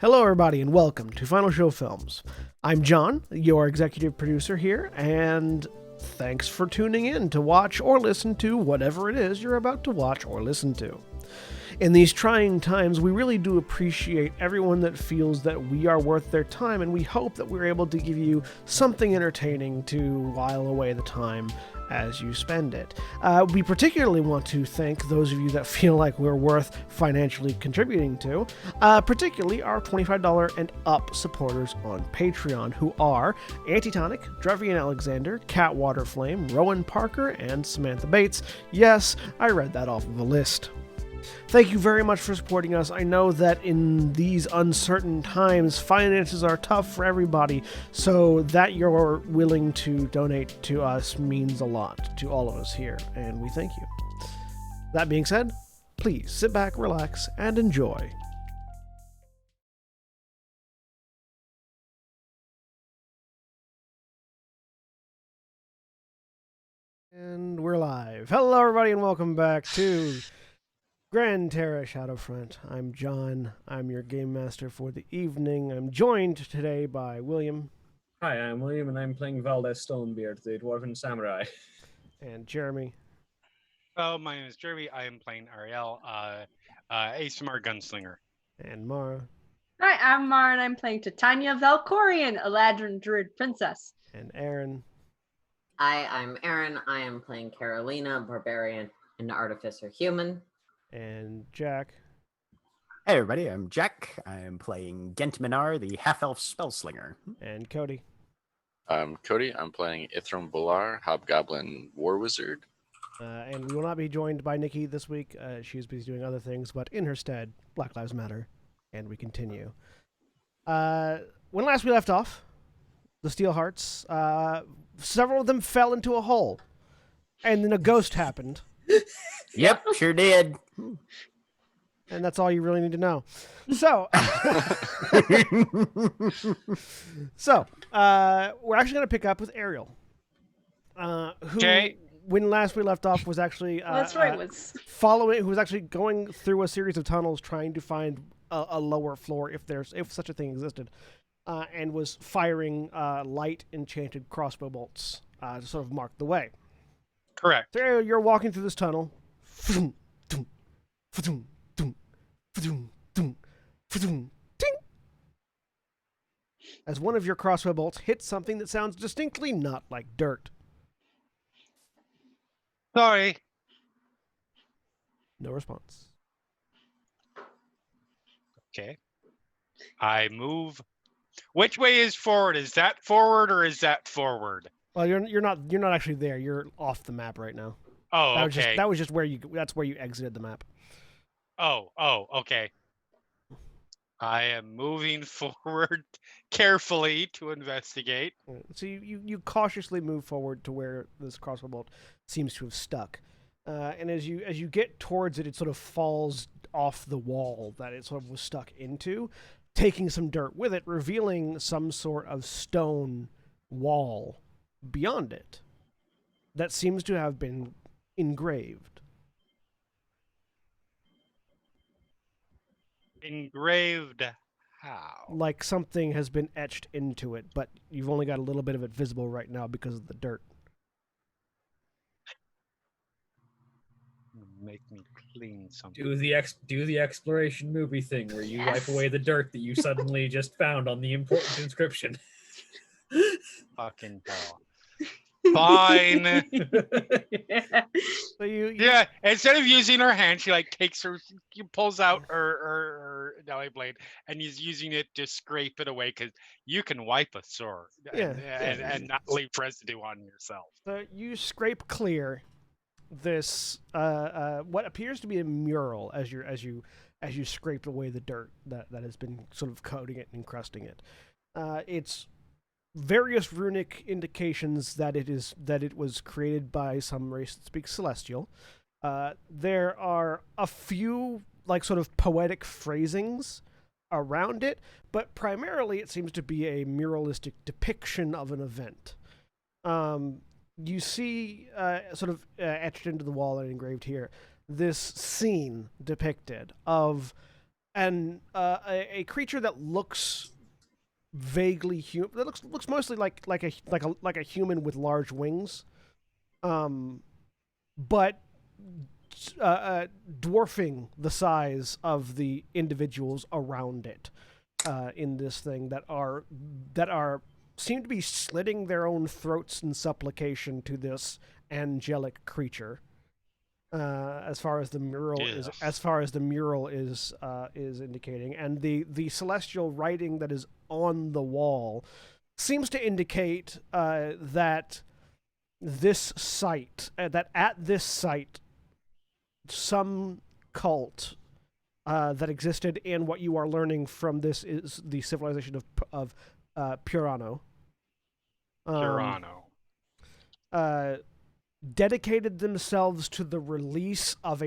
Hello, everybody, and welcome to Final Show Films. I'm John, your executive producer here, and thanks for tuning in to watch or listen to whatever it is you're about to watch or listen to. In these trying times, we really do appreciate everyone that feels that we are worth their time, and we hope that we're able to give you something entertaining to while away the time as you spend it. We particularly want to thank those of you that feel like we're worth financially contributing to, particularly our $25 and up supporters on Patreon, who are Antitonic, Drevian Alexander, Cat Waterflame, Rowan Parker, and Samantha Bates. Yes, I read that off of a list. Thank you very much for supporting us. I know that in these uncertain times, finances are tough for everybody, so that you're willing to donate to us means a lot to all of us here, and we thank you. That being said, please sit back, relax, and enjoy. And we're live. Hello, everybody, and welcome back to Gran, Terra, Shadowfront. I'm John. I'm your game master for the evening. I'm joined today by William. Hi, I'm William, and I'm playing Valdez Stonebeard, the Dwarven Samurai. And Jeremy. Oh, my name is Jeremy. I am playing Ariel, ASMR Gunslinger. And Mara. Hi, I'm Mara, and I'm playing Titania Valkorian, Eladrin Druid Princess. And Aaron. Hi, I'm Aaron. I am playing Carolina, Barbarian, and Artificer Human. And Jack. Hey everybody, I'm Jack. I'm playing Gent Minar, the half-elf spellslinger. And Cody. I'm Cody. I'm playing Ithram Bolar, Hobgoblin War Wizard. And we will not be joined by Nikki this week. She's busy doing other things, but in her stead, Black Lives Matter. And we continue. When last we left off, the Steel Hearts, several of them fell into a hole. And then a ghost happened. Yep, sure did. And that's all you really need to know. So, we're actually going to pick up with Ariel, who, when last we left off, was actually That's right. who was actually going through a series of tunnels trying to find a lower floor, if such a thing existed, and was firing light enchanted crossbow bolts to sort of mark the way. Correct. So Ariel, you're walking through this tunnel. As one of your crossbow bolts hits something that sounds distinctly not like dirt. Sorry. No response. Okay. I move. Which way is forward? Is that forward or is that forward? Well, you're not actually there. You're off the map right now. Oh, that was just where that's where you exited the map. Oh, okay. I am moving forward carefully to investigate. So you cautiously move forward to where this crossbow bolt seems to have stuck, and as you get towards it, it sort of falls off the wall that it sort of was stuck into, taking some dirt with it, revealing some sort of stone wall beyond it that seems to have been engraved. Engraved how? Like something has been etched into it, but you've only got a little bit of it visible right now because of the dirt. Make me clean something. Do the exploration movie thing where you wipe Yes. away the dirt that you suddenly just found on the important inscription. Fucking hell. Fine. So you Yeah, instead of using her hand, she pulls out her Nelly blade and is using it to scrape it away, because you can wipe a sword and not leave residue on yourself. So you scrape clear this what appears to be a mural as you scrape away the dirt that has been sort of coating it and encrusting it. It's various runic indications that it was created by some race that speaks Celestial. There are a few sort of poetic phrasings around it, but primarily it seems to be a muralistic depiction of an event. You see, sort of etched into the wall and engraved here, this scene depicted of and a creature that looks vaguely human. That looks mostly like a human with large wings, but dwarfing the size of the individuals around it in this thing that are seem to be slitting their own throats in supplication to this angelic creature. As far as the mural is indicating, and the celestial writing that is on the wall seems to indicate that this site that at this site some cult that existed in what you are learning from this is the civilization of Purano. Purano. Dedicated themselves to the release of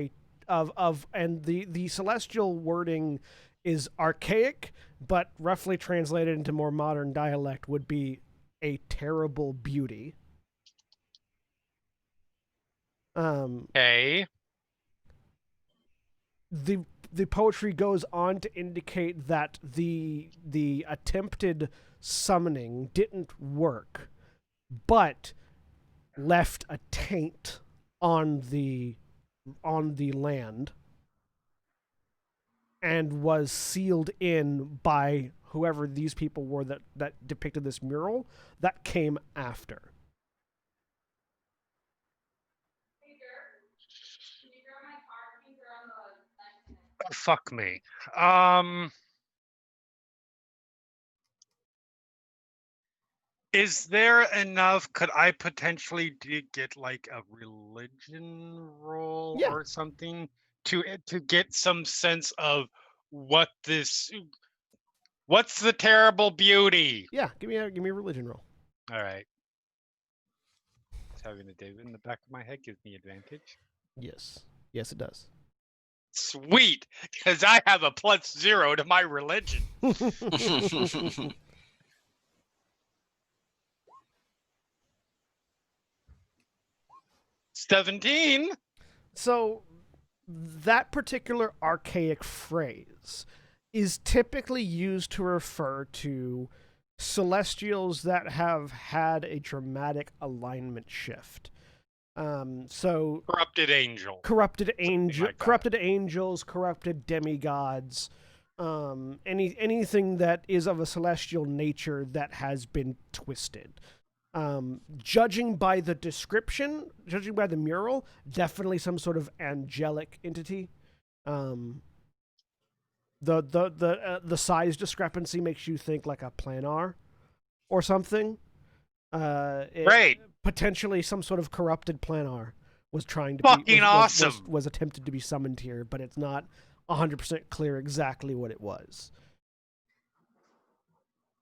and the celestial wording is archaic, but roughly translated into more modern dialect would be a terrible beauty. Okay. The poetry goes on to indicate that the attempted summoning didn't work, but left a taint on the land and was sealed in by whoever these people were that depicted this mural that came after. Oh, fuck me. Is there enough? Could I potentially get like a religion roll Yeah. or something to get some sense of what this? What's the terrible beauty? Yeah, give me a religion roll. All right. Just having a David in the back of my head gives me advantage. Yes, it does. Sweet, because I have a +0 to my religion. 17. So that particular archaic phrase is typically used to refer to celestials that have had a dramatic alignment shift. So Corrupted angel. corrupted Like angels, corrupted demigods, anything that is of a celestial nature that has been twisted. Judging by the description, judging by the mural, definitely some sort of angelic entity. The size discrepancy makes you think like a planar or something. Great. Potentially some sort of corrupted planar was trying to fucking awesome. Was attempted to be summoned here, but it's not 100% clear exactly what it was.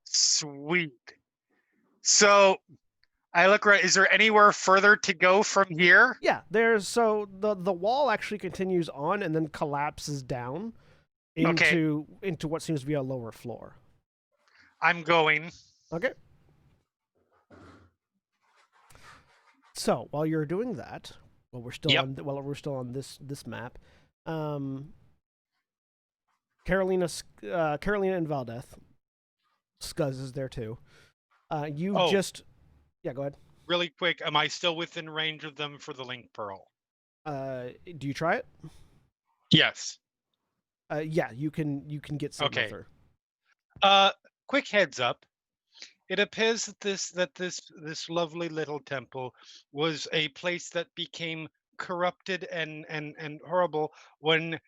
Sweet. So I look right. Is there anywhere further to go from here? Yeah, so the wall actually continues on and then collapses down into what seems to be a lower floor. I'm going. Okay. So while you're doing that, while we're still on this map, Carolina and Valdeth, Scuzz is there too. Yeah, go ahead. Really quick, am I still within range of them for the link pearl? Do you try it? Yes. Yeah, you can get some with her. Quick heads up. It appears that this lovely little temple was a place that became corrupted and horrible when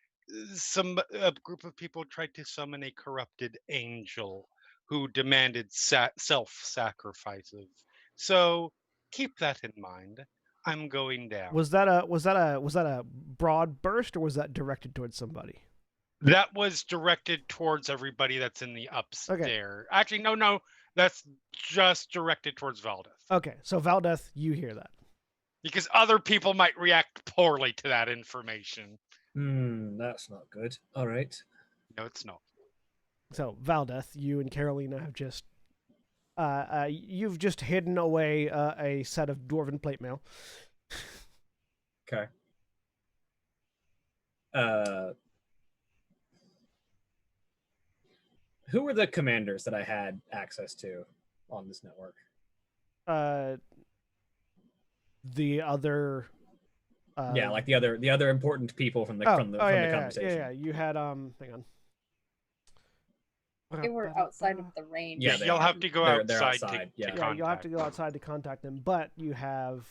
a group of people tried to summon a corrupted angel who demanded self-sacrifices. So keep that in mind. I'm going down. Was that a broad burst, or was that directed towards somebody? That was directed towards everybody that's in the upstairs. Okay. Actually, no. That's just directed towards Valdeth. Okay, so Valdeth, you hear that. Because other people might react poorly to that information. That's not good. All right. No, it's not. So, Valdeth, you and Carolina have just... you've just hidden away a set of dwarven plate mail. Okay. Who were the commanders that I had access to on this network? The other. Yeah, like the other important people from the conversation. Yeah. You had hang on. They were outside of the range. Yeah, You'll have to go they're outside yeah. to Yeah, you'll have contact. to go outside to contact them, but you have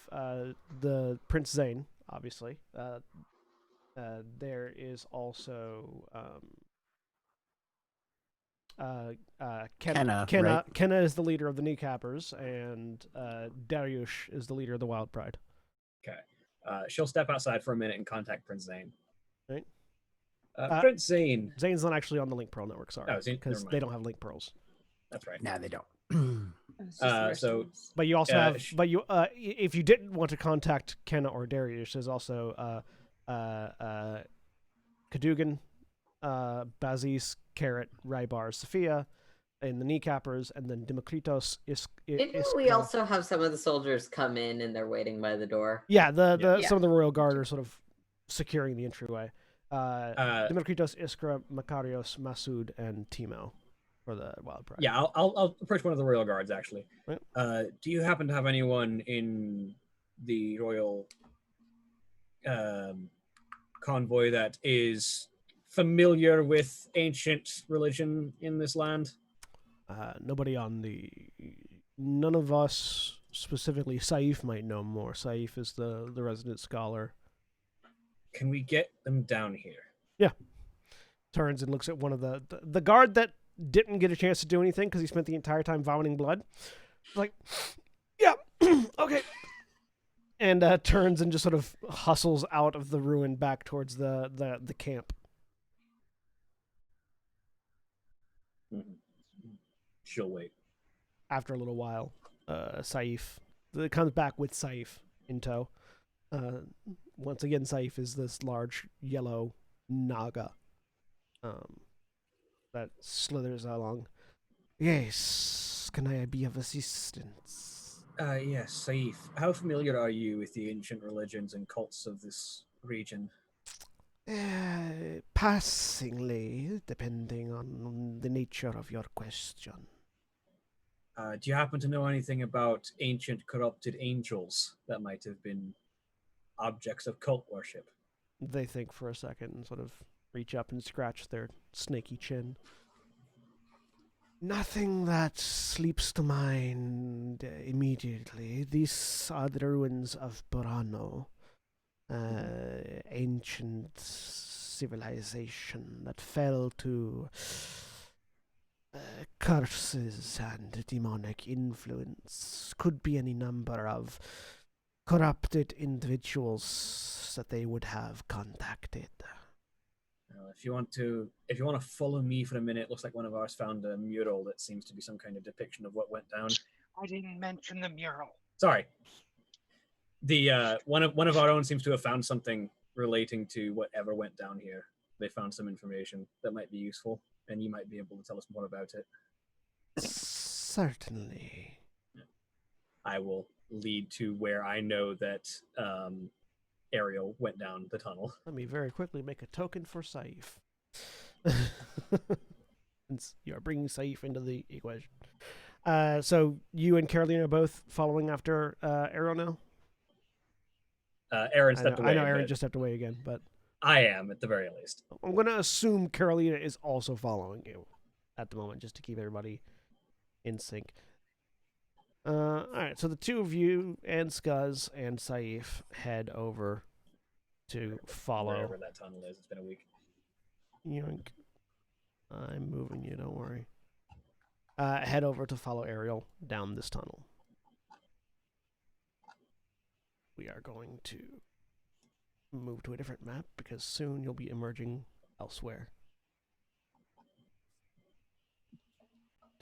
the Prince Zane, obviously. There is also Kenna, Kenna. right? Kenna is the leader of the Kneecappers, and Dariush is the leader of the Wild Pride. Okay. She'll step outside for a minute and contact Prince Zane. Right. Prince Zane. Zane's not actually on the Link Pearl network, sorry, Oh, Zane- because never they mind. don't have Link Pearls. That's right. No, they don't. It's just the rest so- of us. But you also have, sh- but you, if you didn't want to contact Kenna or Dariush, there's also Cadogan, Bazis, Carrot, Rybar, Sophia, and the Kneecappers, and then Demokritos is. Didn't we also have some of the soldiers come in and they're waiting by the door? Yeah, the Yeah. some of the Royal Guard are sort of securing the entryway. Uh, Demokritos, Iskra, Makarios, Masood, and Timo for the Wild Pride. yeah, I'll approach one of the royal guards actually. Right. Do you happen to have anyone in the royal convoy that is familiar with ancient religion in this land? Nobody on the. None of us specifically. Saif might know more. Saif is the resident scholar. Can we get them down here? Turns and looks at one of the guard that didn't get a chance to do anything because he spent the entire time vomiting blood. Like, yeah, okay. And turns and just sort of hustles out of the ruin back towards the camp. She'll wait. After a little while, Saif comes back with Saif in tow. Once again, Saif is this large yellow naga that slithers along. Yes, can I be of assistance? Yes, Saif. How familiar are you with the ancient religions and cults of this region? Passingly, depending on the nature of your question. Do you happen to know anything about ancient corrupted angels that might have been objects of cult worship? They think for a second and sort of reach up and scratch their snaky chin. Nothing that sleeps to mind immediately. These are the ruins of Burano, ancient civilization that fell to curses and demonic influence. Could be any number of corrupted individuals that they would have contacted. If you want to follow me for a minute, it looks like one of ours found a mural that seems to be some kind of depiction of what went down. I didn't mention the mural. Sorry. The one of our own seems to have found something relating to whatever went down here. They found some information that might be useful, and you might be able to tell us more about it. Certainly. I will lead to where I know that Ariel went down the tunnel. Let me very quickly make a token for Saif. Since you are bringing Saif into the equation. So you and Caroline are both following after Arrow now? Aaron stepped away. I know Aaron but just stepped away again, but I am at the very least. I'm going to assume Carolina is also following you at the moment, just to keep everybody in sync. All right, so the two of you and Scuzz and Saif head over to follow. Wherever that tunnel is, it's been a week. Yoink. I'm moving you, don't worry. Head over to follow Ariel down this tunnel. We are going to move to a different map because soon you'll be emerging elsewhere.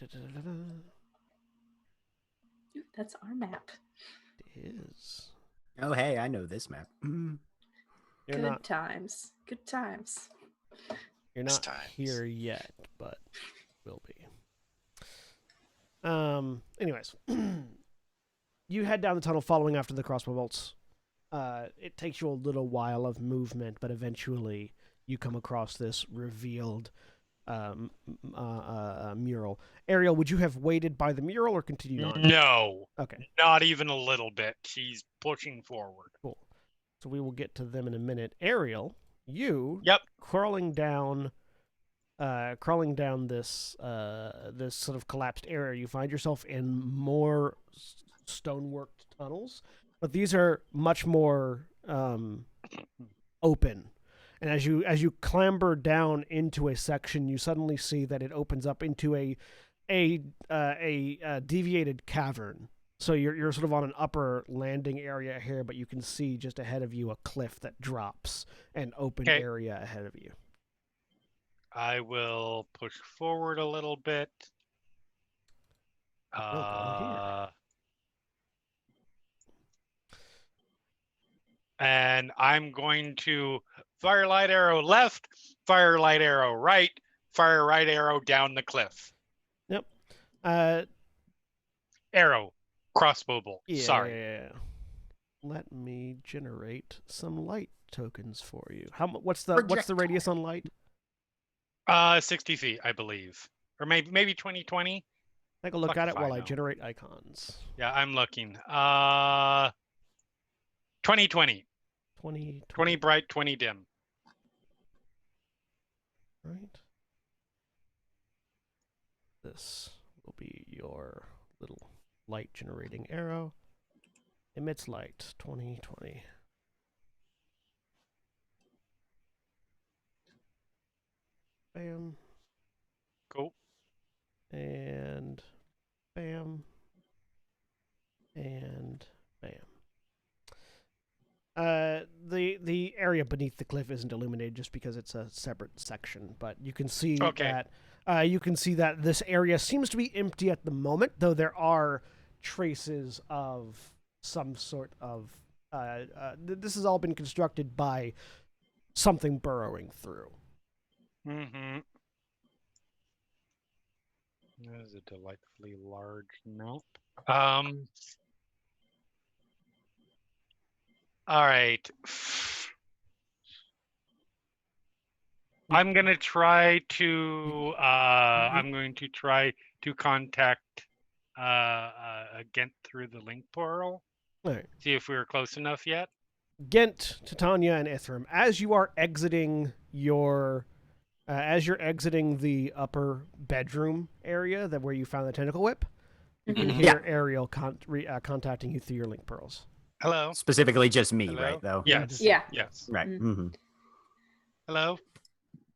Da-da-da-da-da. Ooh, that's our map. It is. Oh, hey, I know this map. You're Good not. times. Good times. You're It's not times. here yet, but will be. Anyways, you head down the tunnel following after the crossbow bolts. It takes you a little while of movement, but eventually you come across this revealed mural. Ariel, would you have waited by the mural or continued on? No, Okay, not even a little bit. She's pushing forward. cool. So we will get to them in a minute. Ariel, you Yep. crawling down this this sort of collapsed area. You find yourself in more stoneworked tunnels, but these are much more open. And as you clamber down into a section, you suddenly see that it opens up into a deviated cavern. So you're sort of on an upper landing area here, but you can see just ahead of you a cliff that drops, an open area ahead of you. I will push forward a little bit. And I'm going to firelight arrow left, firelight arrow right, fire right arrow down the cliff. Yep. Arrow, crossbow bolt. Yeah. Sorry. Let me generate some light tokens for you. What's the radius on light? 60 feet, I believe, or maybe 2020. Take a look at it while I generate icons. Yeah, I'm looking. 2020. 20 bright, 20 dim. Right. This will be your little light generating arrow. Emits light, 2020. Bam. Cool. And bam. And bam. The area beneath the cliff isn't illuminated just because it's a separate section, but you can see that this area seems to be empty at the moment, though there are traces of some sort of this has all been constructed by something burrowing through. Mm-hmm. That is a delightfully large map. All right. I'm gonna try to contact Gent through the link portal. Right. See if we were close enough yet. Gent, Titania, and Ithram, as you are exiting the upper bedroom area where you found the tentacle whip, you can hear Ariel contacting you through your link pearls. Hello. Specifically just me, right, though? Yes. Yeah. Yes. Right. Mm-hmm. Hello.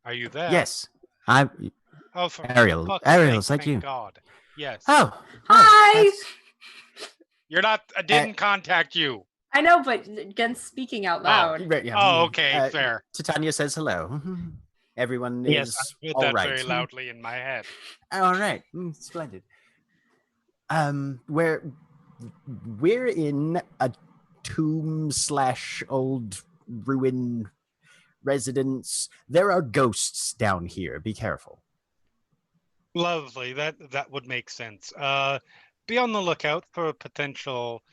Are you there? Yes. I'm... Oh, for Ariel. Ariel, is that you? God. Yes. Oh. Hi! You're not... I didn't contact you. I know, but against speaking out loud. Right, yeah. Oh, okay. Fair. Titania says hello. Everyone Yes, is I heard all that right. very loudly in my head. All right. Splendid. We're in a tomb/old ruin residence. There are ghosts down here. Be careful. Lovely. That would make sense. Be on the lookout for a potential.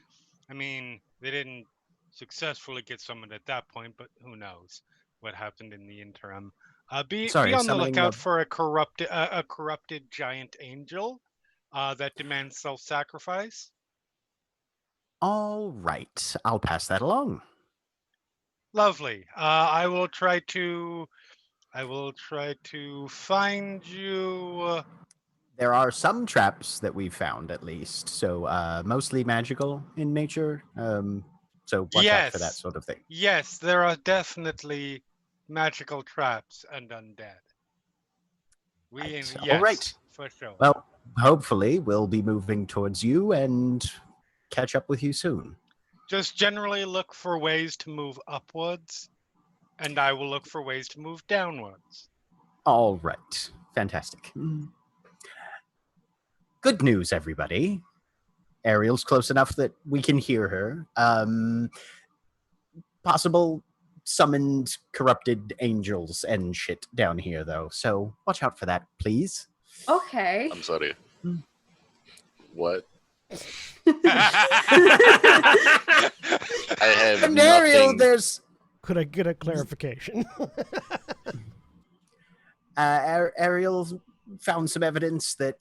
I mean, they didn't successfully get summoned at that point, but who knows what happened in the interim. Be on the lookout for a corrupted giant angel that demands self-sacrifice. All right. I'll pass that along. Lovely. I will try to find you. There are some traps that we've found, at least. So mostly magical in nature. So watch out for that sort of thing. Yes, there are definitely magical traps and undead. All right. For sure. Well, hopefully we'll be moving towards you and catch up with you soon. Just generally look for ways to move upwards, and I will look for ways to move downwards. All right. Fantastic. Good news, everybody. Ariel's close enough that we can hear her. Possible summoned corrupted angels and shit down here, though. So watch out for that, please. Okay. I'm sorry. What? I have And Ariel, nothing. there's... Could I get a clarification? Ariel found some evidence that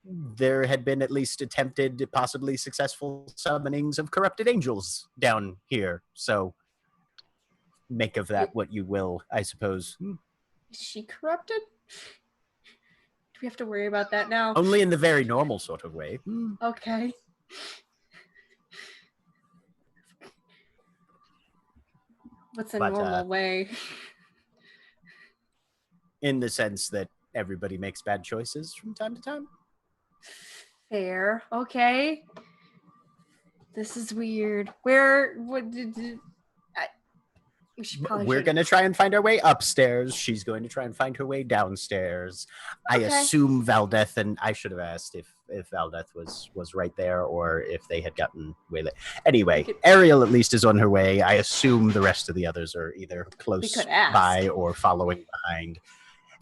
there had been at least attempted, possibly successful summonings of corrupted angels down here. So make of that what you will, I suppose. Is she corrupted? Do we have to worry about that now? Only in the very normal sort of way. Okay. What's a normal way? In the sense that everybody makes bad choices from time to time. Fair. Okay. This is weird. We're going to try and find our way upstairs. She's going to try and find her way downstairs. Okay. I assume Valdeth, and I should have asked if Valdeth was right there or if they had gotten way late. Anyway, Ariel at least is on her way. I assume the rest of the others are either close by or following behind.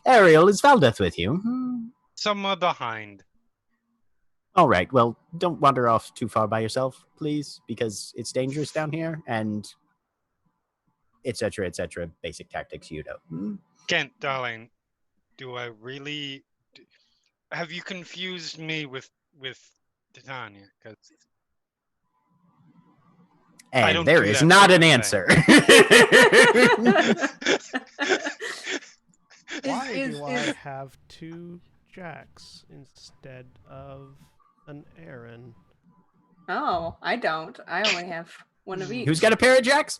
Ariel, is Valdeth with you? Somewhere behind. All right. Well, don't wander off too far by yourself, please, because it's dangerous down here, and etc. Basic tactics, you know. Kent, darling, do I really? Have you confused me with Titania? And there is not an answer. Why do I have 2 Jacks instead of an Aaron? Oh, I don't. I only have one of each. Who's got a pair of Jacks?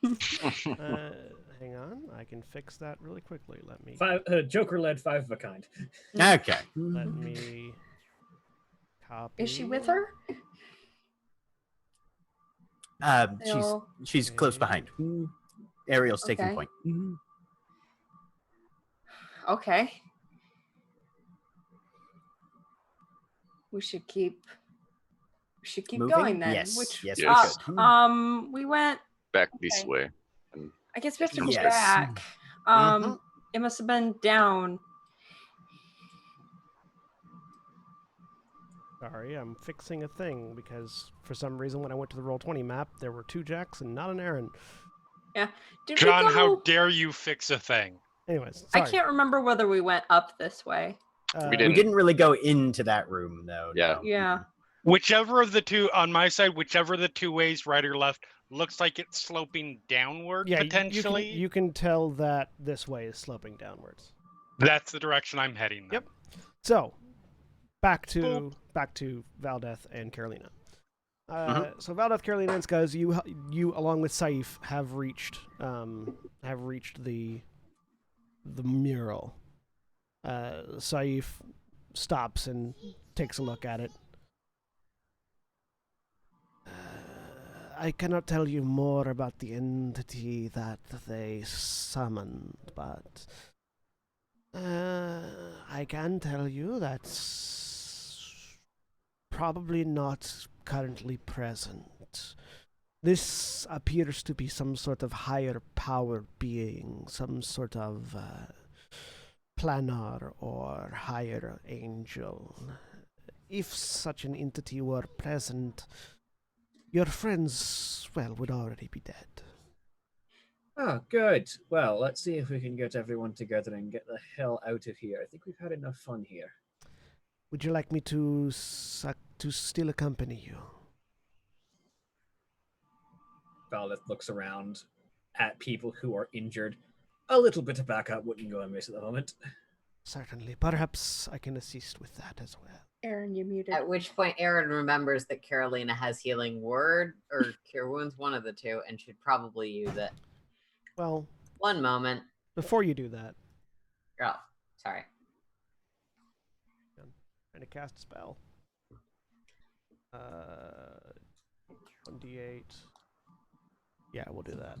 Hang on, I can fix that really quickly. Let me. Joker led 5 of a kind. Okay. Let me copy. Is she with her? She's close behind. Ariel's taking point. Okay. We should keep moving? Going then. Yes. Yes. We went back this way. I guess we have to go back. It must have been down. Sorry, I'm fixing a thing because for some reason when I went to the Roll20 map, there were 2 Jacks and not an Aaron. Yeah. John, how dare you fix a thing? Anyways, sorry. I can't remember whether we went up this way. We didn't really go into that room, though. Yeah. No. Yeah. Whichever of the two, on my side, whichever the 2 ways, right or left, looks like it's sloping downward, potentially. You can tell that this way is sloping downwards. That's the direction I'm heading. Then. Yep. So, back to Valdeth and Carolina. So Valdeth, Carolina, and Scuzz, you along with Saif have reached the mural. Saif stops and takes a look at it. I cannot tell you more about the entity that they summoned, but I can tell you that's probably not currently present. This appears to be some sort of higher power being, some sort of planar or higher angel. If such an entity were present, your friends, would already be dead. Oh, good. Well, let's see if we can get everyone together and get the hell out of here. I think we've had enough fun here. Would you like me to still accompany you? Valdeth looks around at people who are injured. A little bit of backup wouldn't go amiss at the moment. Certainly. Perhaps I can assist with that as well. Aaron, you muted. At which point Aaron remembers that Carolina has healing word or cure wounds, one of the two, and should probably use it. Well, one moment. Before you do that. Oh, sorry. I'm trying to cast a spell. 1d8. Yeah, we'll do that.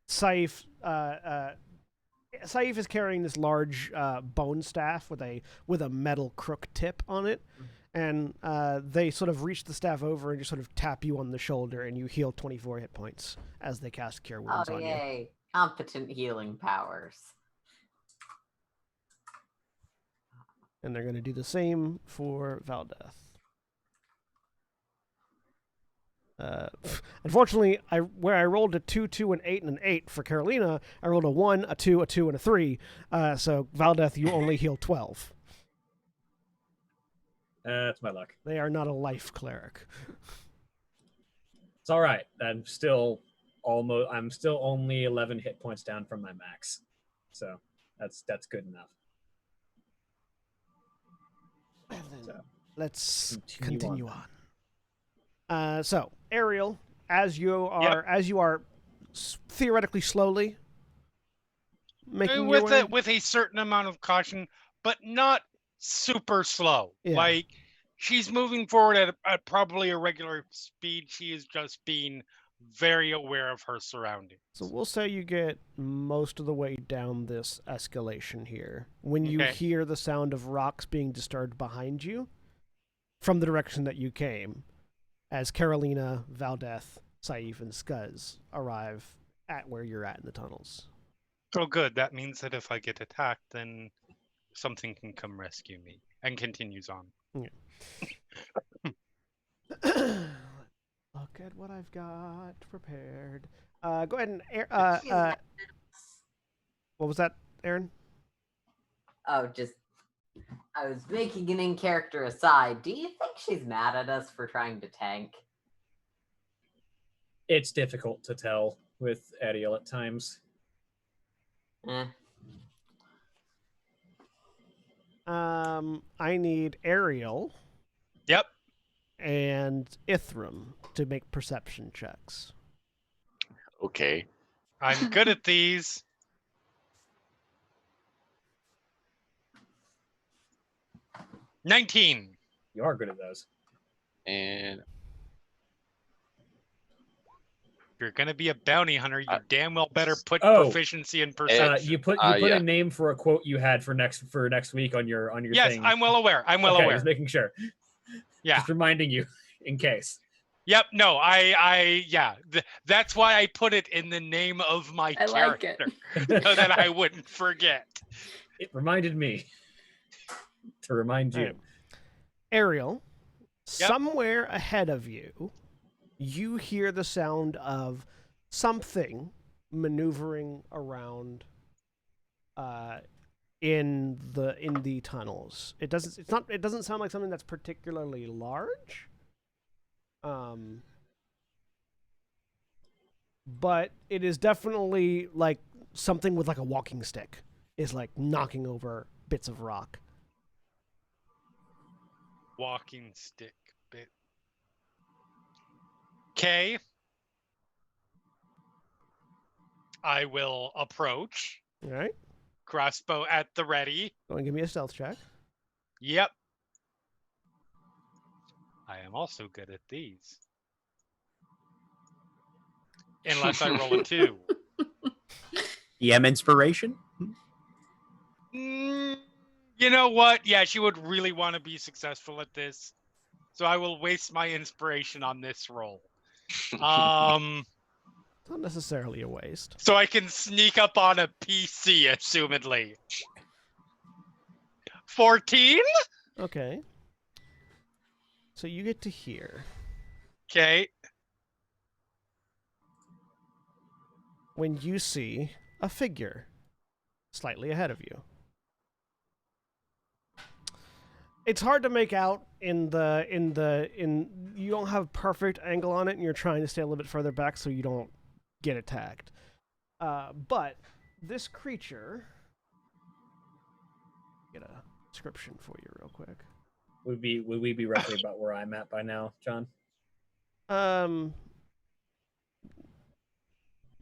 Saif is carrying this large bone staff with a metal crook tip on it, and they sort of reach the staff over and just sort of tap you on the shoulder, and you heal 24 hit points as they cast Cure Wounds on you. Oh, yay. Competent healing powers. And they're going to do the same for Valdeth. Unfortunately, where I rolled a 2, 2, an 8, and an 8 for Carolina, I rolled a 1, a 2, a 2, and a 3. So Valdeth, you only heal 12. That's my luck. They are not a life cleric. It's all right. I'm still only 11 hit points down from my max, so that's good enough. So, let's continue on. So Ariel, as you are theoretically slowly making your way with a certain amount of caution, but not super slow. Yeah. Like she's moving forward at probably a regular speed. She is just being very aware of her surroundings. So we'll say you get most of the way down this escalation here. When you hear the sound of rocks being disturbed behind you from the direction that you came, as Carolina, Valdeth, Saif, and Skuz arrive at where you're at in the tunnels. Oh, good. That means that if I get attacked, then something can come rescue me. And continues on. Yeah. Look at what I've got prepared. Go ahead and what was that, Aaron? Oh, I was making an in-character aside. Do you think she's mad at us for trying to tank? It's difficult to tell with Ariel at times. I need Ariel. Yep. And Ithram to make perception checks. Okay. I'm good at these. $19. You are good at those. And If you're gonna be a bounty hunter, you damn well better put proficiency in perception. You put a name for a quote you had for next week on your yes, thing. I'm well aware. I'm well aware. Just making sure. Yeah. Just reminding you in case. Yep. No, that's why I put it in the name of my character. Like it. So that I wouldn't forget. It reminded me to remind you. Right. Ariel, somewhere ahead of you, you hear the sound of something maneuvering around in the tunnels. It doesn't sound like something that's particularly large. But it is definitely like something with like a walking stick is like knocking over bits of rock. Walking stick bit. Okay. I will approach. All right. Crossbow at the ready. Go and give me a stealth check. Yep. I am also good at these. Unless I roll a 2. EM inspiration? You know what? Yeah, she would really want to be successful at this. So I will waste my inspiration on this roll. Not necessarily a waste. So I can sneak up on a PC, assumedly. 14? Okay. So you get to hear. Okay. When you see a figure slightly ahead of you. It's hard to make out in you don't have perfect angle on it and you're trying to stay a little bit further back so you don't get attacked. But this creature, get a description for you real quick. Would we be roughly about where I'm at by now, John?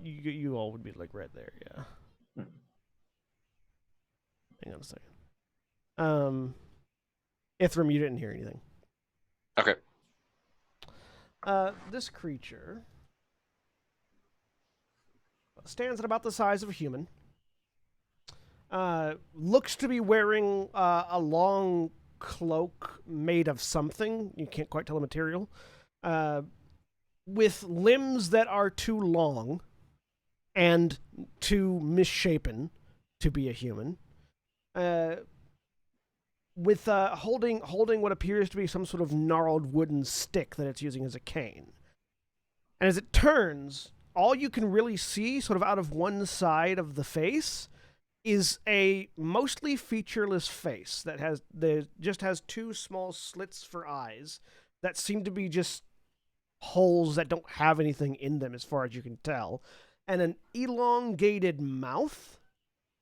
You all would be like right there, yeah. Hang on a second. Ithram, you didn't hear anything. Okay. This creature stands at about the size of a human. Looks to be wearing a long cloak made of something. You can't quite tell the material. With limbs that are too long and too misshapen to be a human. With holding what appears to be some sort of gnarled wooden stick that it's using as a cane. And as it turns, all you can really see, sort of out of one side of the face, is a mostly featureless face that just has two small slits for eyes that seem to be just holes that don't have anything in them as far as you can tell, and an elongated mouth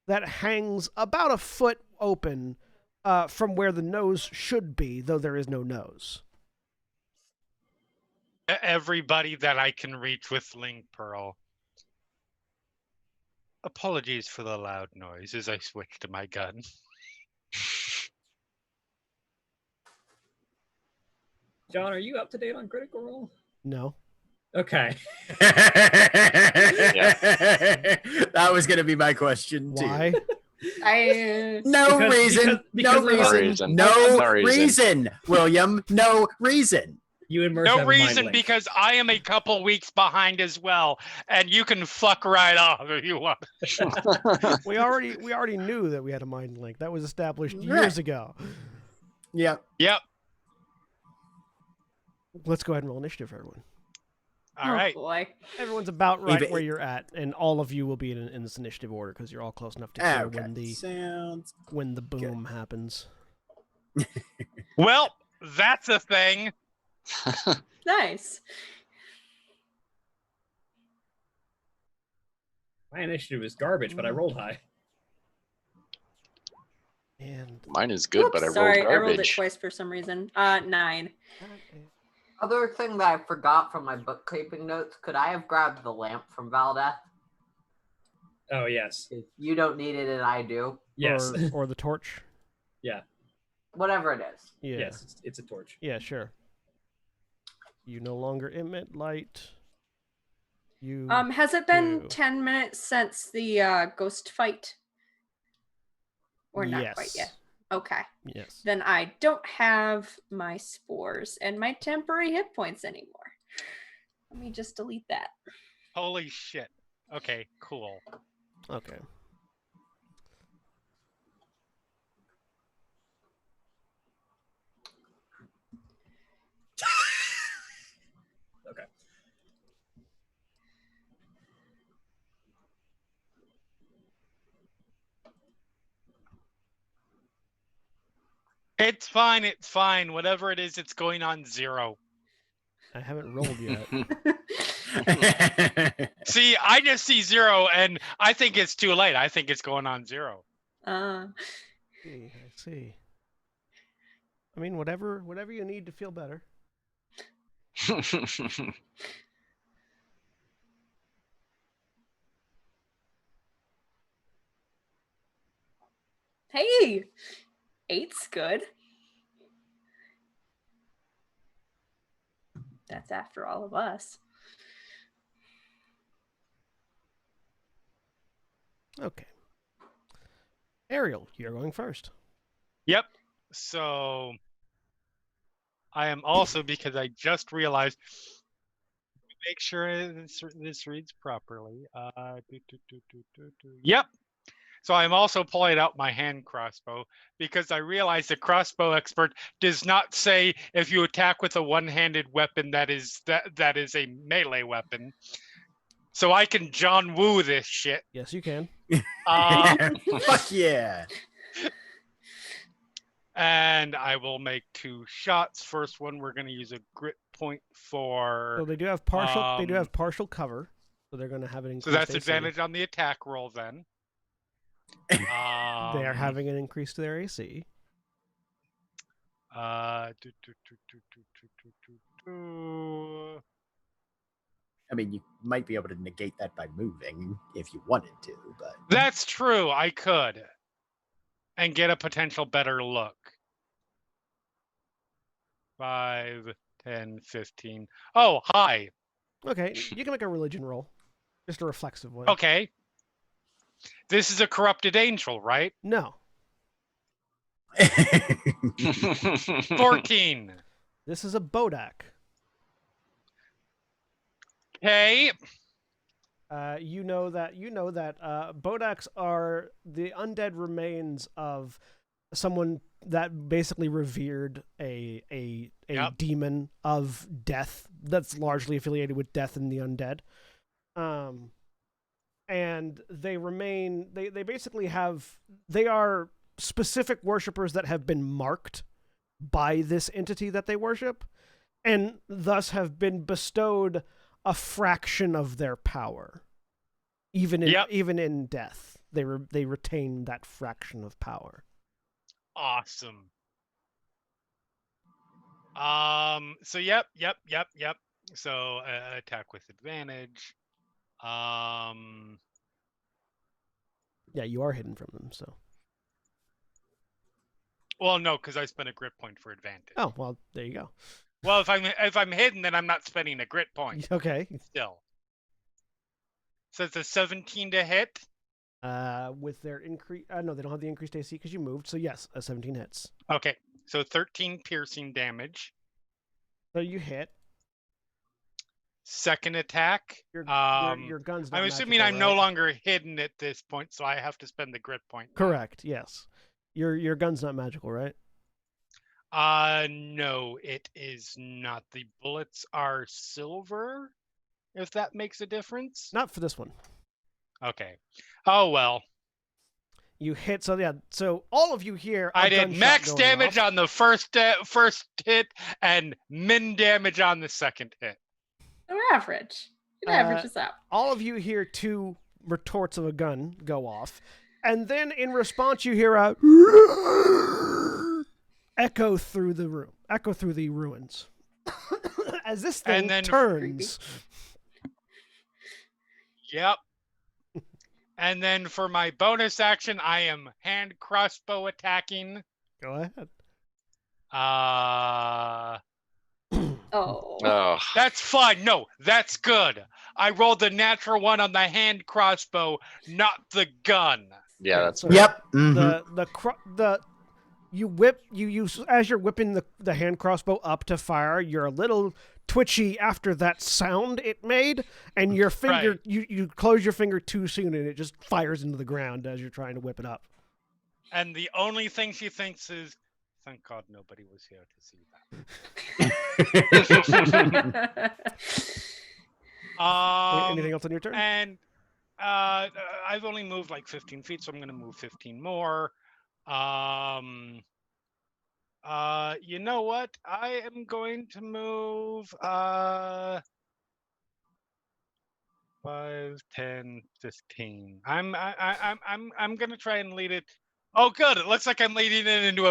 that hangs about a foot open from where the nose should be, though there is no nose. Everybody that I can reach with Link Pearl. Apologies for the loud noise as I switch to my gun. John, are you up to date on Critical Role? No. Okay. That was going to be my question, too. Why? No Because No reason, William. No reason. You and Mersh No have a mind reason, link. because I am a couple weeks behind as well, and you can fuck right off if you want. We already knew that we had a mind link. That was established years ago. Yep. Yep. Let's go ahead and roll initiative for everyone. All right. Boy. Everyone's about right Even- where you're at, and all of you will be in this initiative order because you're all close enough to hear Sounds when the boom happens. Well, that's a thing. Nice. My initiative is garbage, but I rolled high. And Mine is good, but I rolled Sorry, garbage. I rolled it twice for some reason. 9. Other thing that I forgot from my bookkeeping notes, could I have grabbed the lamp from Valdeth? Oh, yes. If you don't need it and I do. Yes. or the torch. Yeah. Whatever it is. Yeah. Yes, it's a torch. Yeah, sure. You no longer emit light. You Has it been do. 10 minutes since the ghost fight? Or not Yes. quite yet? Okay. Yes. Then I don't have my spores and my temporary hit points anymore. Let me just delete that. Holy shit. Okay, cool. Okay. Okay. It's fine, it's fine. Whatever it is, it's going on 0. I haven't rolled yet. See, I just see 0, and I think it's too late. I think it's going on 0. Uh, I see. I mean, whatever you need to feel better. hey! 8's good. That's after all of us. Okay. Ariel, you're going first. Yep. So I am also, because I just realized, make sure this reads properly. Yep. So I'm also pulling out my hand crossbow because I realize the crossbow expert does not say if you attack with a one-handed weapon that is a melee weapon. So I can John Woo this shit. Yes, you can. Fuck yeah. And I will make 2 shots. First one, we're going to use a grit point for. So they do have partial. They do have partial cover, so they're going to have an increased So that's AC. advantage on the attack roll then. They are having an increase to their AC. I mean, you might be able to negate that by moving if you wanted to, but That's true. I could. And get a potential better look. 5, 10, 15. Oh, hi. Okay, you can make a religion roll, just a reflexive one. Okay. This is a corrupted angel, right? No, 14. this is a Bodak. Okay. You know that Bodaks are the undead remains of someone that basically revered a Yep. demon of death that's largely affiliated with death and the undead. And they remain. They basically have. They are specific worshippers that have been marked by this entity that they worship, and thus have been bestowed a fraction of their power. Even in death, they retain that fraction of power. Awesome. So yep. So attack with advantage. Yeah, you are hidden from them, so. Well, no, because I spent a grit point for advantage. Oh, well, there you go. Well, if I'm hidden, then I'm not spending a grit point. Okay. Still. So it's a 17 to hit. With their increase, no, they don't have the increased AC because you moved. So yes, a 17 hits. Okay, so 13 piercing damage. So you hit. Second attack. Your gun's not I'm assuming magical, I'm no right? longer hidden at this point, so I have to spend the grit point. Correct. Yes. Your gun's not magical, right? No, it is not. The bullets are silver, if that makes a difference. Not for this one. Okay. Oh well. You hit. So yeah. So all of you here. I did max damage on the first hit and min damage on the second hit. They're average. It averages out. All of you hear 2 retorts of a gun go off, and then in response you hear a echo through the ruins as this thing And then turns. Yep. And then for my bonus action, I am hand crossbow attacking. Go ahead. Oh. That's fine. No, that's good. I rolled the natural one on the hand crossbow, not the gun. Yeah, that's so right. Yep. Mhm. You use as you're whipping the hand crossbow up to fire, you're a little twitchy after that sound it made, and your finger Right. you close your finger too soon and it just fires into the ground as you're trying to whip it up. And the only thing she thinks is, thank God nobody was here to see that. Anything else on your turn? And I've only moved like 15 feet, so I'm going to move 15 more. You know what? I am going to move 5, 10, 15. I'm going to try and lead it. Oh, good! It looks like I'm leading it into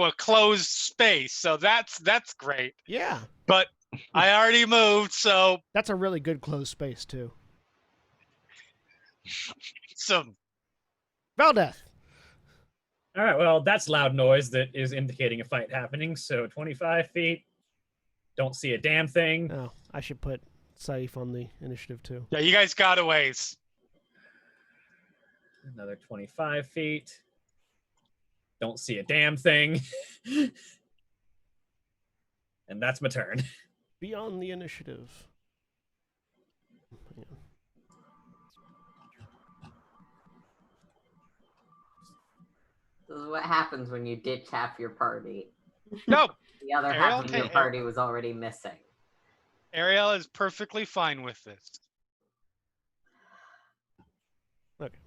a closed space, so that's great. Yeah, But I already moved, so that's a really good closed space too. Valdeth. All right, well, that's loud noise that is indicating a fight happening. So 25 feet. Don't see a damn thing. Oh, I should put Saif on the initiative too. Yeah, you guys got a ways. Another 25 feet. Don't see a damn thing. And that's my turn. Beyond the initiative. Yeah. This is what happens when you ditch half your party. No, The other half of your party was already missing. Ariel is perfectly fine with this. Okay.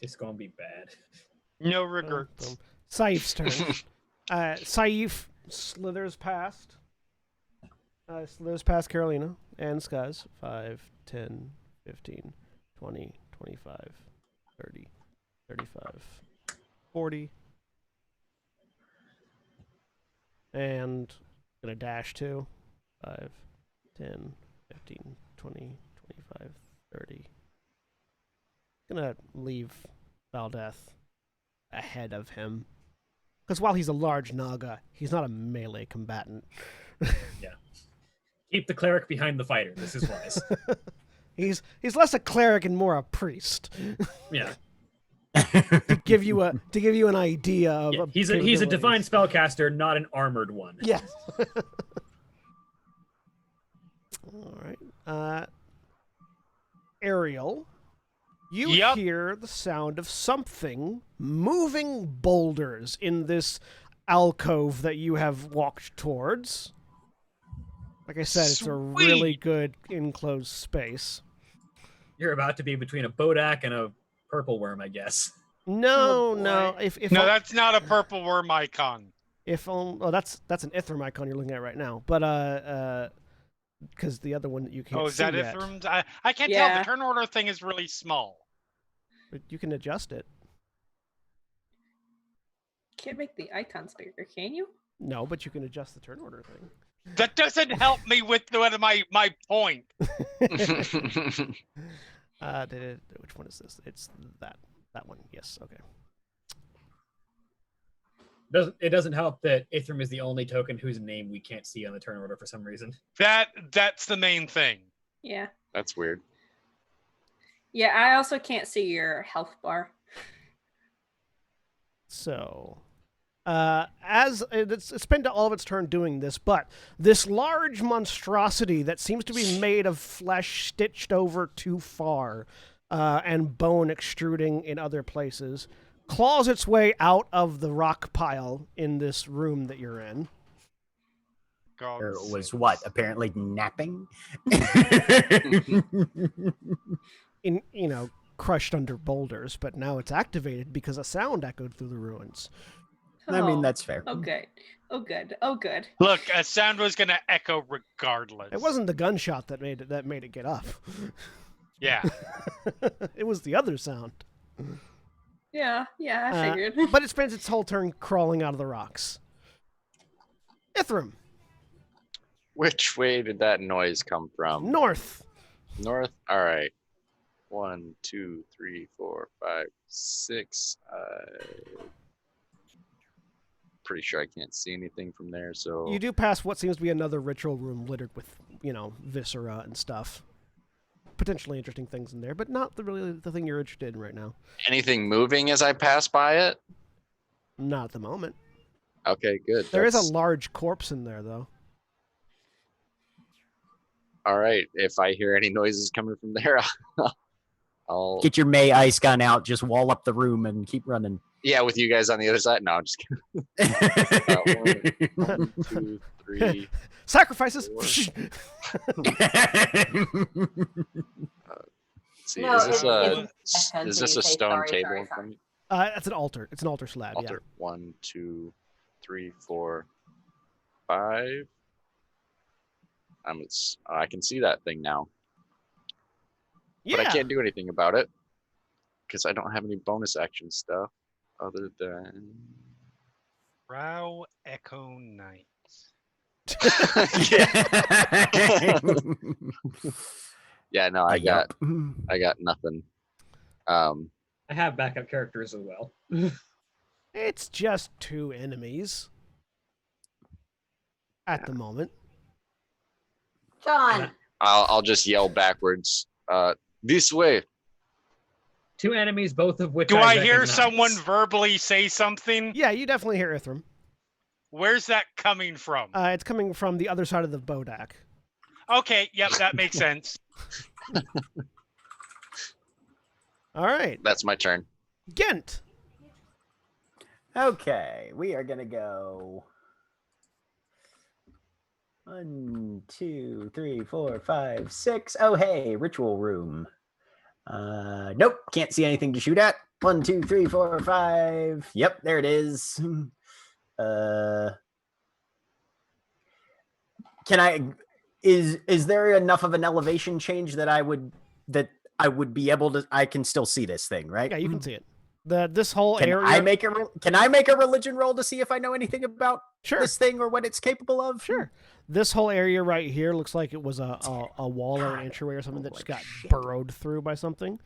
It's gonna be bad. No regrets. Saif's turn. Saif slithers past. Slithers past Carolina and Skies. 5, 10, 15, 20, 25, 30, 35, 40. And gonna dash too. 5, 10, 15, 20, 25, 30. Gonna leave Valdeth ahead of him. Because while he's a large Naga, he's not a melee combatant. Yeah. Keep the cleric behind the fighter. This is wise. He's less a cleric and more a priest. Yeah. to give you an idea of Yeah, he's a divine spellcaster, not an armored one. Yes. All right. Ariel, you hear the sound of something moving boulders in this alcove that you have walked towards. Like I said, it's a really good enclosed space. You're about to be between a Bodak and a purple worm, I guess. No, Oh, no. boy. If No, that's not a purple worm icon. that's an Ithram icon you're looking at right now. But because the other one that you can't Oh, is see that yet, Ithram's? I can't tell. Yeah. The turn order thing is really small. but you can adjust it. Can't make the icons bigger, can you? No, but you can adjust the turn order thing. That doesn't help me with my point. Which one is this? It's that one. Yes. Okay. It doesn't help that Ithram is the only token whose name we can't see on the turn order for some reason. That's the main thing. Yeah. That's weird. Yeah, I also can't see your health bar. So, as it's spent all of its turn doing this, but this large monstrosity that seems to be made of flesh stitched over too far, and bone extruding in other places, claws its way out of the rock pile in this room that you're in. God Or was sakes. what? Apparently napping. Crushed under boulders, but now it's activated because a sound echoed through the ruins. I mean, Oh, that's fair. Oh, good. Oh, good. Oh, good. Look, a sound was gonna echo regardless. It wasn't the gunshot that made it get up. Yeah. It was the other sound. Yeah, I figured. But it spends its whole turn crawling out of the rocks. Ithram, Which way did that noise come from? north. North? All right. 1, 2, 3, 4, 5, 6. Pretty sure I can't see anything from there, so You do pass what seems to be another ritual room littered with, viscera and stuff. Potentially interesting things in there, but not really the thing you're interested in right now. anything moving as I pass by it? Not at the moment. Okay, good. There is a That's- large corpse in there, though. All right. If I hear any noises coming from there, I'll Get your May ice gun out, just wall up the room and keep running. yeah, with you guys on the other side. No, I'm just kidding. 1, 2, 3. Sacrifices! See, No, is this it's- is this you a say stone sorry, table sorry, in front of me? That's an altar. It's an altar slab, Altar. 1, 2, 3, 4, 5. I can see that thing now, yeah. but I can't do anything about it because I don't have any bonus action stuff other than. Brow Echo Knights. Yeah, no, I got nothing. I have backup characters as well. It's just 2 enemies. At the moment. John, I'll just yell backwards. This way. 2 enemies, both of which Do I hear recognize. someone verbally say something? Yeah, you definitely hear Ithram. Where's that coming from? It's coming from the other side of the Bodak. Okay, yep, that makes sense. All right. That's my turn. Gent. Okay, we are gonna go 1, 2, 3, 4, 5, 6. Oh, hey, ritual room. Nope, can't see anything to shoot at. 1, 2, 3, 4, 5. Yep, there it is. Can I? Is there enough of an elevation change that I would be able to? I can still see this thing, right? Yeah, you can see it. This whole Can area. Can I make a religion roll to see if I know anything about Sure. this thing or what it's capable of? Sure. This whole area right here looks like it was a wall or an entryway or something that just got burrowed through by something.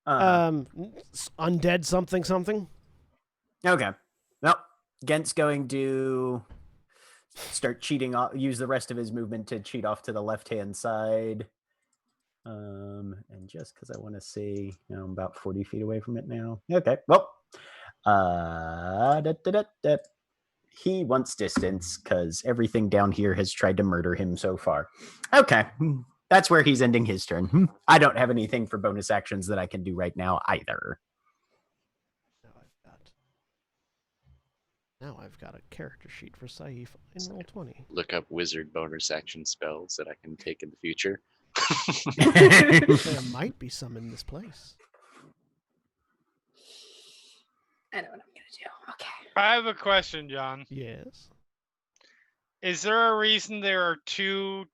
Undead something. Okay. Well, Gent's going to start cheating off, use the rest of his movement to cheat off to the left-hand side. And just because I want to see, I'm about 40 feet away from it now. Okay. Well, he wants distance because everything down here has tried to murder him so far. Okay. That's where he's ending his turn. I don't have anything for bonus actions that I can do right now either. Now I've got a character sheet for Saif in Roll20. Look up wizard bonus action spells that I can take in the future. There might be some in this place. I know what I'm gonna do. Okay. I have a question, John. Yes. Is there a reason there are two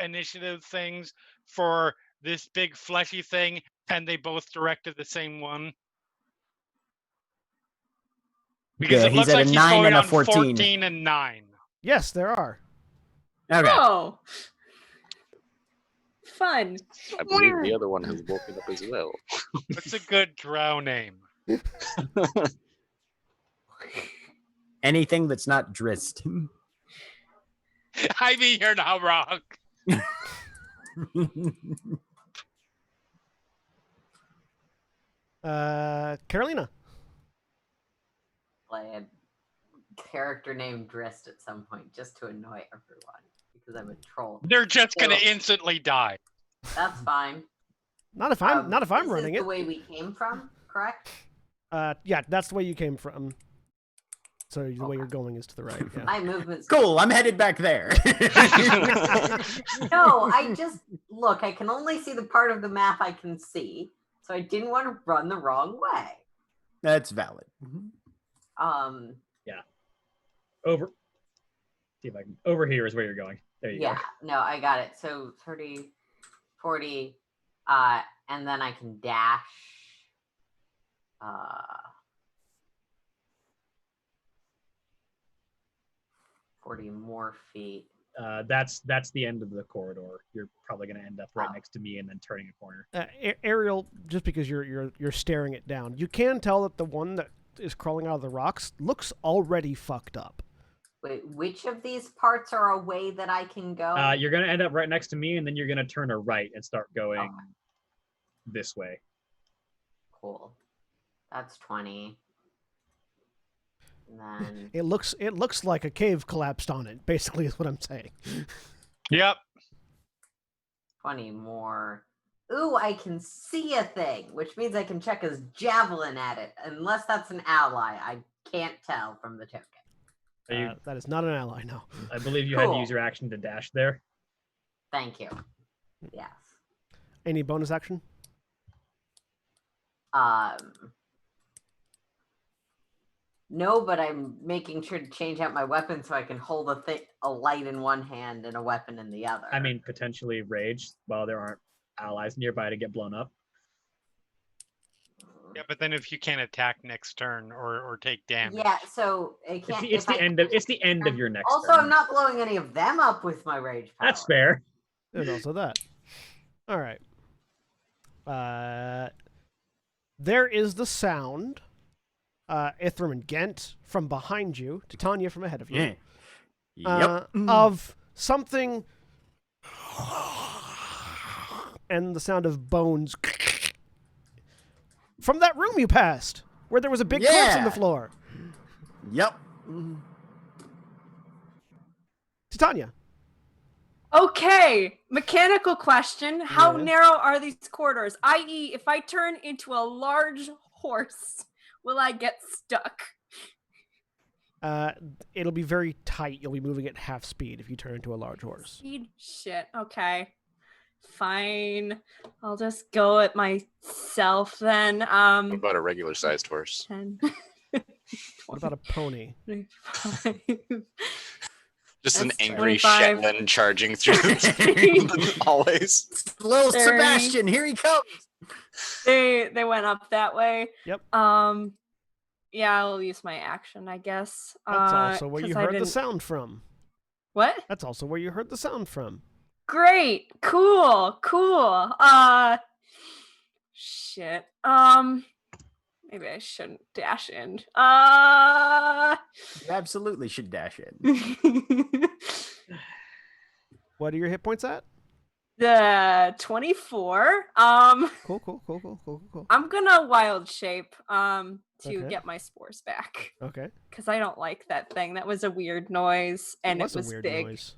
initiative things for this big fleshy thing, and they both directed the same one? Because Yeah, it he's looks at like a he's 9 going and a on 14 and 9. Yes, there are. Okay. Oh. Fun. I believe the other one has woken up as well. What's a good drow name? Anything that's not Drist. I mean, you're not wrong. Carolina. Play a character named Drist at some point just to annoy everyone because I'm a troll. They're just gonna Well, instantly die. That's fine. Not if I'm This running is it. the way we came from, correct? Yeah, that's the way you came from. So the way Okay. you're going is to the right. Yeah. My movement's Cool, I'm headed back there. No, I just look. I can only see the part of the map I can see, so I didn't want to run the wrong way. That's valid. Over. See if I can. Over here is where you're going. There you Yeah, go. no, I got it. So 30, 40, and then I can dash. 40 more feet. That's the end of the corridor. You're probably going to end up right Oh. next to me and then turning a corner. Ariel, just because you're staring it down, you can tell that the one that is crawling out of the rocks looks already fucked up. Wait, which of these parts are a way that I can go? You're going to end up right next to me, and then you're going to turn a right and start going Okay. this way. Cool. That's 20. And then It looks like a cave collapsed on it. Basically, is what I'm saying. Yep. 20 more. Ooh, I can see a thing, which means I can check his javelin at it. Unless that's an ally. I can't tell from the token. That is not an ally. No. I believe you had to Cool. use your action to dash there. Thank you. Yes. Any bonus action? No, but I'm making sure to change out my weapon so I can hold a light in one hand and a weapon in the other. I mean, potentially rage while there aren't allies nearby to get blown up. Yeah, but then if you can't attack next turn or take damage. Yeah, so it can't. It's the end of your next Also, turn. I'm not blowing any of them up with my rage power. That's fair. There's also that. All right. There is the sound, Ithram and Ghent from behind you, Titania from ahead of you. Yeah. Yep. Of something, and the sound of bones from that room you passed, where there was a big corpse on the Yeah. floor. Yep. Titania. Okay, mechanical question. How Yeah. narrow are these corridors? I.e., if I turn into a large horse, will I get stuck? It'll be very tight. You'll be moving at half speed if you turn into a large horse. Speed? Shit. Okay. Fine. I'll just go at myself then. What about a regular sized horse? 10. What about a pony? 25. Just an That's angry 25. Shetland charging through the hallways. Little 30. Sebastian, here he comes. They went up that way. Yep. Yeah, I'll use my action, I guess. That's also where 'cause you I heard the didn't- sound from. What? That's also where you heard the sound from. Great. Cool. Shit. Maybe I shouldn't dash in. You absolutely should dash in. What are your hit points at? The 24. Cool. I'm gonna wild shape to Okay. get my spores back Okay. because I don't like that thing. That was a weird noise and it was a weird big. noise.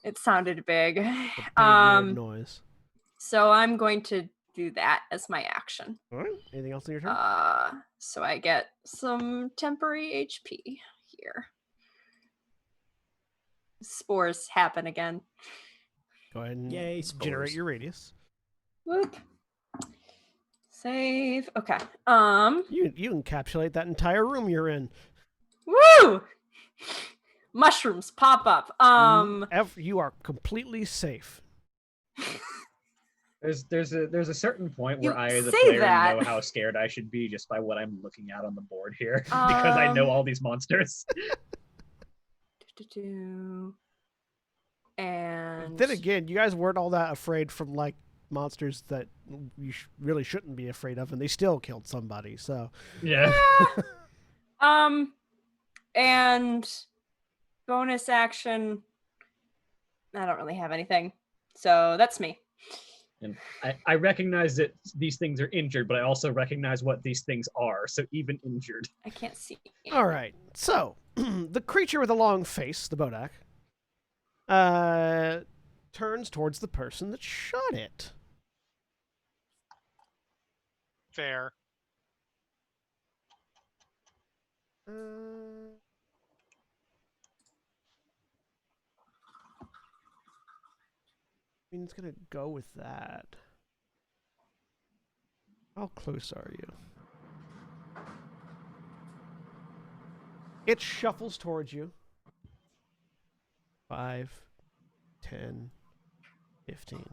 It sounded big. A big weird noise. So I'm going to do that as my action. All right. Anything else in your turn? So I get some temporary HP here. Spores happen again. Go ahead and Yay, generate spores. your radius. Whoop. Save. Okay. You encapsulate that entire room you're in. Woo! Mushrooms pop up. You are completely safe. There's a certain point where You I, as a say player, that. know how scared I should be just by what I'm looking at on the board here, because I know all these monsters. And Then again, you guys weren't all that afraid from like monsters that you really shouldn't be afraid of, and they still killed somebody. So Yeah. And bonus action. I don't really have anything, so that's me. And I recognize that these things are injured, but I also recognize what these things are. So even injured. I can't see. all right. So the creature with a long face, the Bodak, turns towards the person that shot it. Fair. I mean, it's gonna go with that. How close are you? It shuffles towards you. 5, 10, 15,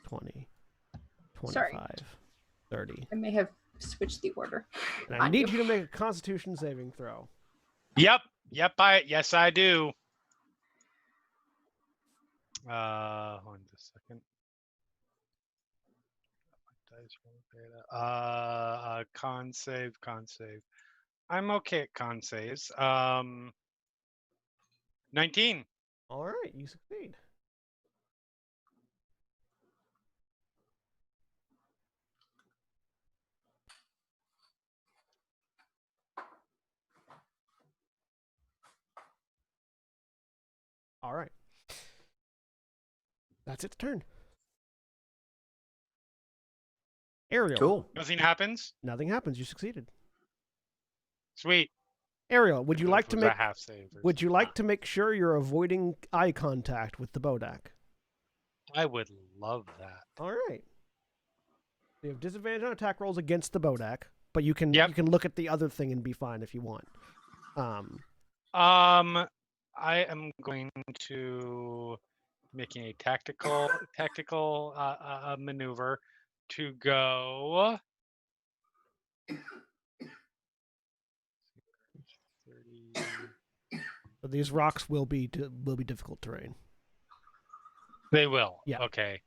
20, 25, Sorry. 30. I may have switched the order. And I need you to make a Constitution saving throw. Yep. Yes, I do. Hold on just a second. Con save. I'm okay at con saves. 19. All right, you succeed. All right. That's its turn. Ariel. Cool. Nothing happens. Nothing happens. You succeeded. Sweet. Ariel, would you If like it to was a make half save? or would you something. like to make sure you're avoiding eye contact with the Bodak? I would love that. All right. You have disadvantage on attack rolls against the Bodak, but you can Yep. you can look at the other thing and be fine if you want. I am going to making a tactical maneuver to go 30. But these rocks will be difficult terrain. They will. Yeah. Okay.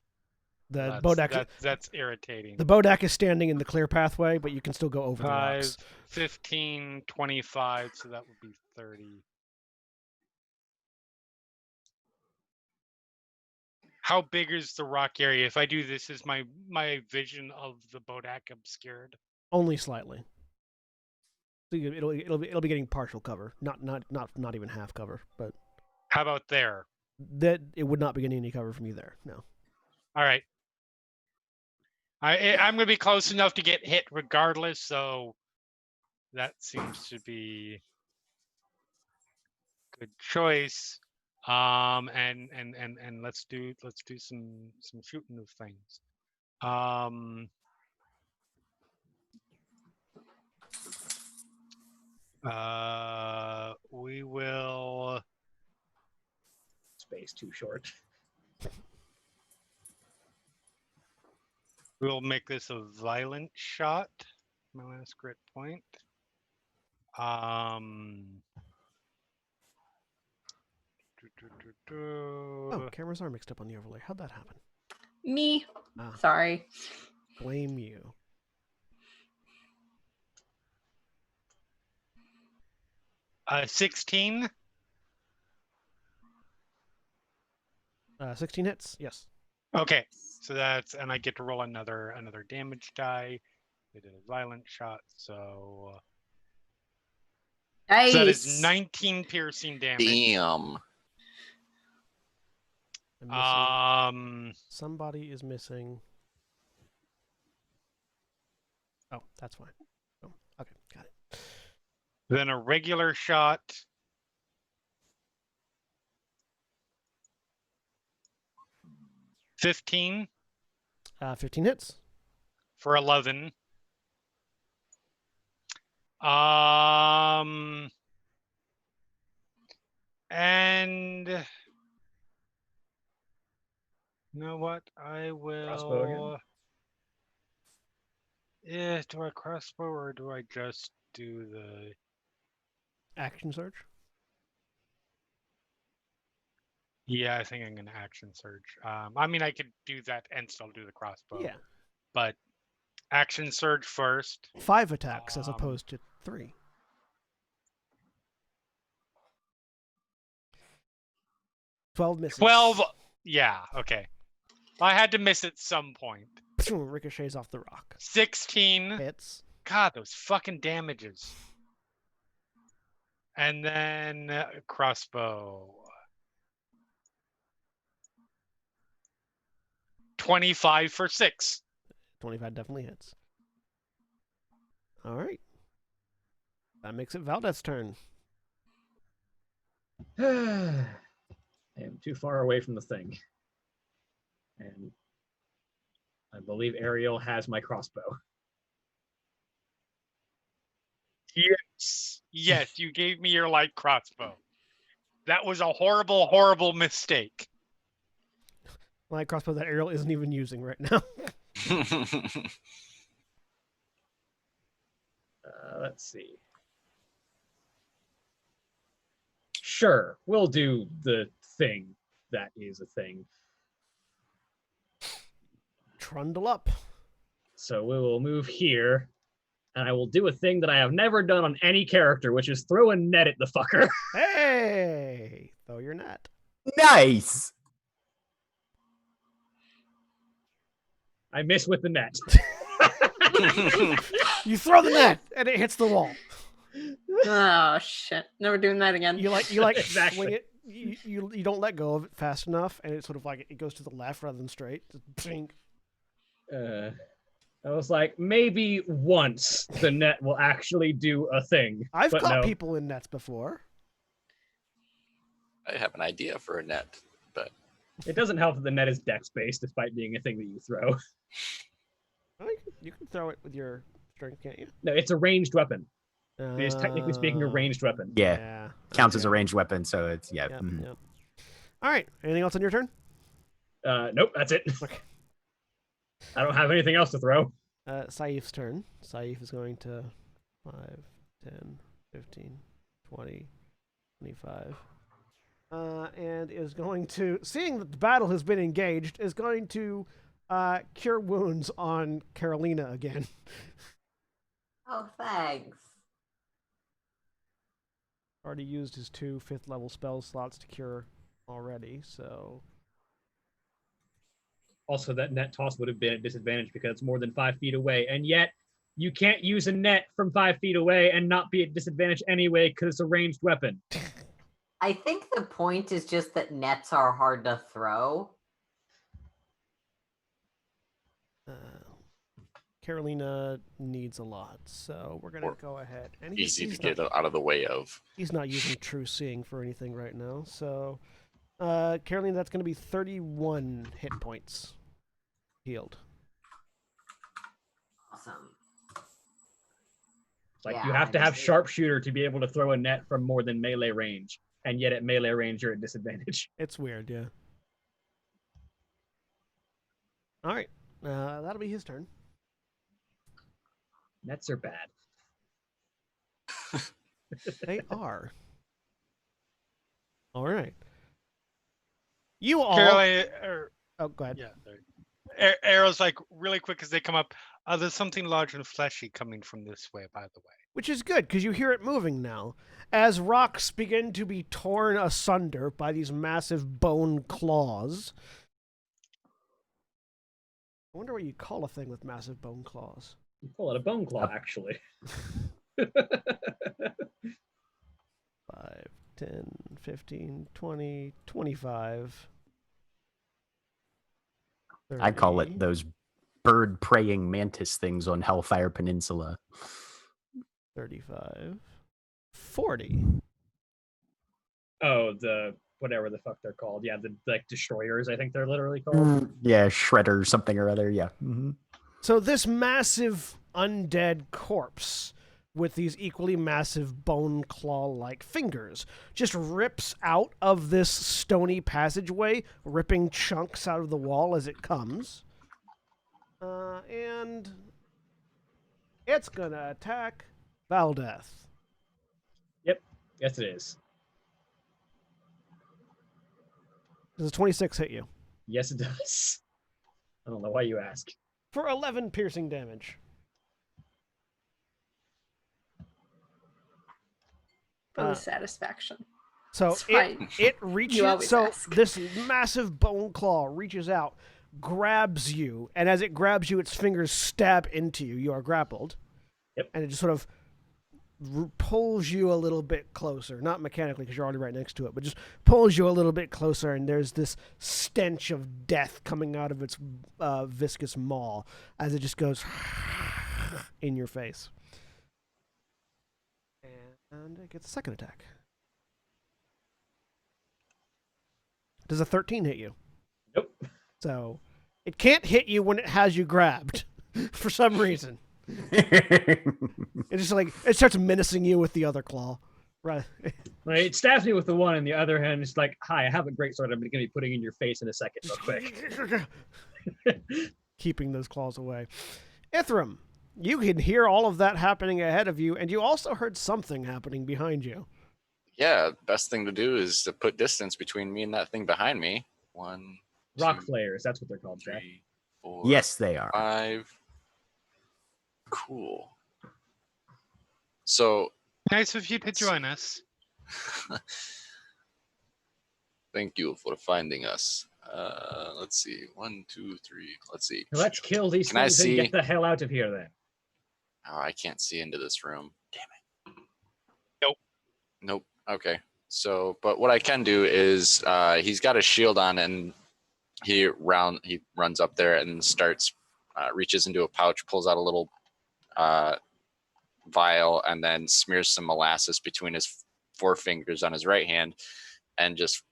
The Bodak That's irritating. the Bodak is standing in the clear pathway, but you can still go over the 5, rocks. 15, 25, so that would be 30. How big is the rock area? If I do this, is my vision of the Bodak obscured? Only slightly. So it'll be getting partial cover, not even half cover, but How about there? that it would not be getting any cover from you there. No. All right. I'm going to be close enough to get hit regardless, so that seems to be good choice. And let's do some shooting of things. We will. Space too short. We'll make this a violent shot. My last grit point. Oh, cameras are mixed up on the overlay. How'd that happen? Me. Ah. Sorry. Blame you. Uh, 16. 16 hits. Yes. Okay, so that's, and I get to roll another damage die. They did a violent shot, so Nice. so that is 19 piercing damage. Damn. I'm missing. Somebody is missing. Oh, that's fine. Oh, okay, got it. Then a regular shot. 15 15 hits. for 11. And you know what? I Crossbow again? will. Yeah, do I crossbow or do I just do the Action surge. Yeah, I think I'm gonna action surge. I mean I could do that and still do the crossbow. Yeah. But action surge first. 5 attacks as opposed to 3. $12 misses. 12. Yeah, okay. I had to miss at some point. Ricochets off the rock. 16. Hits. God, those fucking damages. And then crossbow. 25 for 6. 25 definitely hits. All right. That makes it Valdeth's turn. I am too far away from the thing. And I believe Ariel has my crossbow. Yes. Yes, you gave me your light crossbow. That was a horrible, horrible mistake. Light crossbow that Ariel isn't even using right now. Let's see. Sure, we'll do the thing that is a thing. Trundle up. So we will move here, and I will do a thing that I have never done on any character, which is throw a net at the fucker. Hey! Throw your net. Nice. I miss with the net. You throw the net, and it hits the wall. Oh shit! Never doing that again. You like Exactly. swing it. You don't let go of it fast enough, and it sort of like it goes to the left rather than straight. Just ping. I was like, maybe once the net will actually do a thing. I've but caught no. people in nets before. I have an idea for a net, but It doesn't help that the net is dex-based, despite being a thing that you throw. Oh, you can throw it with your strength, can't you? No, it's a ranged weapon. It is technically speaking a ranged weapon. Yeah. Counts as a okay. ranged weapon, so it's Yep, mhm. yep. All right. Anything else on your turn? Nope, that's it. Okay. I don't have anything else to throw. Saif's turn. Saif is going to 5, 10, 15, 20, 25. And is going to, seeing that the battle has been engaged, is going to cure wounds on Carolina again. Oh, thanks. Already used his 2 5th level spell slots to cure already, so... Also, that net toss would have been at disadvantage because it's more than 5 feet away, and yet you can't use a net from 5 feet away and not be at disadvantage anyway because it's a ranged weapon. I think the point is just that nets are hard to throw. Carolina needs a lot, so we're going to go ahead. And easy to he's get not, out of the way of. he's not using True Seeing for anything right now, so... Carolina, that's going to be 31 hit points healed. Awesome. Like, Yeah, you have to I have see. sharpshooter to be able to throw a net from more than melee range, and yet at melee range you're at disadvantage. It's weird, yeah. All right, that'll be his turn. Nets are bad. They are. All right. You all... Carolina, Oh, go ahead. yeah. Arrows like really quick as they come up. There's something large and fleshy coming from this way, by the way. Which is good, because you hear it moving now. As rocks begin to be torn asunder by these massive bone claws. I wonder what you call a thing with massive bone claws. You call it a bone claw, actually. 5, 10, 15, 20, 25. I call it 30. those bird praying mantis things on Hellfire Peninsula. 35. 40. Oh, the whatever the fuck they're called. Yeah, the like destroyers, I think they're literally called. Yeah, shredder something or other. Yeah. Mm-hmm. So this massive undead corpse with these equally massive bone claw-like fingers just rips out of this stony passageway, ripping chunks out of the wall as it comes. And it's gonna attack Valdeth. Yep. Yes, it is. Does a 26 hit you? Yes, it does. I don't know why you ask. For 11 piercing damage. For the satisfaction. So It's fine. it You reaches. always So ask. this massive bone claw reaches out, grabs you, and as it grabs you, its fingers stab into you. You are grappled. Yep. And it just sort of pulls you a little bit closer, not mechanically because you're already right next to it, but just pulls you a little bit closer, and there's this stench of death coming out of its viscous maw as it just goes in your face. And it gets a second attack. Does a 13 hit you? Nope. So it can't hit you when it has you grabbed for some reason. It's just like it starts menacing you with the other claw. Right. Like, it stabs me with the one, and the other hand is like, "Hi, I have a great sword. I'm going to be putting in your face in a second, real quick." Keeping those claws away. Ithram, you can hear all of that happening ahead of you, and you also heard something happening behind you. Yeah, best thing to do is to put distance between me and that thing behind me. 1, Rock 2, flayers. That's what they're called, Jack. 3, 4, Yes, they are. 5. Cool. So, Nice of you to join us. thank you for finding us. Let's see. 1, 2, 3. Let's see. Let's kill these Can I things and see- get the hell out of here, then. Oh, I can't see into this room. Damn it. Nope. Nope. Okay. So, but what I can do is, he's got a shield on, and he runs up there and starts, reaches into a pouch, pulls out a little vial, and then smears some molasses between his forefingers on his right hand, and just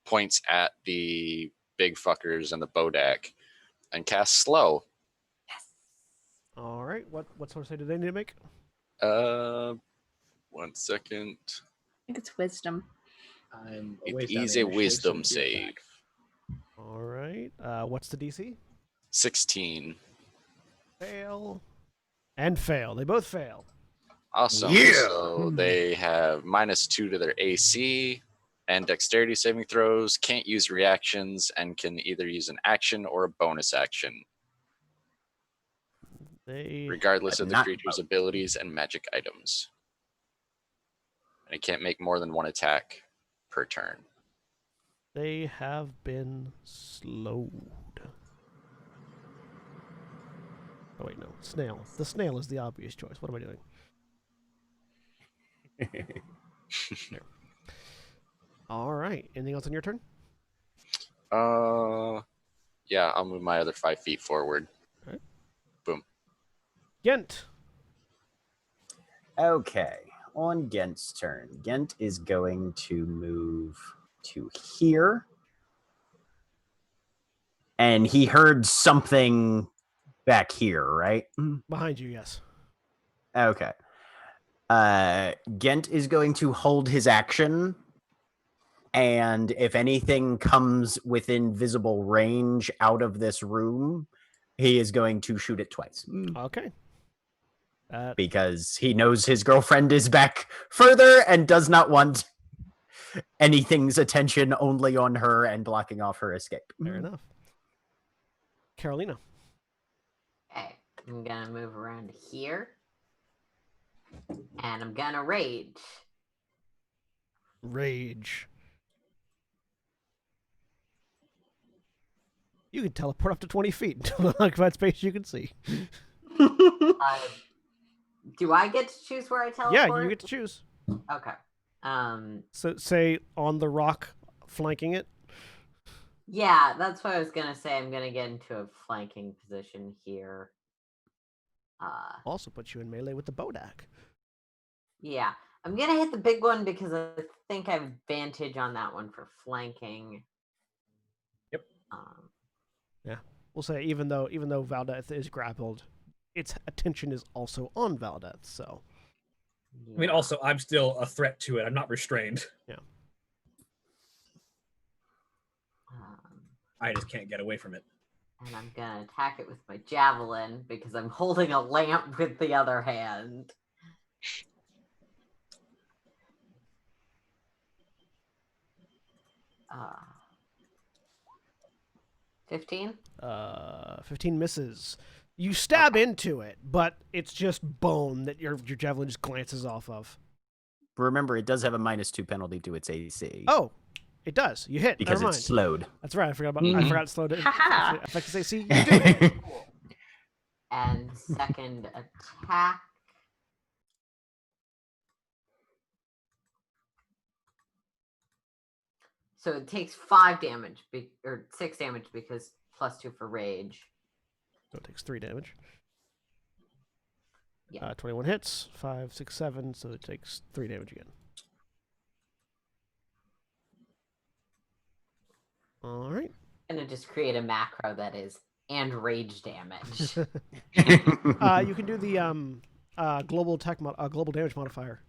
points at the big fuckers and the bodak, and casts slow. All right. What sort of save do they need to make? 1 second. I think it's wisdom. It is a wisdom save. All right. What's the DC? 16. Fail. And fail. They both fail. Awesome. Yeah. So they have -2 to their AC and dexterity saving throws, can't use reactions, and can either use an action or a bonus action, They regardless But of the not creature's both. abilities and magic items. And it can't make more than one attack per turn. They have been slowed. Oh wait, no. Snail. The snail is the obvious choice. What am I doing? There. All right. Anything else on your turn? Yeah, I'll move my other 5 feet forward. Gent. Okay, on Gent's turn. Gent is going to move to here. And he heard something back here, right? Behind you, yes. Okay. Gent is going to hold his action. And if anything comes within visible range out of this room, he is going to shoot it twice. Okay. Because he knows his girlfriend is back further and does not want anything's attention only on her and blocking off her escape. Fair enough. Carolina. Okay, I'm gonna move around here. And I'm gonna rage. Rage. You can teleport up to 20 feet until the occupied space you can see. Do I get to choose where I teleport? Yeah, you get to choose. Okay. So say on the rock flanking it. Yeah, that's what I was gonna say. I'm gonna get into a flanking position here. Also put you in melee with the Bodak. Yeah, I'm gonna hit the big one because I think I have advantage on that one for flanking. Yep. Yeah, we'll say even though Valdeth is grappled, its attention is also on Valdeth. So. I mean, also, I'm still a threat to it. I'm not restrained. Yeah. I just can't get away from it. And I'm gonna attack it with my javelin because I'm holding a lamp with the other hand. 15? 15 misses. You stab into it, but it's just bone that your javelin just glances off of. Remember, it does have a -2 penalty to its AC. Oh, it does. You hit. Because Never it's mind. slowed. That's right. I forgot about. I forgot to slow it. Ha-ha. Effective AC. You do it. And second attack. So it takes 5 damage, or 6 damage because +2 for rage. So it takes 3 damage. Yeah. 21 hits. 5, 6, 7. So it takes 3 damage again. All right. I'm gonna just create a macro that is and rage damage. You can do the global attack global damage modifier.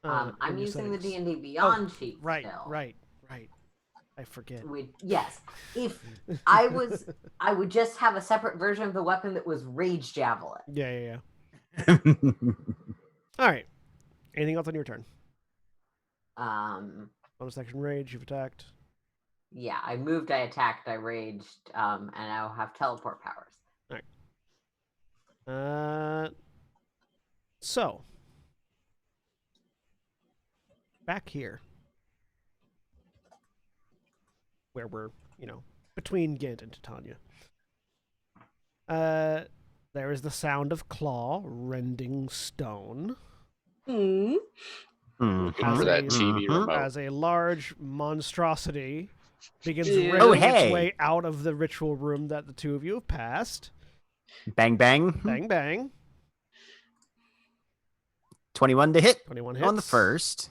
I'm in your using the settings. D&D Beyond sheet Right, still. right. I forget. Yes. If I would just have a separate version of the weapon that was rage javelin. Yeah. All right. Anything else on your turn? Bonus action rage. You've attacked. Yeah, I moved, I attacked, I raged, and I'll have teleport powers. All right. So back here, where we're, between Gant and Titania. There is the sound of claw rending stone. For that TV remote. As a large monstrosity begins Ew. wriggling Oh, its hey. way out of the ritual room that the two of you have passed. Bang, bang. Bang, bang. 21 to hit 21 hits. on the first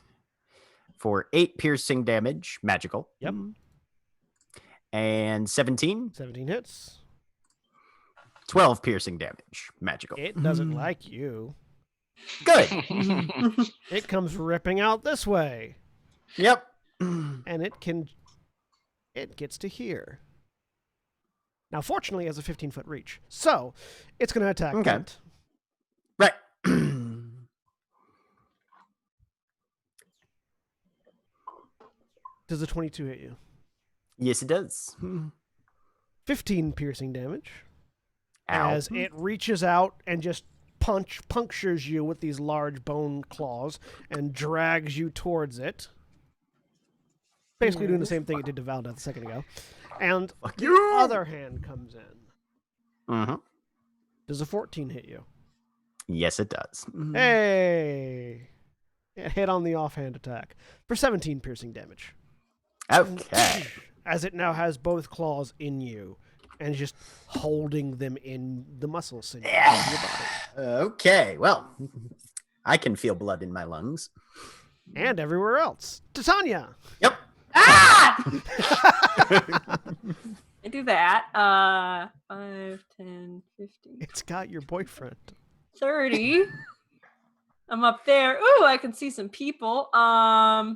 for 8 piercing damage, magical. Yep. And 17, 17 hits. 12 piercing damage, magical. It doesn't like you. Good. It comes ripping out this way. Yep. And it gets to here. Now, fortunately, it has a 15-foot reach. So, it's going to attack Okay. Kent. Right. Does a 22 hit you? Yes, it does. 15 piercing damage. Ow. As it reaches out and just punctures you with these large bone claws and drags you towards it. Basically doing the same thing it did to Valdeth a second ago. And the other hand comes in. Mm-hmm. Does a 14 hit you? Yes, it does. Hey! It hit on the offhand attack for 17 piercing damage. Okay. As it now has both claws in you and is just holding them in the muscle sinews of your body. Okay. Well, I can feel blood in my lungs. And everywhere else. Titania! Yep. I do that. 5, 10, 15, It's got your boyfriend. 30. I'm up there. Ooh, I can see some people. Oh,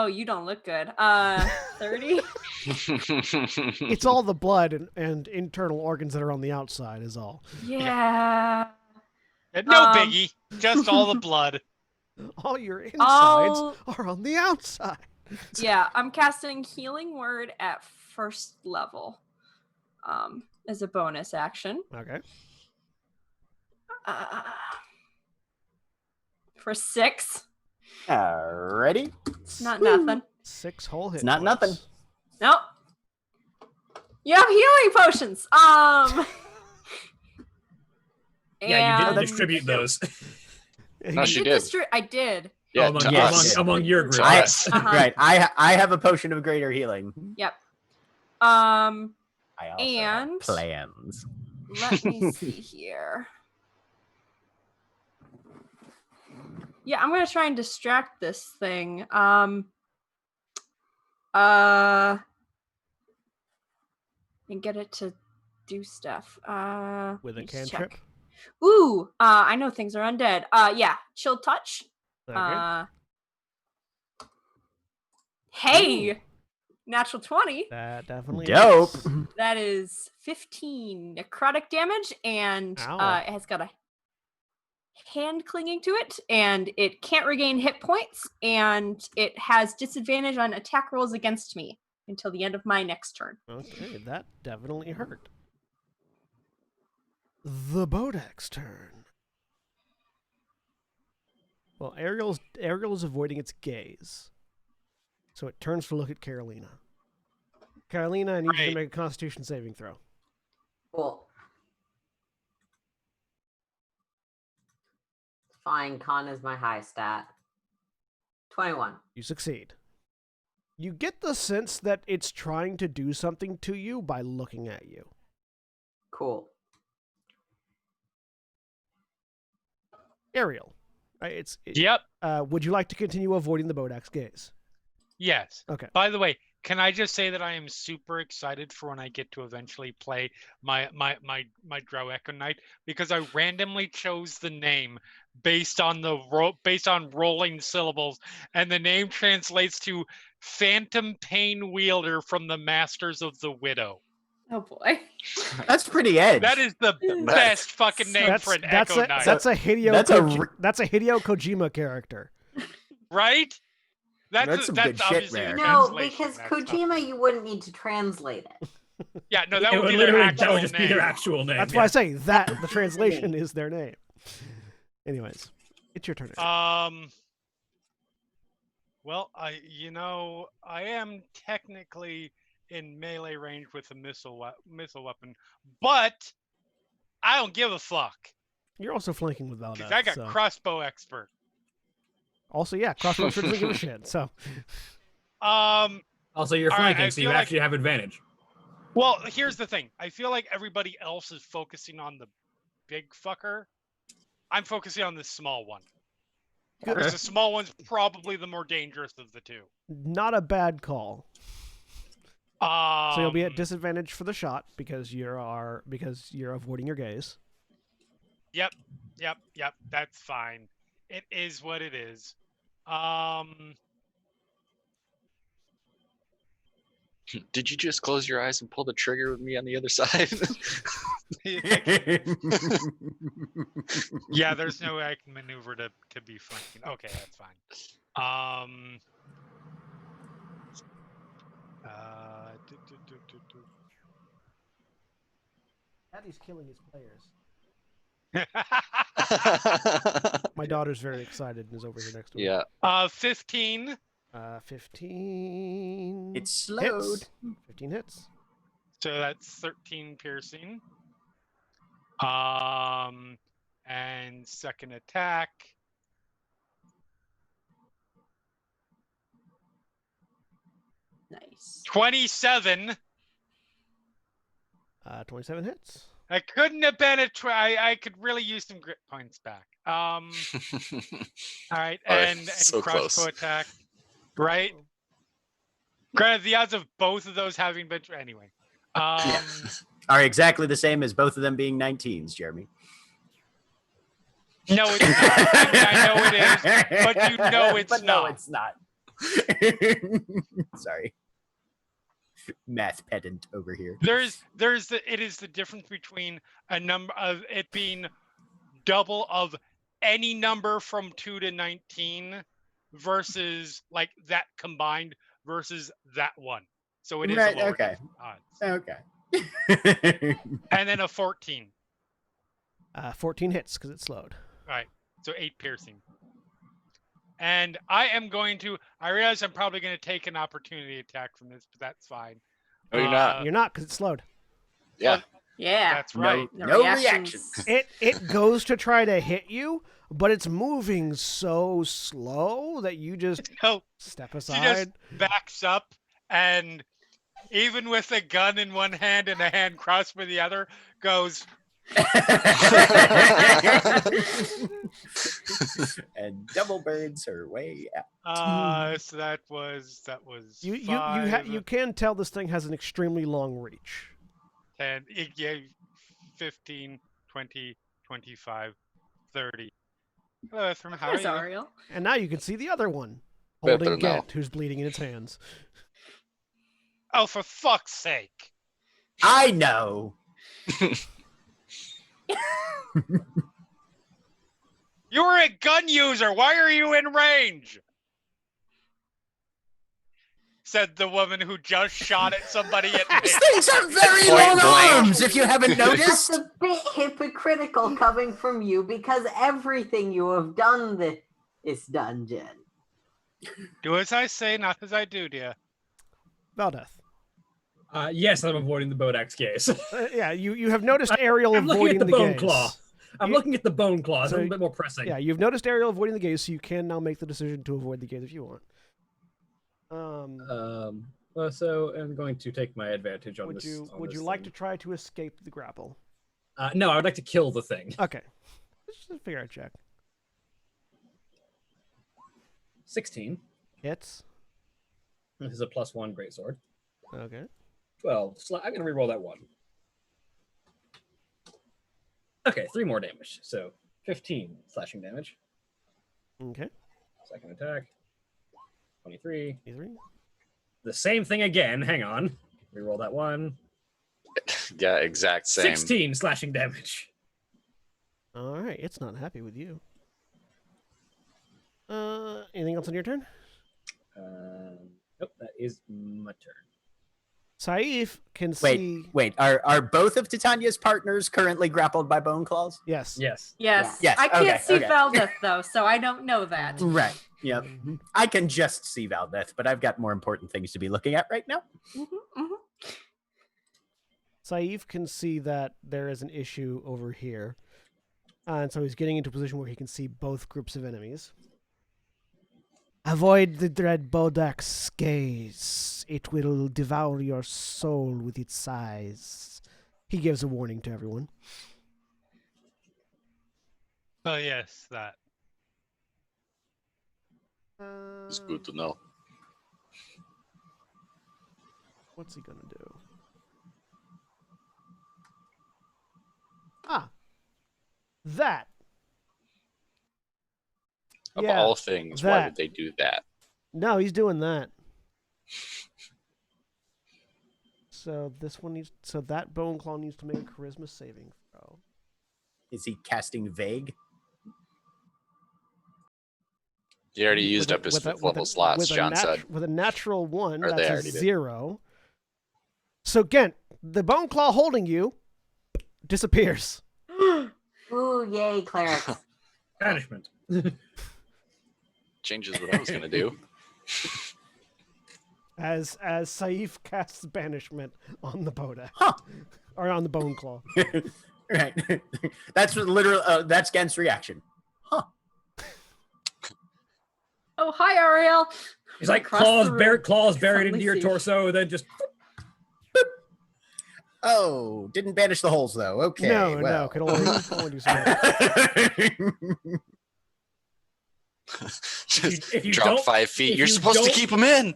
you don't look good. 30. It's all the blood and internal organs that are on the outside is all. Yeah. No biggie, just all the blood. All your insides I'll- are on the outside. Yeah, I'm casting Healing Word at first level. As a bonus action. Okay. For 6. Alrighty. It's not nothing. 6 whole hit It's not points. nothing. Nope. You have healing potions. Yeah, you didn't and- distribute those. No, she did. I did. Yeah, among, to yes. us. among your group. I, Yes. Right. I have a potion of greater healing. Yep. I also And- have plans. Let me see here. Yeah, I'm gonna try and distract this thing. And get it to do stuff. With a let me just cantrip? check. Ooh, I know things are undead. Yeah, chill touch. Okay. Hey, Ooh. natural 20. That definitely Dope. hits. That is 15 necrotic damage, and Ow. it has got a hand clinging to it, and it can't regain hit points, and it has disadvantage on attack rolls against me until the end of my next turn. Okay, that definitely hurt. The Bodak's turn. Well, Ariel's avoiding its gaze, so it turns to look at Carolina. Carolina, I need you to make a Constitution saving throw. Cool. Fine, con is my high stat. 21. You succeed. You get the sense that it's trying to do something to you by looking at you. Cool. Ariel, Yep. would you like to continue avoiding the Bodak's gaze? Yes. Okay. By the way, can I just say that I am super excited for when I get to eventually play my Drow Echo Knight, because I randomly chose the name based on rolling syllables, and the name translates to Phantom Pain Wielder from the Masters of the Widow. Oh boy. That's pretty edge. That is the best fucking name for an Echo Knight. That's a Hideo Kojima character. Right? That's some good shit obviously there. the No, translation. because That's Kojima, you wouldn't need to translate it. Yeah, no, that It would would be their literally actual that would just name. be their actual name. That's why I say that the translation is their name. Anyways, it's your turn. Well, I am technically in melee range with a missile weapon, but I don't give a fuck. You're also flanking with Valdez. Because I got so. crossbow expert. Also, yeah, crossbow expert doesn't give a shit. So. Also, you're flanking, so you like- actually have advantage. Well, here's the thing. I feel like everybody else is focusing on the big fucker. I'm focusing on the small one. Because the small one's probably the more dangerous of the two. Not a bad call. So you'll be at disadvantage for the shot because you're avoiding your gaze. Yep. That's fine. It is what it is. Did you just close your eyes and pull the trigger with me on the other side? Yeah, there's no way I can maneuver to be flanking. Okay, that's fine. Daddy's killing his players. My daughter's very excited and is over here next to me. Yeah. 15. 15. It's slowed. Hits. 15 hits. So that's 13 piercing. And second attack. Nice. 27. 27 hits. I couldn't have been a I could really use some grit points back. All right, and so crossbow close. attack. Right. Granted, the odds of both of those having been anyway. Are exactly the same as both of them being 19s, Jeremy. No, it's not. I know it is, but you know it's but not. No, it's not. Sorry. Math pedant over here. It is the difference between a number of it being double of any number from 2 to 19 versus like that combined versus that one. So it is Right, a lower okay. odds. Okay. And then a 14. 14 hits because it's slowed. All right. So 8 piercing. And I realize I'm probably going to take an opportunity attack from this, but that's fine. No, you're not. You're not because it's slowed. Yeah. Yeah. That's right. The No reactions. It goes to try to hit you, but it's moving so slow that you just No, step she just aside. backs up, and even with a gun in one hand and a hand crossed with the other, goes, And double birds her way out. so that was You can tell this thing has an extremely long reach. 10, 15, 20, 25, 30. Hello, Ephraim, how are There's you? Ariel. And now you can see the other one Better holding now. Gent, who's bleeding in its hands. Oh, for fuck's sake. I know. You're a gun user. Why are you in range? Said the woman who just shot at somebody at me. These things have very Point long blank. arms, if you haven't That's noticed. a bit hypocritical coming from you because everything you have done this dungeon. Do as I say, not as I do, dear. Valdeth. Yes, I'm avoiding the Bodak's gaze. Yeah, you have noticed Ariel I'm looking avoiding at the bone gaze. claw. I'm You- looking at the bone claw. It's So- a little bit more pressing. Yeah, you've noticed Ariel avoiding the gaze, so you can now make the decision to avoid the gaze if you want. So I'm going to take my advantage on Would this. you on would this you like to thing. try to escape the grapple? No, I would like to kill the thing. Okay, let's just figure out a check. 16. Hits. This is a +1 greatsword. Okay. 12. I'm going to reroll that one. Okay, 3 more damage. So 15 slashing damage. Okay. Second attack. 23. 23. The same thing again. Hang on. Reroll that one. Yeah, exact same. 16 slashing damage. All right, it's not happy with you. Anything else on your turn? Nope, that is my turn. Saif can see. Wait. Are both of Titania's partners currently grappled by bone claws? Yes. Yes. Yes. Yes, I can't okay, see okay. Valdeth though, so I don't know that. Right. Yep. I can just see Valdeth, but I've got more important things to be looking at right now. Saif can see that there is an issue over here. And so he's getting into a position where he can see both groups of enemies. Avoid the dread Bodak's gaze. It will devour your soul with its size. He gives a warning to everyone. Oh, yes, that. It's good to know. What's he gonna do? Ah. That. Of Yeah, all things, why that. would they do that? No, he's doing that. So this one needs. So that bone claw needs to make a charisma saving throw. Is he casting vague? He already used up his fifth level slots, John said. With a natural one, Or they that's a already did. 0. So Gent, the bone claw holding you disappears. Ooh, yay, clerics. Banishment. Changes what I was gonna do. As Saif casts banishment on the Bodak. Huh. Or on the bone claw. Right. That's literally that's Gent's reaction. Huh. Oh, hi, Ariel. He's like Across claws, the room. claws buried Suddenly into your see. torso, then just Oh, didn't banish the holes though. Okay. no, well. could only do so much. Just if you drop don't- 5 feet. if You're you supposed to don't- keep them in.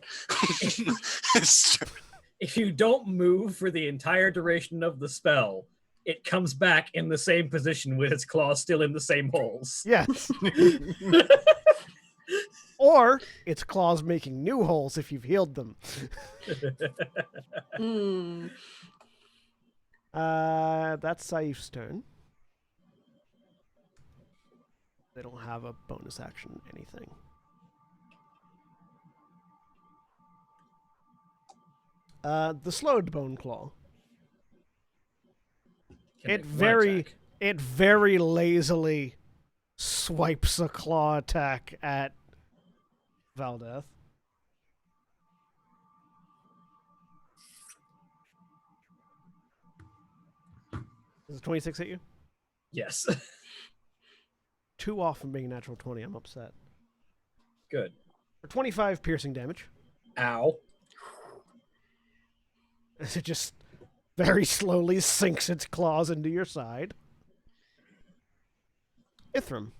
if you don't move for the entire duration of the spell, it comes back in the same position with its claws still in the same holes. Yes. Or its claws making new holes if you've healed them. Hmm. That's Saif's turn. They don't have a bonus action, anything. The slowed bone claw. Can It make one very, attack. it very lazily swipes a claw attack at Valdeth. Does a 26 hit you? Yes. Too off from being a natural 20. I'm upset. Good. For 25 piercing damage. Ow. As it just very slowly sinks its claws into your side. Ithram.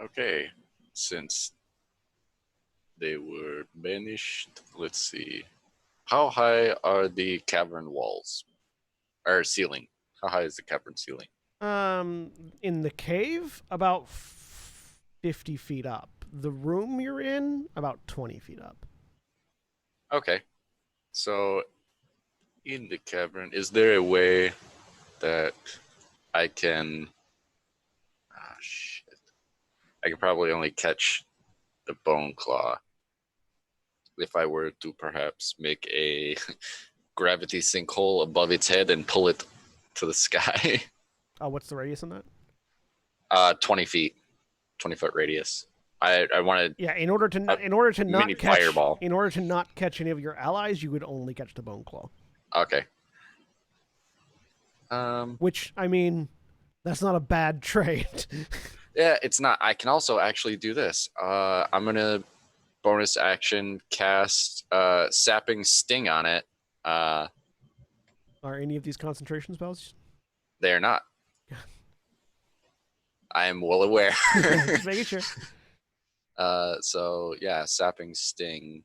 Okay, since they were banished, let's see. How high are the cavern walls? Or ceiling? How high is the cavern ceiling? In the cave, about 50 feet up. The room you're in, about 20 feet up. Okay. So, in the cavern, is there a way that I can... Ah, shit. I could probably only catch the bone claw if I were to perhaps make a gravity sinkhole above its head and pull it to the sky. Oh, what's the radius on that? 20 feet, 20-foot radius. I wanted Yeah, in order to not mini catch fireball. In order to not catch any of your allies, you would only catch the bone claw. Okay. Which, I mean, that's not a bad trade. Yeah, it's not. I can also actually do this. I'm gonna bonus action cast sapping sting on it. Are any of these concentration spells? They are not. I am well aware. Just making sure. So yeah, sapping sting.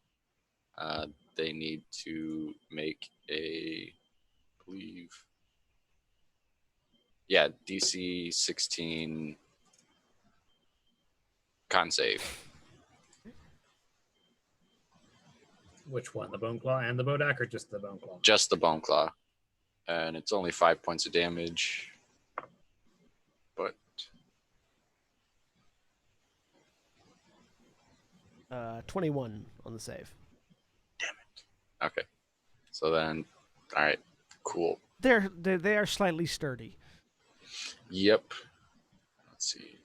They need to make a, I believe. Yeah, DC 16 con save. Which one? The bone claw and the bodak, or just the bone claw? Just the bone claw. And it's only 5 points of damage. But 21 on the save. okay. So then, all right, cool. They are slightly sturdy. Yep. Let's see.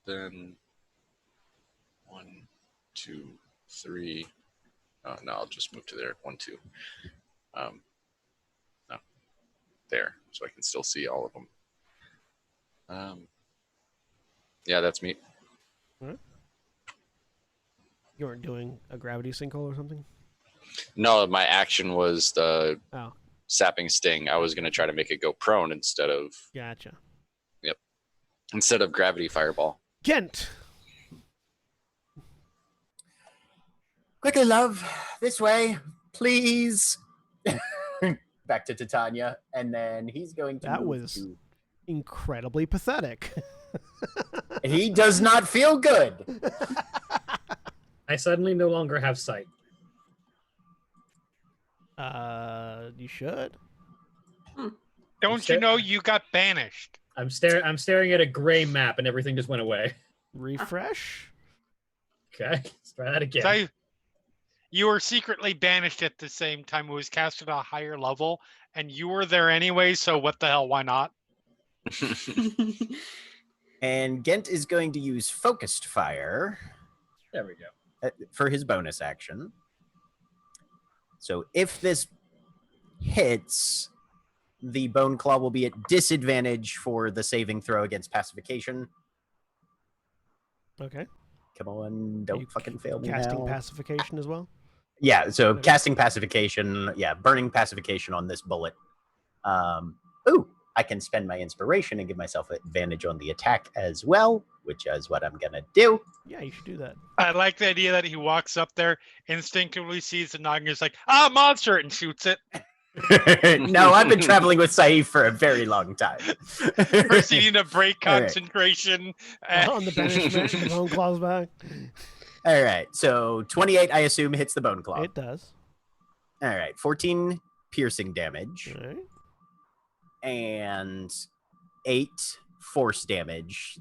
Then 1, 2, 3. Oh, no, I'll just move to there. 1, 2. No. There, so I can still see all of them. Yeah, that's me. Huh? You weren't doing a gravity sinkhole or something? No, my action was the Oh, sapping sting. I was going to try to make it go prone instead of gotcha. gravity fireball. Gent! Quickly, love. This way, please. Back to Titania, and then he's going to That move was to... incredibly pathetic. He does not feel good. I suddenly no longer have sight. You should. Don't you know you got banished? I'm staring at a gray map and everything just went away. Refresh? Okay, let's try that again. So you were secretly banished at the same time. It was cast at a higher level, and you were there anyway, so what the hell, why not? And Gent is going to use Focused Fire There we go. for his bonus action. So if this hits, the Bone Claw will be at disadvantage for the saving throw against pacification. Okay. Come on, don't You fucking fail me Casting now. pacification as well? Yeah, so Okay. casting pacification, burning pacification on this bullet. Ooh, I can spend my inspiration and give myself advantage on the attack as well, which is what I'm gonna do. Yeah, you should do that. I like the idea that he walks up there, instinctively sees the nog, and is like, monster, and shoots it, No, I've been traveling with Saif for a very long time. proceeding to break All right. concentration. On the banishment, the bone claws back. All right, so 28, I assume, hits the Bone Claw. It does. All right, 14 piercing damage All right. and 8 force damage.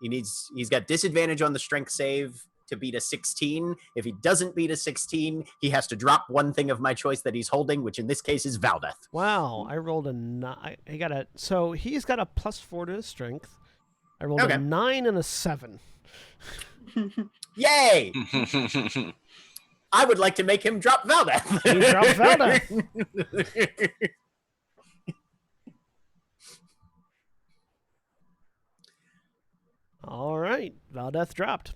He's got disadvantage on the strength save to beat a 16. If he doesn't beat a 16, he has to drop one thing of my choice that he's holding, which in this case is Valdeth. Wow, I rolled a 9. So he's got a +4 to his strength. I rolled Okay. a 9 and a 7. Yay! I would like to make him drop Valdeth. He dropped Valdeth. All right, Valdeth dropped.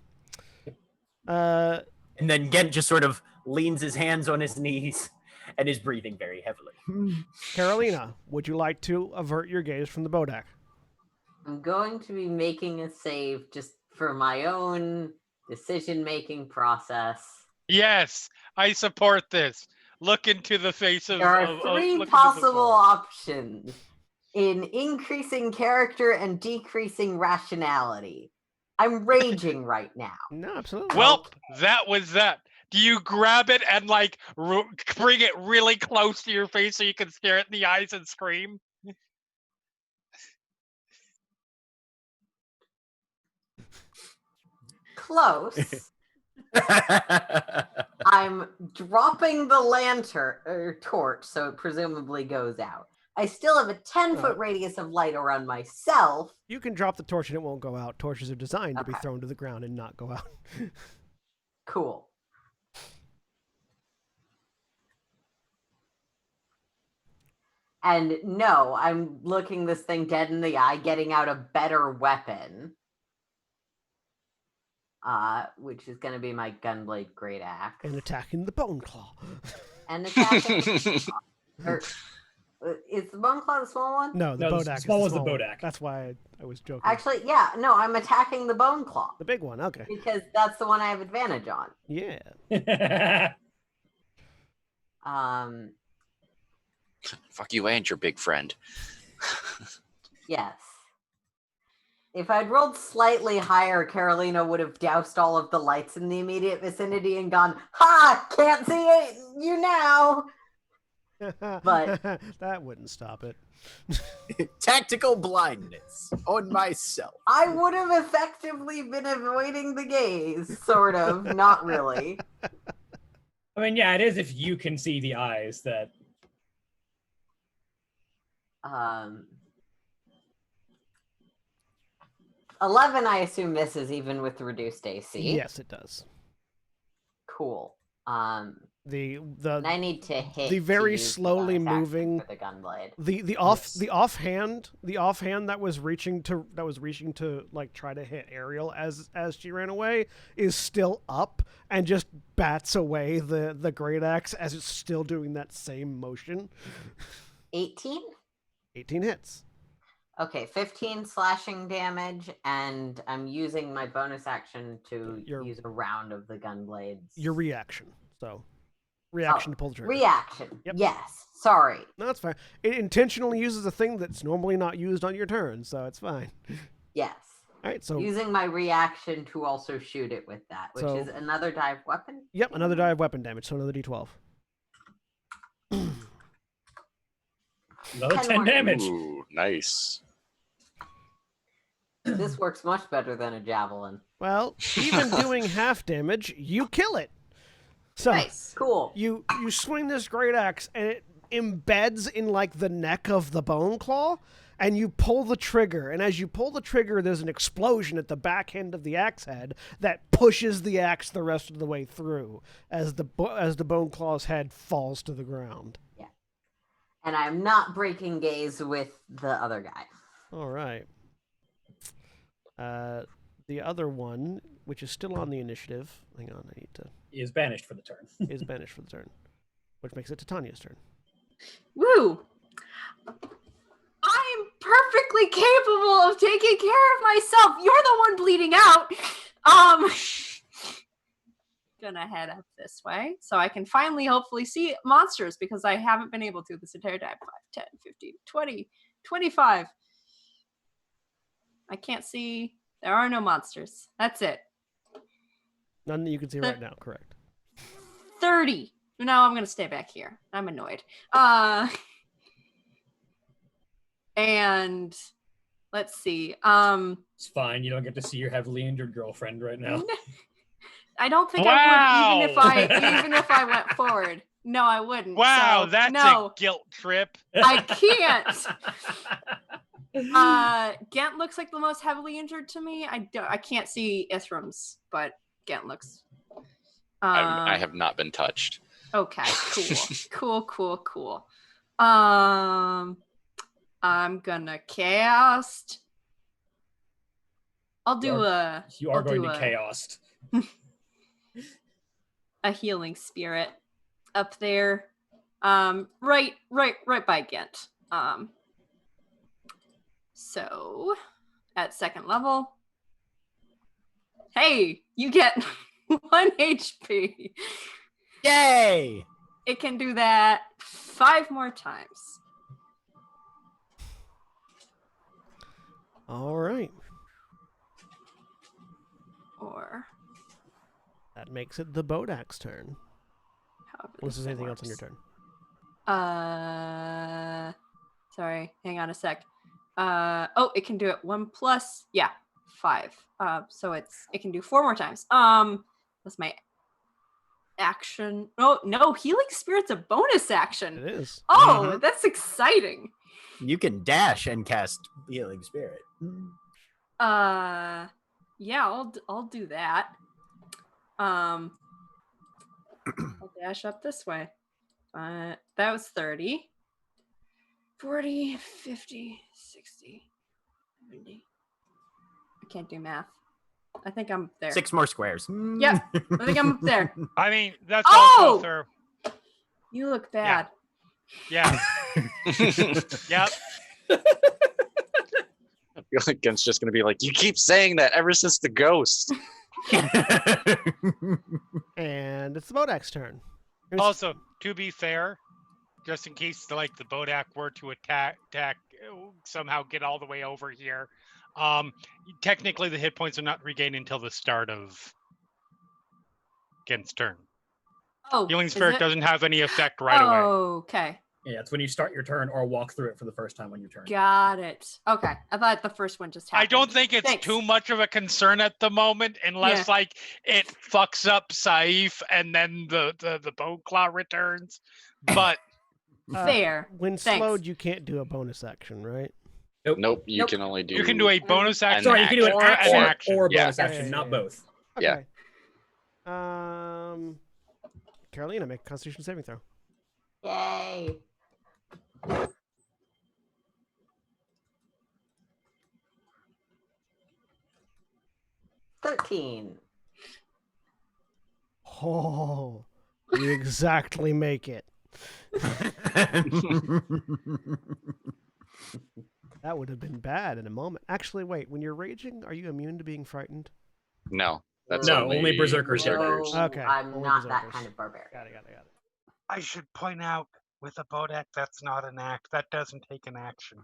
And then Gent just sort of leans his hands on his knees and is breathing very heavily. Carolina, would you like to avert your gaze from the Bodak? I'm going to be making a save just for my own decision-making process. Yes, I support this. Look into the face of. There are three look into the possible forest. options in increasing character and decreasing rationality. I'm raging right now. No, absolutely. Well, that was that. Do you grab it and like bring it really close to your face so you can stare it in the eyes and scream? Close. I'm dropping the lantern or torch, so it presumably goes out. I still have a 10-foot radius of light around myself. You can drop the torch and it won't go out. Torches are designed to be thrown to the ground and not go out. Cool. And no, I'm looking this thing dead in the eye, getting out a better weapon. Which is going to be my Gunblade Great Axe. And attacking the Bone Claw. And attacking the is the Bone Claw the small one? No, the Bodak is small the as the small one. Bodak. That's why I was joking. Actually, yeah, no, I'm attacking the Bone Claw. The big one, okay. Because that's the one I have advantage on. Yeah. Fuck you and your big friend. Yes. If I'd rolled slightly higher, Carolina would have doused all of the lights in the immediate vicinity and gone, "Ha! Can't see it, you now!" But that wouldn't stop it. Tactical blindness on myself. I would have effectively been avoiding the gaze, sort of, not really. I mean, yeah, it is if you can see the eyes that... 11, I assume misses even with reduced AC. Yes, it does. Cool. The I need to hit the very to use slowly bonus action moving for the gunblade. the offhand that was reaching to like try to hit Ariel as she ran away is still up and just bats away the great axe as it's still doing that same motion. 18? 18 hits. Okay, 15 slashing damage, and I'm using my bonus action to use a round of the gunblades. Your reaction. So, reaction to pull the trigger. Reaction. Yep. Yes. Sorry. No, that's fine. It intentionally uses a thing that's normally not used on your turn, so it's fine. Yes. All right, so using my reaction to also shoot it with that, which is another dive weapon. Yep, another die of weapon damage, so another D12. Another 10 damage. Ooh, nice. This works much better than a javelin. Well, even doing half damage, you kill it. So nice, cool. You swing this great axe and it embeds in like the neck of the bone claw, and you pull the trigger. And as you pull the trigger, there's an explosion at the back end of the axe head that pushes the axe the rest of the way through as the bone claw's head falls to the ground. Yeah, and I'm not breaking gaze with the other guy. All right. The other one, which is still on the initiative, hang on, I need to... Is banished for the turn. is banished for the turn, which makes it to Tanya's turn. Woo! I'm perfectly capable of taking care of myself. You're the one bleeding out. Gonna head up this way so I can finally hopefully see monsters because I haven't been able to this entire time. 5, 10, 15, 20, 25. I can't see. There are no monsters. That's it. None that you can see right now, correct. 30. No, I'm going to stay back here. I'm annoyed. And let's see. It's fine. You don't get to see your heavily injured girlfriend right now. I don't think I would even if I went forward. No, I wouldn't. Wow, so, that's no, a guilt trip. I can't. Gent looks like the most heavily injured to me. I can't see Ithram's, but Gent looks. I have not been touched. Okay, cool. I'm gonna cast I'll do a. You are I'll going do to chaos. a healing spirit up there, right by Ghent. So at second level, hey, you get 1 HP. Yay! It can do that 5 more times. All right. Or That makes it the Bodak's turn. however Unless this there's anything else works. on your turn. Sorry, hang on a sec. Oh, it can do it 1 plus, 5. So it can do 4 more times. That's my action. Oh no, healing spirit's a bonus action. It is. Oh, that's exciting. You can dash and cast Healing Spirit. Yeah, I'll do that. I'll dash up this way. That was 30. 40, 50, 60, 70. I can't do math. I think I'm there. 6 more squares. Yep, I think I'm up there. I mean, that's Oh! also through. You look bad. Yeah. Yep. I feel like Gen's just gonna be like, you keep saying that ever since the ghost. And it's the Bodak's turn. Also, to be fair, just in case the Bodak were to attack, somehow get all the way over here, technically the hit points are not regained until the start of Gen's turn. Oh, Healing is Spirit it? doesn't have any effect right away. Okay. Yeah, it's when you start your turn or walk through it for the first time on your turn. Got it. Okay. I thought the first one just happened. I don't think it's Thanks. too much of a concern at the moment, unless it fucks up Saif and then the bone claw returns. But Fair. When Thanks. slowed, you can't do a bonus action, right? Nope, you can only do. you can do a bonus action. Sorry, you can do an or action an action. or a Yeah. bonus action, Yeah. not both. Okay. Carolina, make a Constitution saving throw. Yay. $13. Oh, you exactly make it. That would have been bad in a moment. Actually, wait. When you're raging, are you immune to being frightened? No, that's No, only berserkers. No, Okay, I'm only not that berserkers. kind of barbarian. Got it. I should point out, with a Bodak, that's not an act. That doesn't take an action.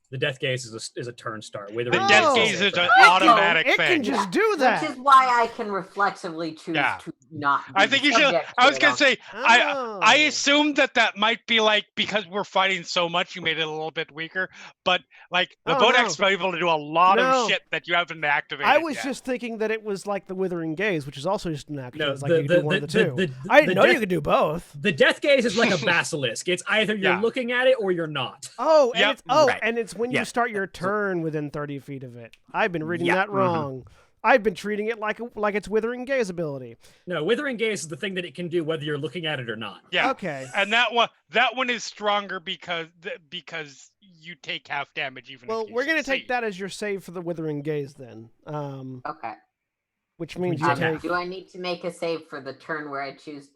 The death gaze is a turn start. The death gaze is an automatic It thing. can just do that. Which is why I can reflexively choose to not. I think you should. I was gonna say. Oh. I assumed that might be because we're fighting so much, you made it a little bit weaker. But the Bodak's able to do a lot of shit that you haven't activated. I was yet. just thinking that it was like the Withering Gaze, which is also just an action. No, It's like you can do one of the two. I didn't know you could do both. The death gaze is like a basilisk. It's either you're looking at it or you're not. Oh, and Yep. and it's when you start your turn within 30 feet of it. I've been reading that wrong. I've been treating it like its Withering Gaze ability. No, Withering Gaze is the thing that it can do whether you're looking at it or not. Yeah. Okay. And that one is stronger because you take half damage even. Well, if you we're gonna take succeed. that as your save for the Withering Gaze then. Okay. Which means you take. Do I need to make a save for the turn where I chose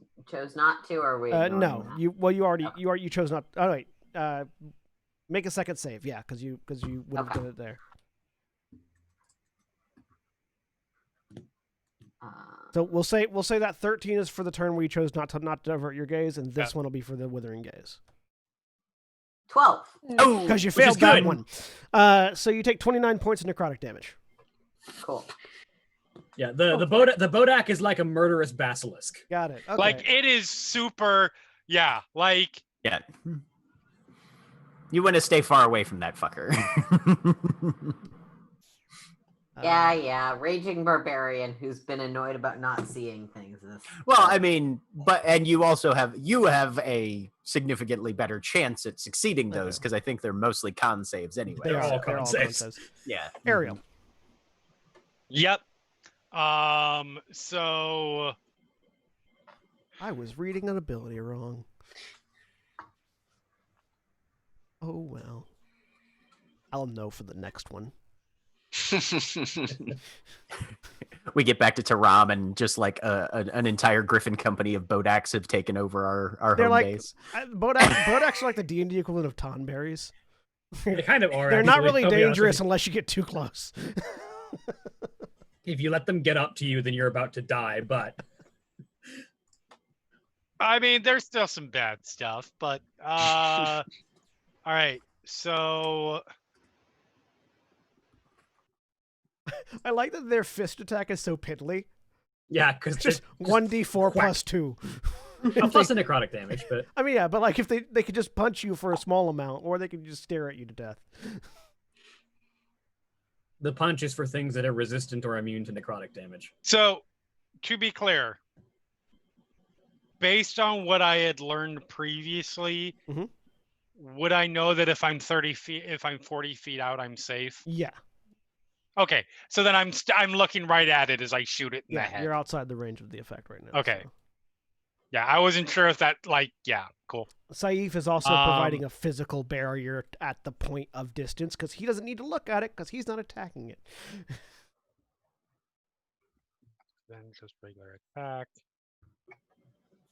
not to, or are we? No. You chose not. Oh wait. Make a second save. Yeah, because you would have done it there. So we'll say that 13 is for the turn where you chose not to divert your gaze, and this one will be for the Withering Gaze. 12. Oh, because you failed that one. So you take 29 points of necrotic damage. Cool. Yeah, the Bodak is like a murderous basilisk. Got it. Okay. It is super. Yeah. Yeah. You want to stay far away from that fucker. Yeah. Raging barbarian who's been annoyed about not seeing things. Well, I mean, and you also have a significantly better chance at succeeding those because I think they're mostly con saves anyway. They're all con saves. Yeah. Ariel. Yep. So I was reading an ability wrong. Oh well. I'll know for the next one. We get back to Taram, and just like an entire Griffin company of Bodaks have taken over our They're home like base. Bodaks are like the D&D equivalent of tonberries. They kind of are. They're not actually, really I'll be honest with dangerous you. unless you get too close. If you let them get up to you, then you're about to die. But I mean, there's still some bad stuff, but all right. So I like that their fist attack is so piddly. yeah, because Just 1d4 plus 2. plus the necrotic damage. But I mean, yeah, but like if they could just punch you for a small amount, or they could just stare at you to death. the punch is for things that are resistant or immune to necrotic damage. So, to be clear, based on what I had learned previously, Mhm. would I know that if I'm 30 feet, if I'm 40 feet out, I'm safe? Yeah, Okay, so then I'm looking right at it as I shoot it in the yeah, head. you're outside the range of the effect right now. Okay. so. Yeah, I wasn't sure if that, yeah, cool. Saif is also providing a physical barrier at the point of distance because he doesn't need to look at it because he's not attacking it. Then just regular attack.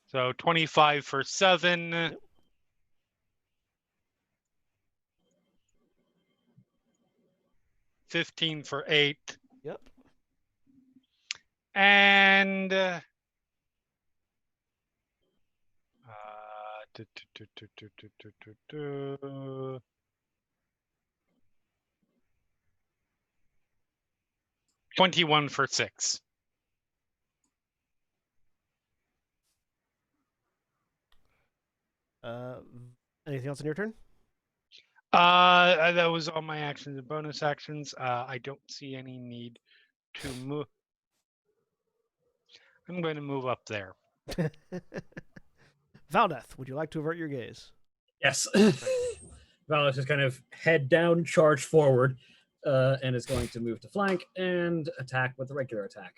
So 25 for 7. Yep. $15 for 8. Yep. And 21 for 6. Anything else in your turn? That was all my actions and bonus actions. I don't see any need to move. I'm going to move up there. Valdeth, would you like to avert your gaze? Yes. Valis is kind of head down, charge forward, and is going to move to flank and attack with a regular attack.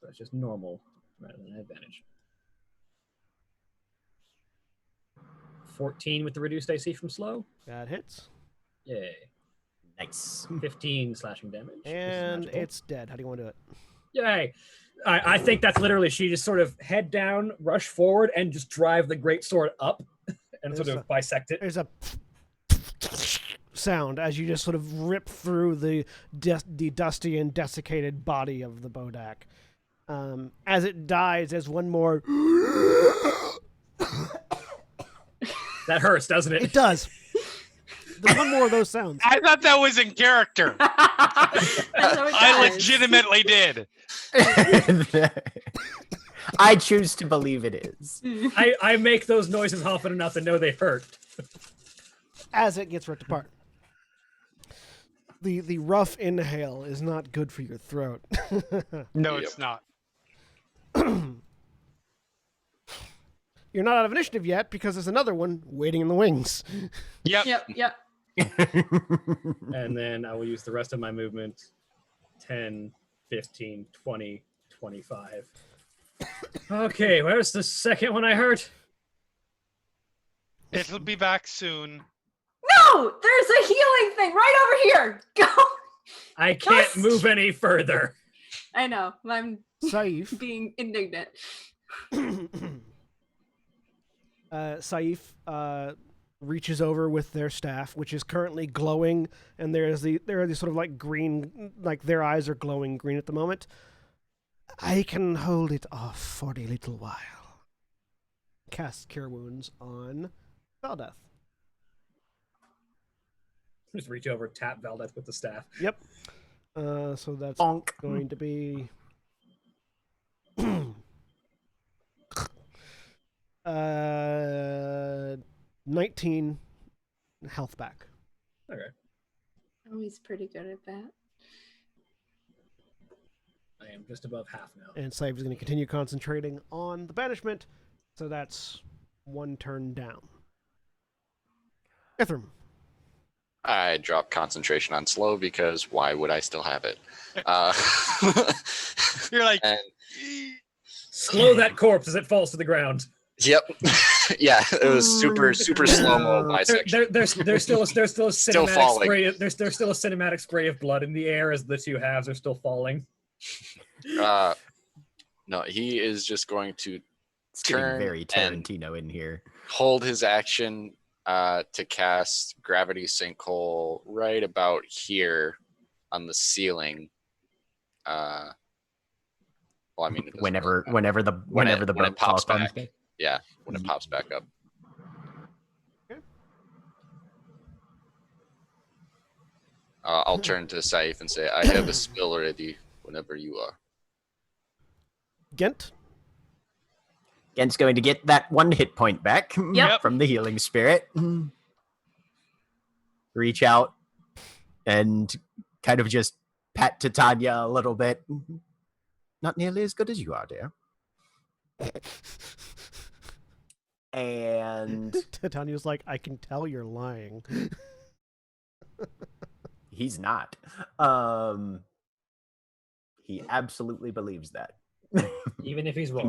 So it's just normal rather than advantage. 14 with the reduced AC from slow. That hits. Yay. Nice. 15 slashing damage. This is And magical. it's dead. How do you want to do it? Yay. I think that's literally she just sort of head down, rush forward, and just drive the greatsword up and sort of bisect it. There's a sound as you just sort of rip through the dusty and desiccated body of the Bodak. As it dies, there's one more. That hurts, doesn't it? It does. There's one more of those sounds. I thought that was in character. I legitimately did. I choose to believe it is. I make those noises often enough to know they hurt. As it gets ripped apart. The rough inhale is not good for your throat. No, it's not. You're not out of initiative yet because there's another one waiting in the wings. Yep. Yep. And then I will use the rest of my movement. 10, 15, 20, 25. Okay, where's the second one I hurt? It'll be back soon. No, there's a healing thing right over here. Go. I can't move any further. I know. I'm Saif. being indignant. Saif reaches over with their staff, which is currently glowing, and there are these sort of like green, like their eyes are glowing green at the moment. I can hold it off for a little while. Cast Cure Wounds on Valdeth. Just reach over, tap Valdeth with the staff. Yep. So that's Bonk. going to be 19 health back. Okay. Oh, he's pretty good at that. I am just above half now. And Saif is going to continue concentrating on the banishment. So that's one turn down. Ithram. I dropped concentration on slow because why would I still have it? You're like, And Slow that corpse as it falls to the ground. Yep. Yeah, it was super slow mo bisection. There's still a cinematic falling. spray. There's still a cinematic spray of blood in the air as the two halves are still falling. No, he is just going to It's getting turn very and Tarantino in here. hold his action to cast Gravity Sinkhole right about here on the ceiling. Well, I mean, it doesn't Whenever really matter. whenever the when it boat pops comes back. Yeah, when it pops back up. Okay. I'll turn to Saif and say, I have a spell ready whenever you are. Gent. Gent's going to get that 1 hit point back Yep. from the healing spirit. Reach out and kind of just pat Titania a little bit. Not nearly as good as you are, dear. And Titania's like, I can tell you're lying. he's not. He absolutely believes that. Even if he's wrong.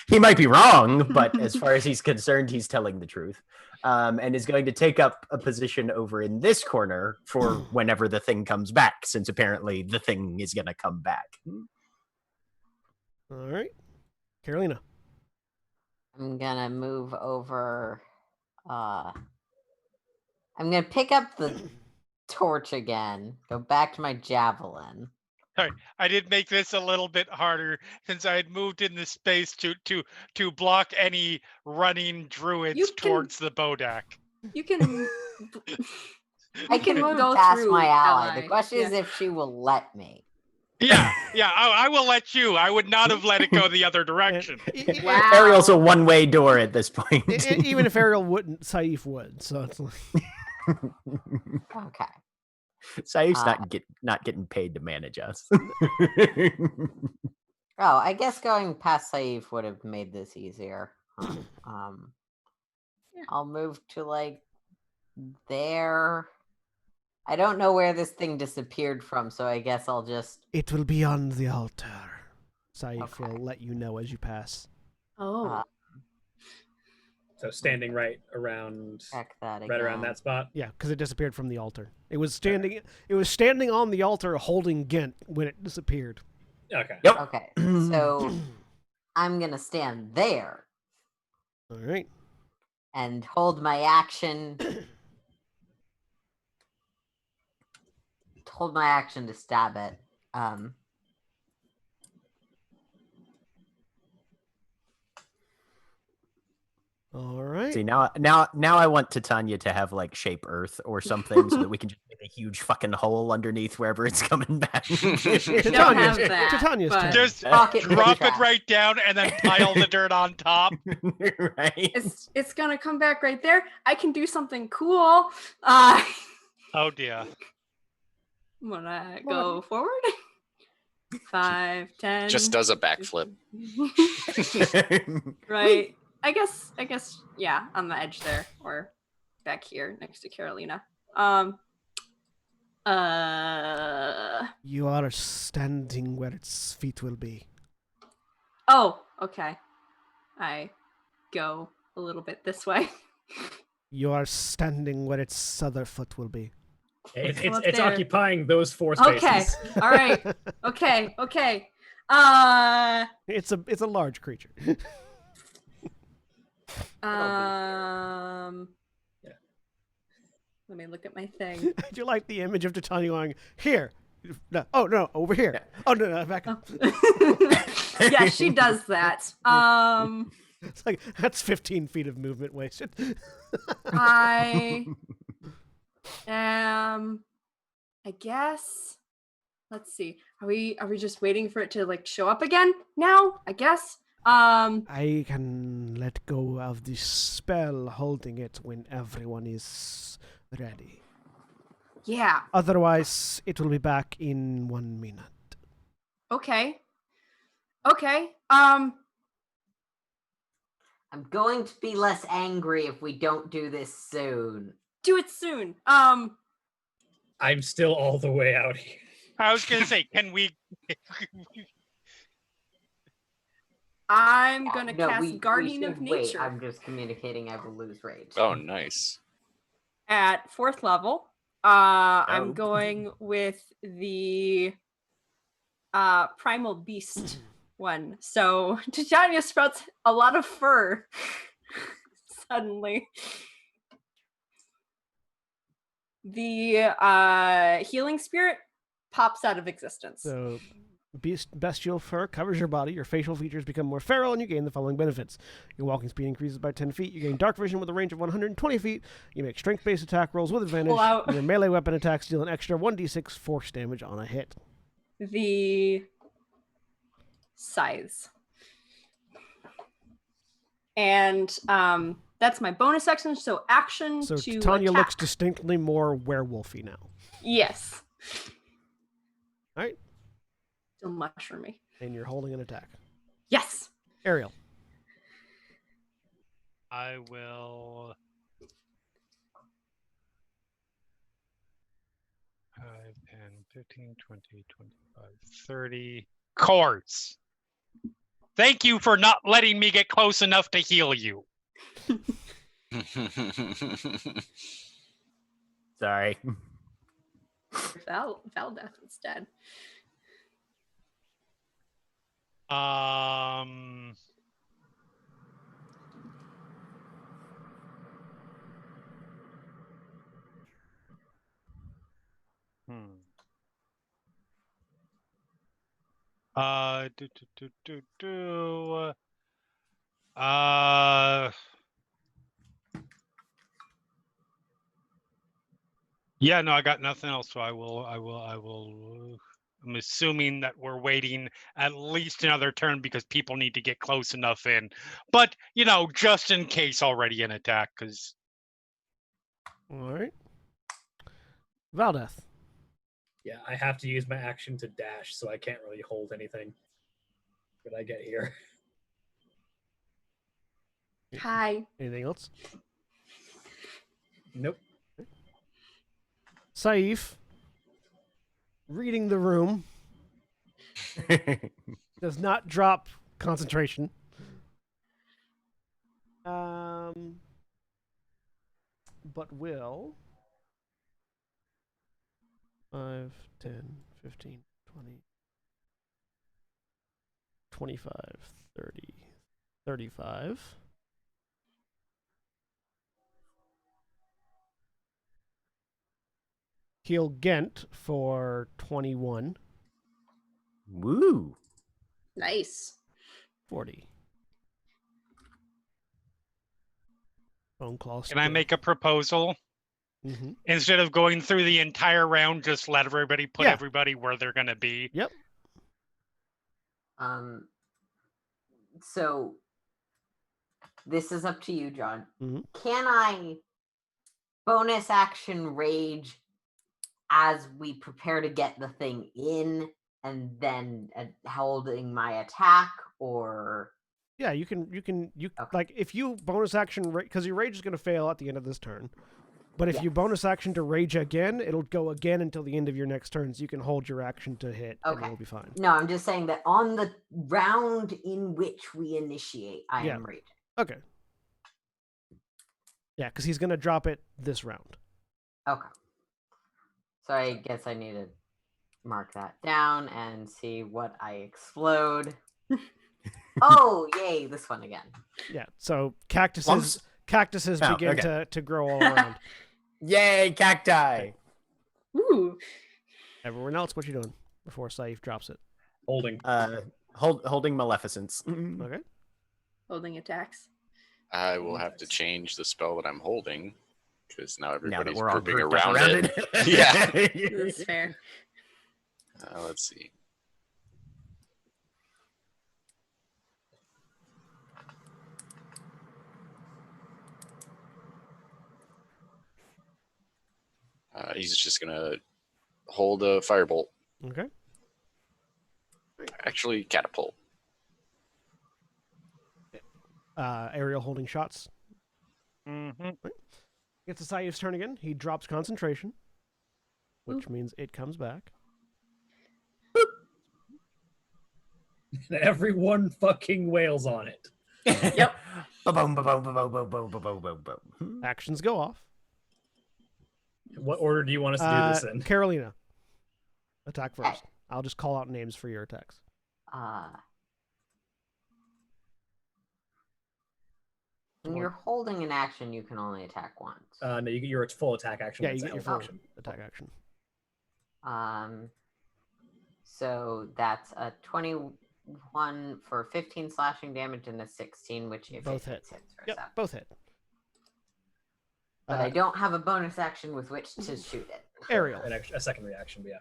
He might be wrong, but as far as he's concerned, he's telling the truth. And is going to take up a position over in this corner for whenever the thing comes back, since apparently the thing is going to come back. All right. Carolina. I'm gonna move over. I'm gonna pick up the torch again. Go back to my javelin. Sorry, I did make this a little bit harder since I had moved in the space to block any running druids towards the Bodak. You can. I can move go past through my ally. ally. The question is Yeah. if she will let me. Yeah, I will let you. I would not have let it go the other direction. Wow. Ariel's a one-way door at this point. Even if Ariel wouldn't, Saif would. So it's like... Okay. Saif's not getting paid to manage us. Oh, I guess going past Saif would have made this easier. I'll move to like there. I don't know where this thing disappeared from, so I guess I'll just. It will be on the altar. Saif Okay. will let you know as you pass. Oh. So standing right around Check that again. right around that spot. Yeah, because it disappeared from the altar. It was standing. It was standing on the altar, holding Gent when it disappeared. Okay. Yep. Okay, so I'm gonna stand there All right. and hold my action. Hold my action to stab it. All right. See, now I want Titania to have like shape Earth or something so that we can just make a huge fucking hole underneath wherever it's coming back. Don't have that. Titania's but turn. Just Pocket drop trash. it right down and then pile the dirt on top. Right? it's gonna come back right there. I can do something cool. I'm Oh dear. gonna go forward. 5, 10. Just does a backflip. Right. I guess yeah, on the edge there or back here next to Carolina. You are standing where its feet will be. Oh, okay. I go a little bit this way. You are standing where its other foot will be. Come up It's there. occupying those 4 spaces. Okay. All right. Okay. It's a large creature. Yeah. Let me look at my thing. I do like the image of Titania going, here. No, oh, no, over here. Oh, no, back up. Yeah, she does that. It's like, that's 15 feet of movement wasted. I guess. Let's see. Are we just waiting for it to like show up again now? I guess. I can let go of the spell holding it when everyone is ready. Yeah. Otherwise, it will be back in 1 minute. Okay. I'm going to be less angry if we don't do this soon. Do it soon. I'm still all the way out here. I was gonna say, can we? I'm gonna No, cast we Guardian should of wait. Nature I'm just communicating I will lose rage. Oh, nice. at 4th level. Oh. I'm going with the Primal Beast one. So Titania sprouts a lot of fur suddenly. The Healing Spirit pops out of existence. So, bestial fur covers your body, your facial features become more feral, and you gain the following benefits. Your walking speed increases by 10 feet, you gain dark vision with a range of 120 feet, you make strength-based attack rolls with advantage, out. and your melee weapon attacks deal an extra 1d6 force damage on a hit. The Scythes. And that's my bonus action, so action So to Tanya attack. looks distinctly more werewolfy now. Yes. All right. Still mushroomy. And you're holding an attack. Yes. Ariel. I will. 5, 10, 15, 20, 25, 30. Courts. Thank you for not letting me get close enough to heal you. Sorry. Valdeth instead. Yeah, no, I got nothing else. So I will. I'm assuming that we're waiting at least another turn because people need to get close enough in. But, you know, just in case already an attack, because. All right. Valdeth. Yeah, I have to use my action to dash, so I can't really hold anything. Did I get here? Hi. Anything else? Nope. Saif. Reading the room. Does not drop concentration. But will 5, 10, 15, 20, 25, 30, 35. Heal Gent for 21. Woo. Nice. 40. Bone claw. Can I make a proposal? Mm-hmm. Instead of going through the entire round, just let everybody put everybody where they're going to be. Yep. So this is up to you, John. Mm-hmm. Can I bonus action rage as we prepare to get the thing in and then holding my attack, or? Yeah, you can Okay. like if you bonus action because your rage is going to fail at the end of this turn. But if you bonus action to rage again, it'll go again until the end of your next turn, so you can hold your action to hit, and it'll be fine. No, I'm just saying that on the round in which we initiate, I am raging. Okay. Yeah, because he's going to drop it this round. Okay. So I guess I need to mark that down and see what I explode. Oh, yay, this one again. Yeah, so cactuses begin to grow all around. Yay, cacti! Ooh. Everyone else, what you doing before Saif drops it? Holding. Holding Maleficence. Okay. Holding attacks. I will have to change the spell that I'm holding because now everybody's we're all grouping grouped around up it. it. Yeah. That's fair. Let's see. He's just gonna hold a firebolt. Okay. Actually, catapult. Ariel holding shots. Mm-hmm. It's a Saif's turn again. He drops concentration, which means it comes back. And everyone fucking wails on it. Yep. Ba-boom, ba-boom, ba-boom, ba-boom, ba-boom, ba-boom, ba-boom. Actions go off. What order do you want us to do this in? Carolina, attack first. I'll just call out names for your attacks. When you're holding an action, you can only attack once. No, you get your full attack action. Yeah, with you get your full full attack action. So that's a 21 for 15 slashing damage and a 16, which if Both it hit. hits for Yep, 7. both hit. But I don't have a bonus action with which to shoot it. Ariel. A second reaction, but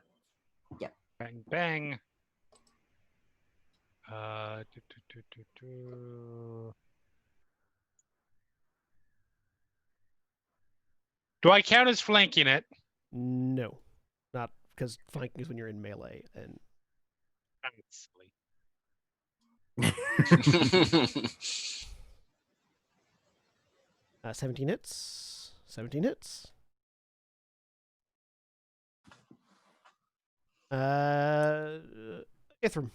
yeah. Bang, bang. Do I count as flanking it? No, not because flanking is when you're in melee. And That's silly. 17 hits. 17 hits. Ithram.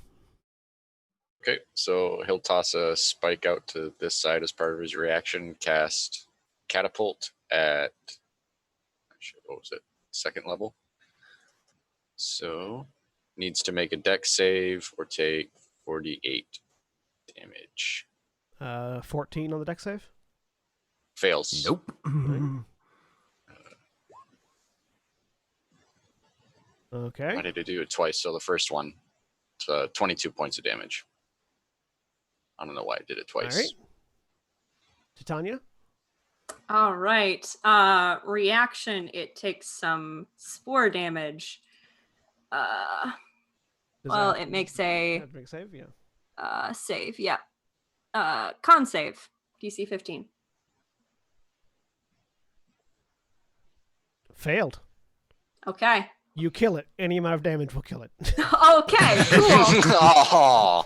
Okay, so he'll toss a spike out to this side as part of his reaction, cast Catapult at, what was it, 2nd level. So, needs to make a dex save or take 48 damage. 14 on the dex save? Fails. Nope. Okay. Why did I do it twice? So the first one, it's 22 points of damage. I don't know why I did it twice. All right. Titania? All right. Reaction, it takes some spore damage. It makes a Make a save, yeah. save, yeah. Con save, DC 15. Failed. Okay. You kill it. Any amount of damage will kill it. Okay, cool. Oh,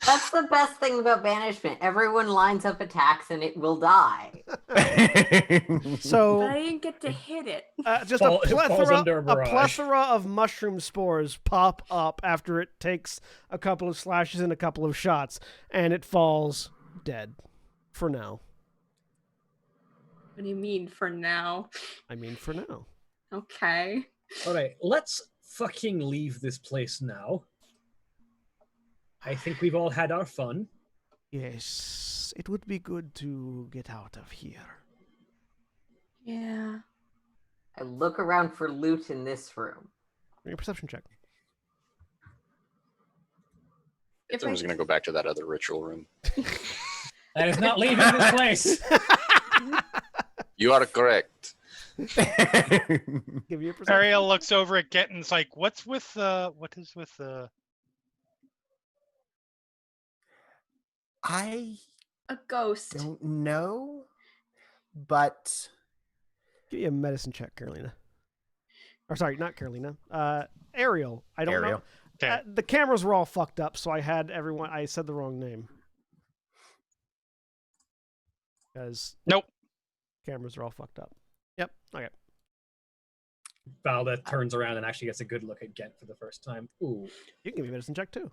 That's the best thing about banishment. Everyone lines up attacks and it will die. So But I didn't get to hit it. just It falls under a a barrage. plethora of mushroom spores pop up after it takes a couple of slashes and a couple of shots, and it falls dead for now. What do you mean for now? I mean, for now. Okay. All right, let's fucking leave this place now. I think we've all had our fun. Yes, it would be good to get out of here. Yeah. I look around for loot in this room. Make a perception check. If I was going to go back to that other ritual room. That is not leaving this place. You are correct. Give you a perception. Ariel looks over at Get and's like, what is with the I a ghost. don't know, but Give you a medicine check, Carolina. Or sorry, not Carolina. Ariel. I don't Ariel. know. Okay. The cameras were all fucked up, so I said the wrong name. Because Nope. cameras are all fucked up. Yep. Okay. Valda turns around and actually gets a good look at Gent for the first time. Ooh, You can give me a medicine check too.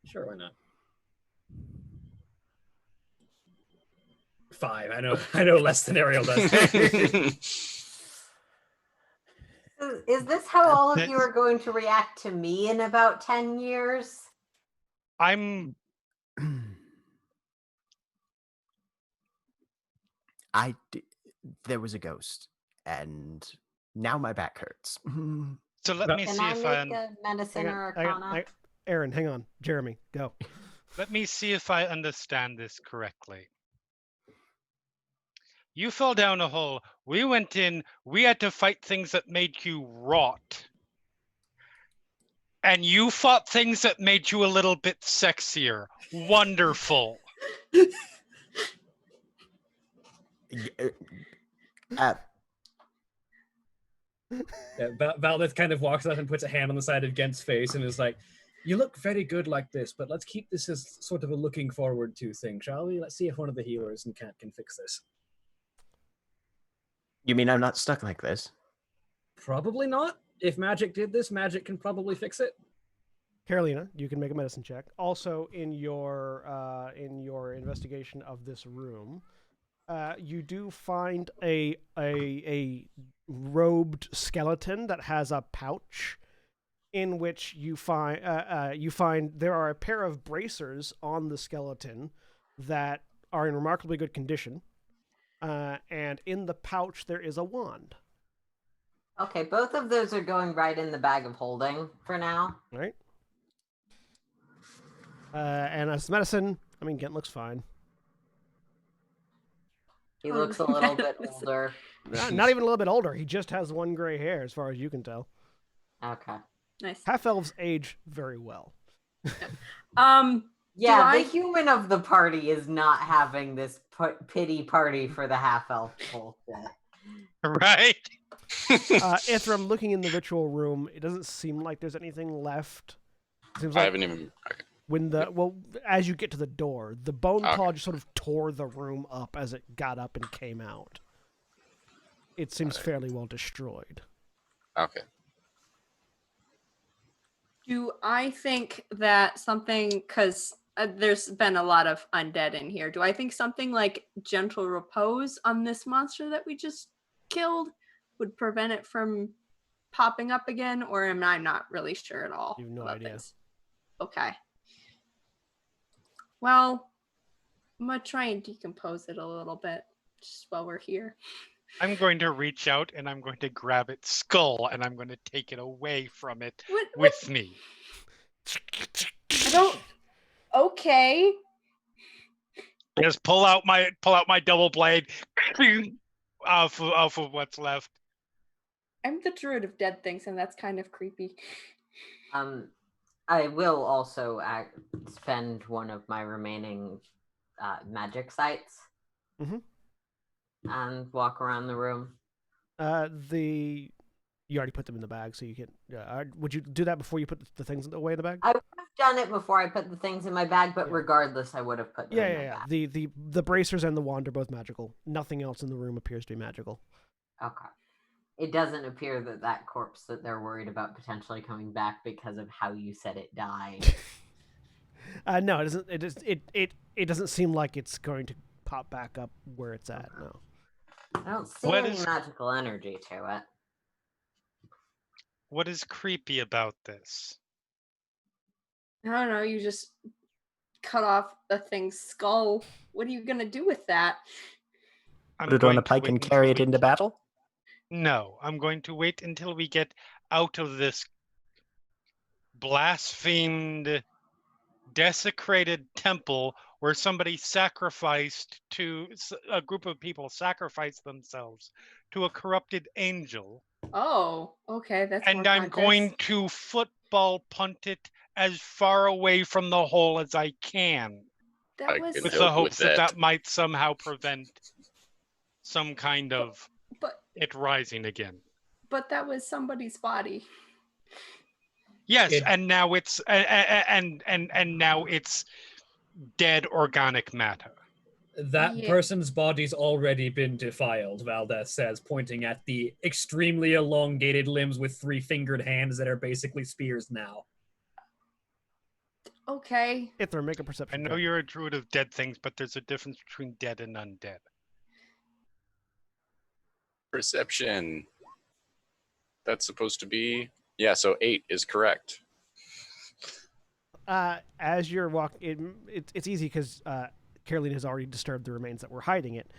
sure, why not? 5. I know less than Ariel does. Is this how all of you are going to react to me in about 10 years? there was a ghost, and now my back hurts. So let me Can see I if make a medicine or arcana? Aaron, hang on. Jeremy, go. let me see if I understand this correctly. You fell down a hole. We went in. We had to fight things that made you rot. And you fought things that made you a little bit sexier. Wonderful. Valdez kind of walks up and puts a hand on the side of Gent's face and is like, "You look very good like this, but let's keep this as sort of a looking forward to thing, shall we? Let's see if one of the healers in Kent can fix this." You mean I'm not stuck like this? Probably not. If magic did this, magic can probably fix it. Carolina, you can make a medicine check. Also, in your investigation of this room, you do find a robed skeleton that has a pouch, in which you find there are a pair of bracers on the skeleton that are in remarkably good condition, and in the pouch there is a wand. Okay, both of those are going right in the bag of holding for now. Right. And as medicine, I mean, Gent looks fine. He looks a little bit older. Not even a little bit older. He just has one gray hair, as far as you can tell. Okay. Nice. Half elves age very well. Yeah, the human of the party is not having this pity party for the half elf bullshit. Right. Ithram, looking in the ritual room, it doesn't seem like there's anything left. Seems like I haven't even. Okay. as you get to the door, the bone claw just sort of tore the room up as it got up and came out. It seems fairly well destroyed. Okay. Do I think that something, because there's been a lot of undead in here, do I think something like gentle repose on this monster that we just killed would prevent it from popping up again, or am I not really sure at all? You have no about idea. things? Okay. Well, I'm going to try and decompose it a little bit just while we're here. I'm going to reach out and I'm going to grab its skull and I'm going to take it away from it with me. I don't. Okay. Just pull out my double blade off of what's left. I'm the druid of dead things, and that's kind of creepy. I will also spend one of my remaining magic sites and walk around the room. You already put them in the bag, so you can. Would you do that before you put the things away in the bag? I would have done it before I put the things in my bag, but regardless, I would have put them in my bag. The bracers and the wand are both magical. Nothing else in the room appears to be magical. Okay. It doesn't appear that corpse that they're worried about potentially coming back because of how you said it died. No, it doesn't. It doesn't seem like it's going to pop back up where it's at. No. I don't see any magical energy to it. What is creepy about this? I don't know. You just cut off the thing's skull. What are you gonna do with that? Put it on a pike and carry it into battle? No, I'm going to wait until we get out of this blasphemed, desecrated temple where somebody a group of people sacrificed themselves to a corrupted angel. Oh, okay. And I'm going to football punt it as far away from the hole as I can. With the hopes that might somehow prevent some kind of it rising again. But that was somebody's body. Yes, and now it's and now it's dead organic matter. That person's body's already been defiled, Valdez says, pointing at the extremely elongated limbs with 3-fingered hands that are basically spears now. Okay. Ithra, make a perception. I know you're a druid of dead things, but there's a difference between dead and undead. Perception. That's supposed to be... Yeah, so 8 is correct. As you're walking, it's easy because Caroline has already disturbed the remains that were hiding it.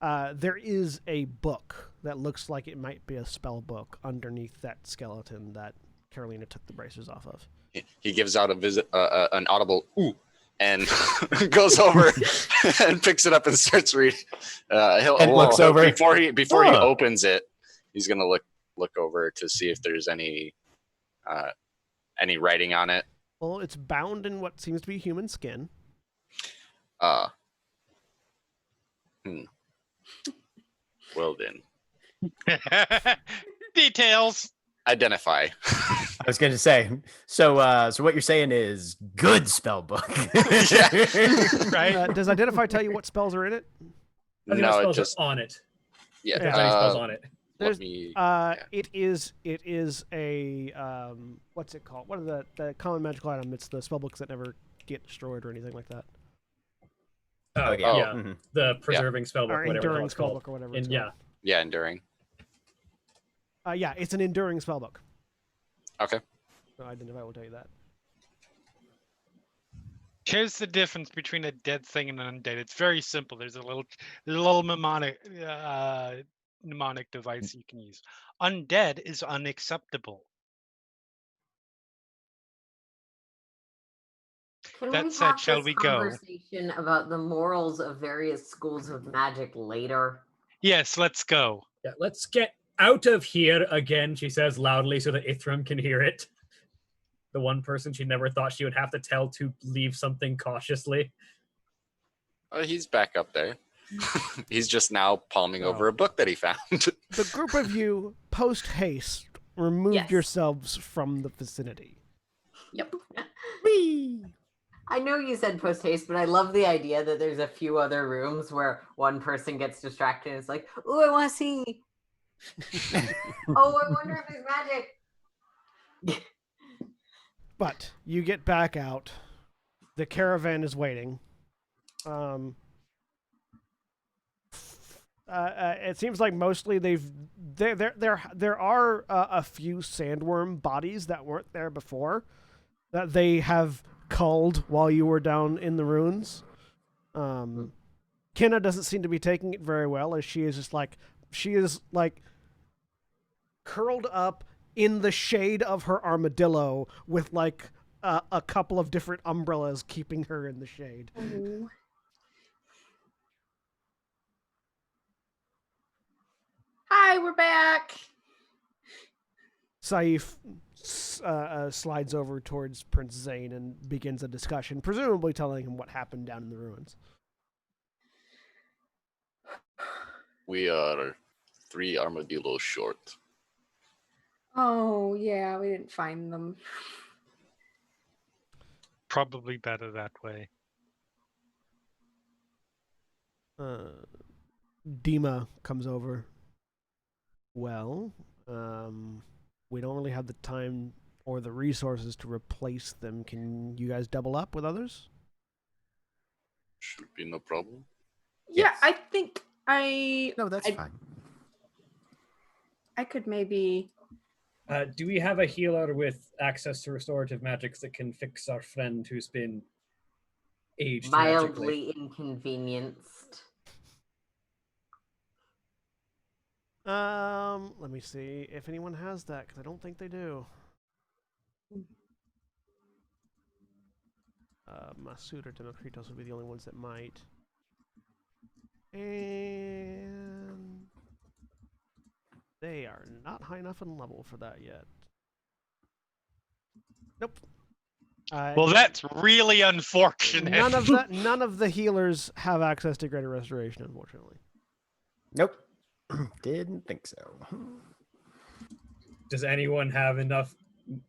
There is a book that looks like it might be a spell book underneath that skeleton that Carolina took the bracers off of. He gives out an audible ooh, and goes over and picks it up and starts reading. Looks over before he opens it. He's gonna look over to see if there's any writing on it. Well, it's bound in what seems to be human skin. Well then. Details. Identify. I was going to say. So what you're saying is good spell book, right? Does identify tell you what spells are in it? I think No, spells it just are on it. yeah. Spells on it. let me. It is a what's it called? What are the common magical item? It's the spellbooks that never get destroyed or anything like that. Oh, yeah. yeah. Mhm. The preserving Or spellbook, whatever the hell enduring it's called. spellbook or whatever. And It's yeah, called. Yeah, enduring. Yeah, it's an enduring spellbook. Okay. So I didn't know if I will tell you that. Here's the difference between a dead thing and an undead. It's very simple. There's a little mnemonic device you can use. Undead is unacceptable. Can That we said, have shall this we go? conversation about the morals of various schools of magic later? Yes, let's go. yeah. Let's get out of here again, she says loudly so that Ithram can hear it. The one person she never thought she would have to tell to leave something cautiously. He's back up there. He's just now palming over a book that he found. The group of you, post haste, removed Yes. yourselves from the vicinity. Yep. I know you said post haste, but I love the idea that there's a few other rooms where one person gets distracted and it's like, oh, I want to see. Oh, I wonder if there's magic. But you get back out. The caravan is waiting. It seems like mostly there are a few sandworm bodies that weren't there before that they have culled while you were down in the ruins. Kenna doesn't seem to be taking it very well, as she is curled up in the shade of her armadillo with like a couple of different umbrellas keeping her in the shade. Ooh. Hi, we're back. Saif slides over towards Prince Zane and begins a discussion, presumably telling him what happened down in the ruins. We are 3 armadillos short. Oh, yeah, we didn't find them. Probably better that way. Dima comes over. Well, we don't really have the time or the resources to replace them. Can you guys double up with others? Should be no problem. Yeah, Yes. I think No, that's fine. I could maybe. Do we have a healer with access to restorative magics that can fix our friend who's been aged magically? Mildly inconvenienced. Let me see if anyone has that, because I don't think they do. Masud or Demokritos would be the only ones that might. And they are not high enough in level for that yet. Nope. Well, that's really unfortunate. None of the healers have access to greater restoration, unfortunately. Nope. Didn't think so. Does anyone have enough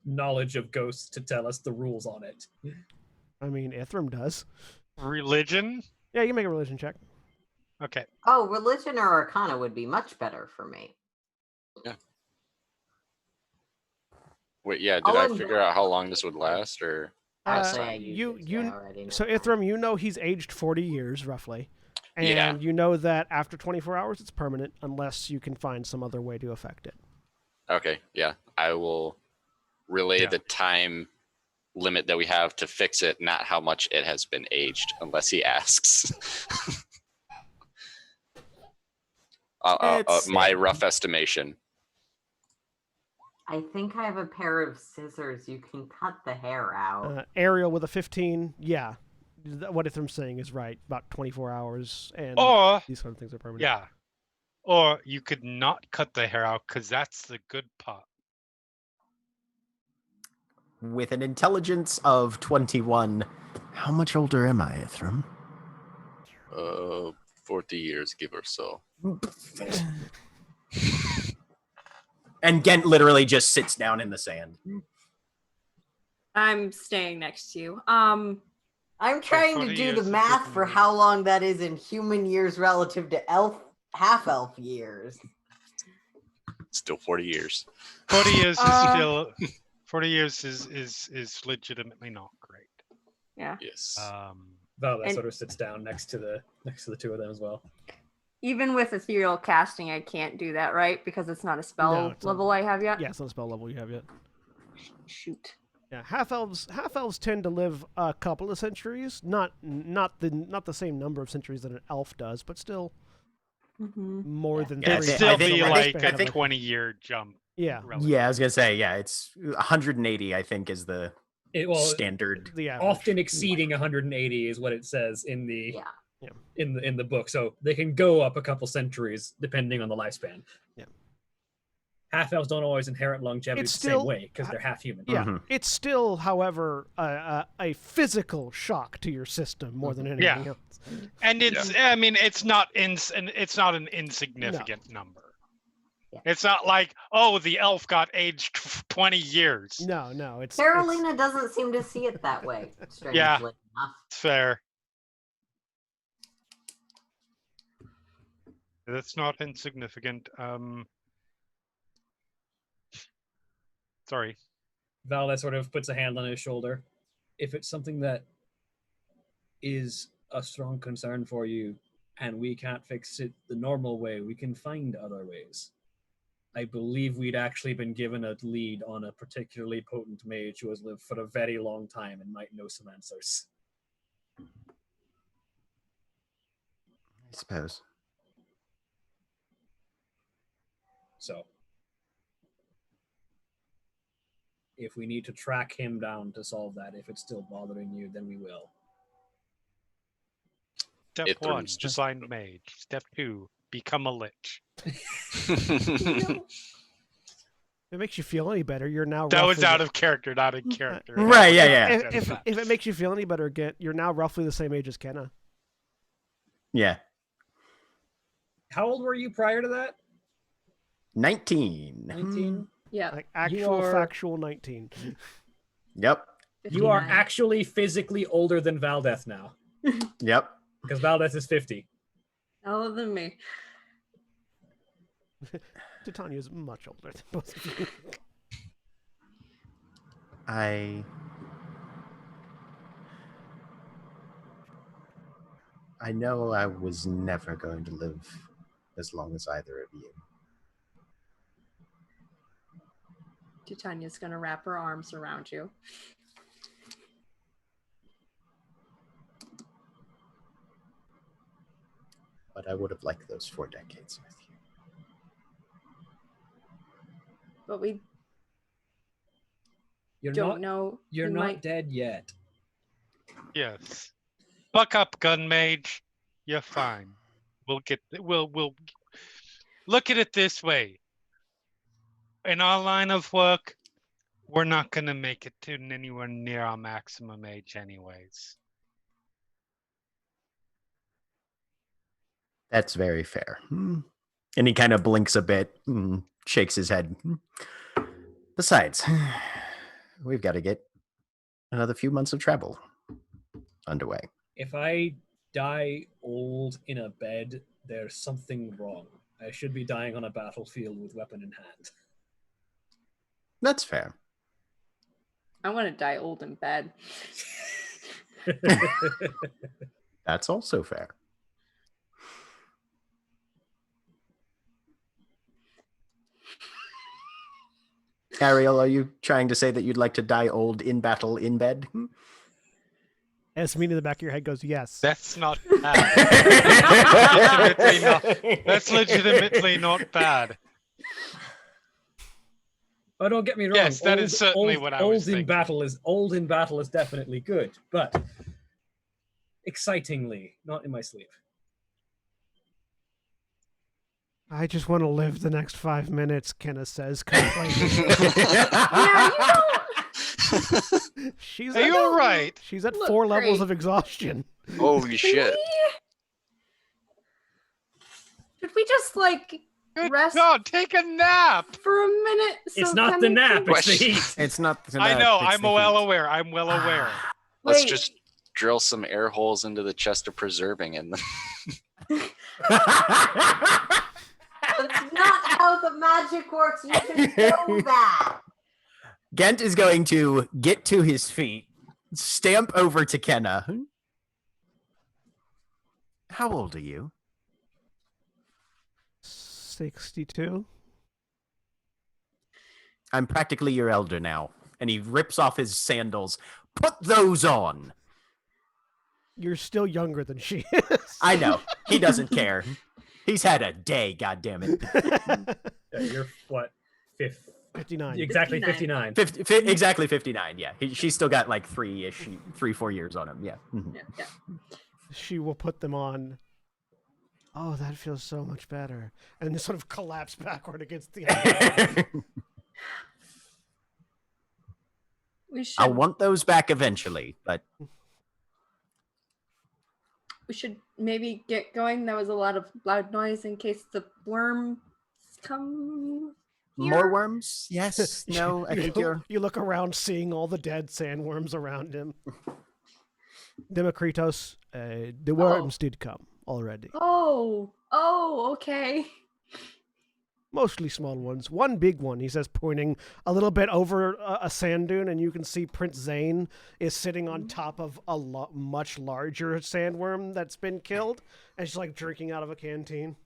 knowledge of ghosts to tell us the rules on it? I mean, Ithram does. Religion? Yeah, you can make a religion check. Okay. Oh, religion or arcana would be much better for me. Yeah. Wait, yeah, did I'll I enjoy figure out how long this would last, or? Actually, I you used it, already know so that. Ithram, you know he's aged 40 years roughly, and Yeah. you know that after 24 hours it's permanent unless you can find some other way to affect it. Okay, yeah, I will relay the time limit that we have to fix it, not how much it has been aged, unless he asks. My rough estimation. I think I have a pair of scissors. You can cut the hair out. Ariel with a 15, yeah. What Ithram's saying is right. About 24 hours, and Or, these sort of things are permanent. yeah. Or you could not cut the hair out, because that's the good part. With an intelligence of 21, how much older am I, Ithram? 40 years, give or so. And Gent literally just sits down in the sand. I'm staying next to you. I'm trying to 40 do years the is math different for than- how long that is in human years relative to half-elf years. Still 40 years. 40 years is still 40 years is legitimately not great. Yeah. Yes. Valdeth And- sort of sits down next to the two of them as well. Even with ethereal casting, I can't do that, right? Because it's not a spell No, it's level I have yet. Yeah, it's not a spell level you have yet. Shoot. Yeah, half elves tend to live a couple of centuries, not the same number of centuries that an elf does, but still more than Yeah, three. It'd still I think- be I like think- a I think- 20-year jump. Yeah. Yeah, I was gonna say, yeah, it's 180. I think is the standard. The average. Often exceeding 180 is what it says in the Yeah. in the book. So they can go up a couple centuries depending on the lifespan. Yeah. Half elves don't always inherit longevity It's the still- same way because they're half human. Yeah, Mhm. it's still, however, a physical shock to your system more than anything Yeah. else. And it's I mean it's not an insignificant number. Yeah. It's not like, oh, the elf got aged 20 years. No, it's Carolina doesn't seem to see it that way, strangely Yeah. enough. It's fair. That's not insignificant. Sorry. Valdeth sort of puts a hand on his shoulder. If it's something that is a strong concern for you and we can't fix it the normal way, we can find other ways. I believe we'd actually been given a lead on a particularly potent mage who has lived for a very long time and might know some answers. I suppose. So, if we need to track him down to solve that, if it's still bothering you, then we will. Step It 1, was just- design mage. Step 2, become a lich. If it makes you feel any better, you're now That was roughly out the- of character, not in character. Right, yeah. If it makes you feel any better, you're now roughly the same age as Kenna. Yeah. How old were you prior to that? 19. 19? Yeah. Like actual are- factual 19. Yep. You are 59. actually physically older than Valdeth now, Yep. because Valdeth is 50. Older than me. Titania is much older than both of you. I know I was never going to live as long as either of you. Titania's gonna wrap her arms around you. But I would have liked those 4 decades with you. But we You're don't not. know. You're you not might- dead yet. Yes. Buck up, gun mage. You're fine. We'll look at it this way. In our line of work, we're not gonna make it to anywhere near our maximum age anyways. That's very fair. And he kind of blinks a bit and shakes his head. Besides, we've got to get another few months of travel underway. If I die old in a bed, there's something wrong. I should be dying on a battlefield with weapon in hand. That's fair. I want to die old in bed. That's also fair. Ariel, are you trying to say that you'd like to die old in battle in bed? Esmeen in the back of your head goes, yes. That's not bad. That's legitimately not bad. Oh, don't get me wrong. Yes, that is certainly what I was thinking. Old in battle is definitely good, but excitingly, not in my sleep. I just want to live the next 5 minutes, Kenna says, complaining. Yeah, you don't. She's Are at, you all right? she's at Look 4 levels great. of exhaustion. Holy shit. Should we just like Good rest God, take a nap. for a minute? It's so not the Kenny nap, can- it's the heat. It's not. I know, it's I'm the well heat. aware. I'm well aware. Let's Wait. just drill some air holes into the chest of preserving in them. That's not how the magic works. You should know that. Gent is going to get to his feet, stamp over to Kenna. How old are you? 62. I'm practically your elder now. And he rips off his sandals. Put those on. You're still younger than she is. I know. He doesn't care. He's had a day, goddammit. Yeah, you're what? 59. Exactly 59. Exactly 59, yeah. She's still got like 4 years on him, yeah. Mhm. Yeah. She will put them on. Oh, that feels so much better. And just sort of collapse backward against the We should. I'll want those back eventually, but We should maybe get going. There was a lot of loud noise in case the worms come. more Here? worms? Yes. No, I think you're You look around, seeing all the dead sandworms around him. Demokritos, the worms did come already. Oh, okay. Mostly small ones. One big one, he says, pointing a little bit over a sand dune, and you can see Prince Zane is sitting on top of a much larger sandworm that's been killed, and she's like drinking out of a canteen.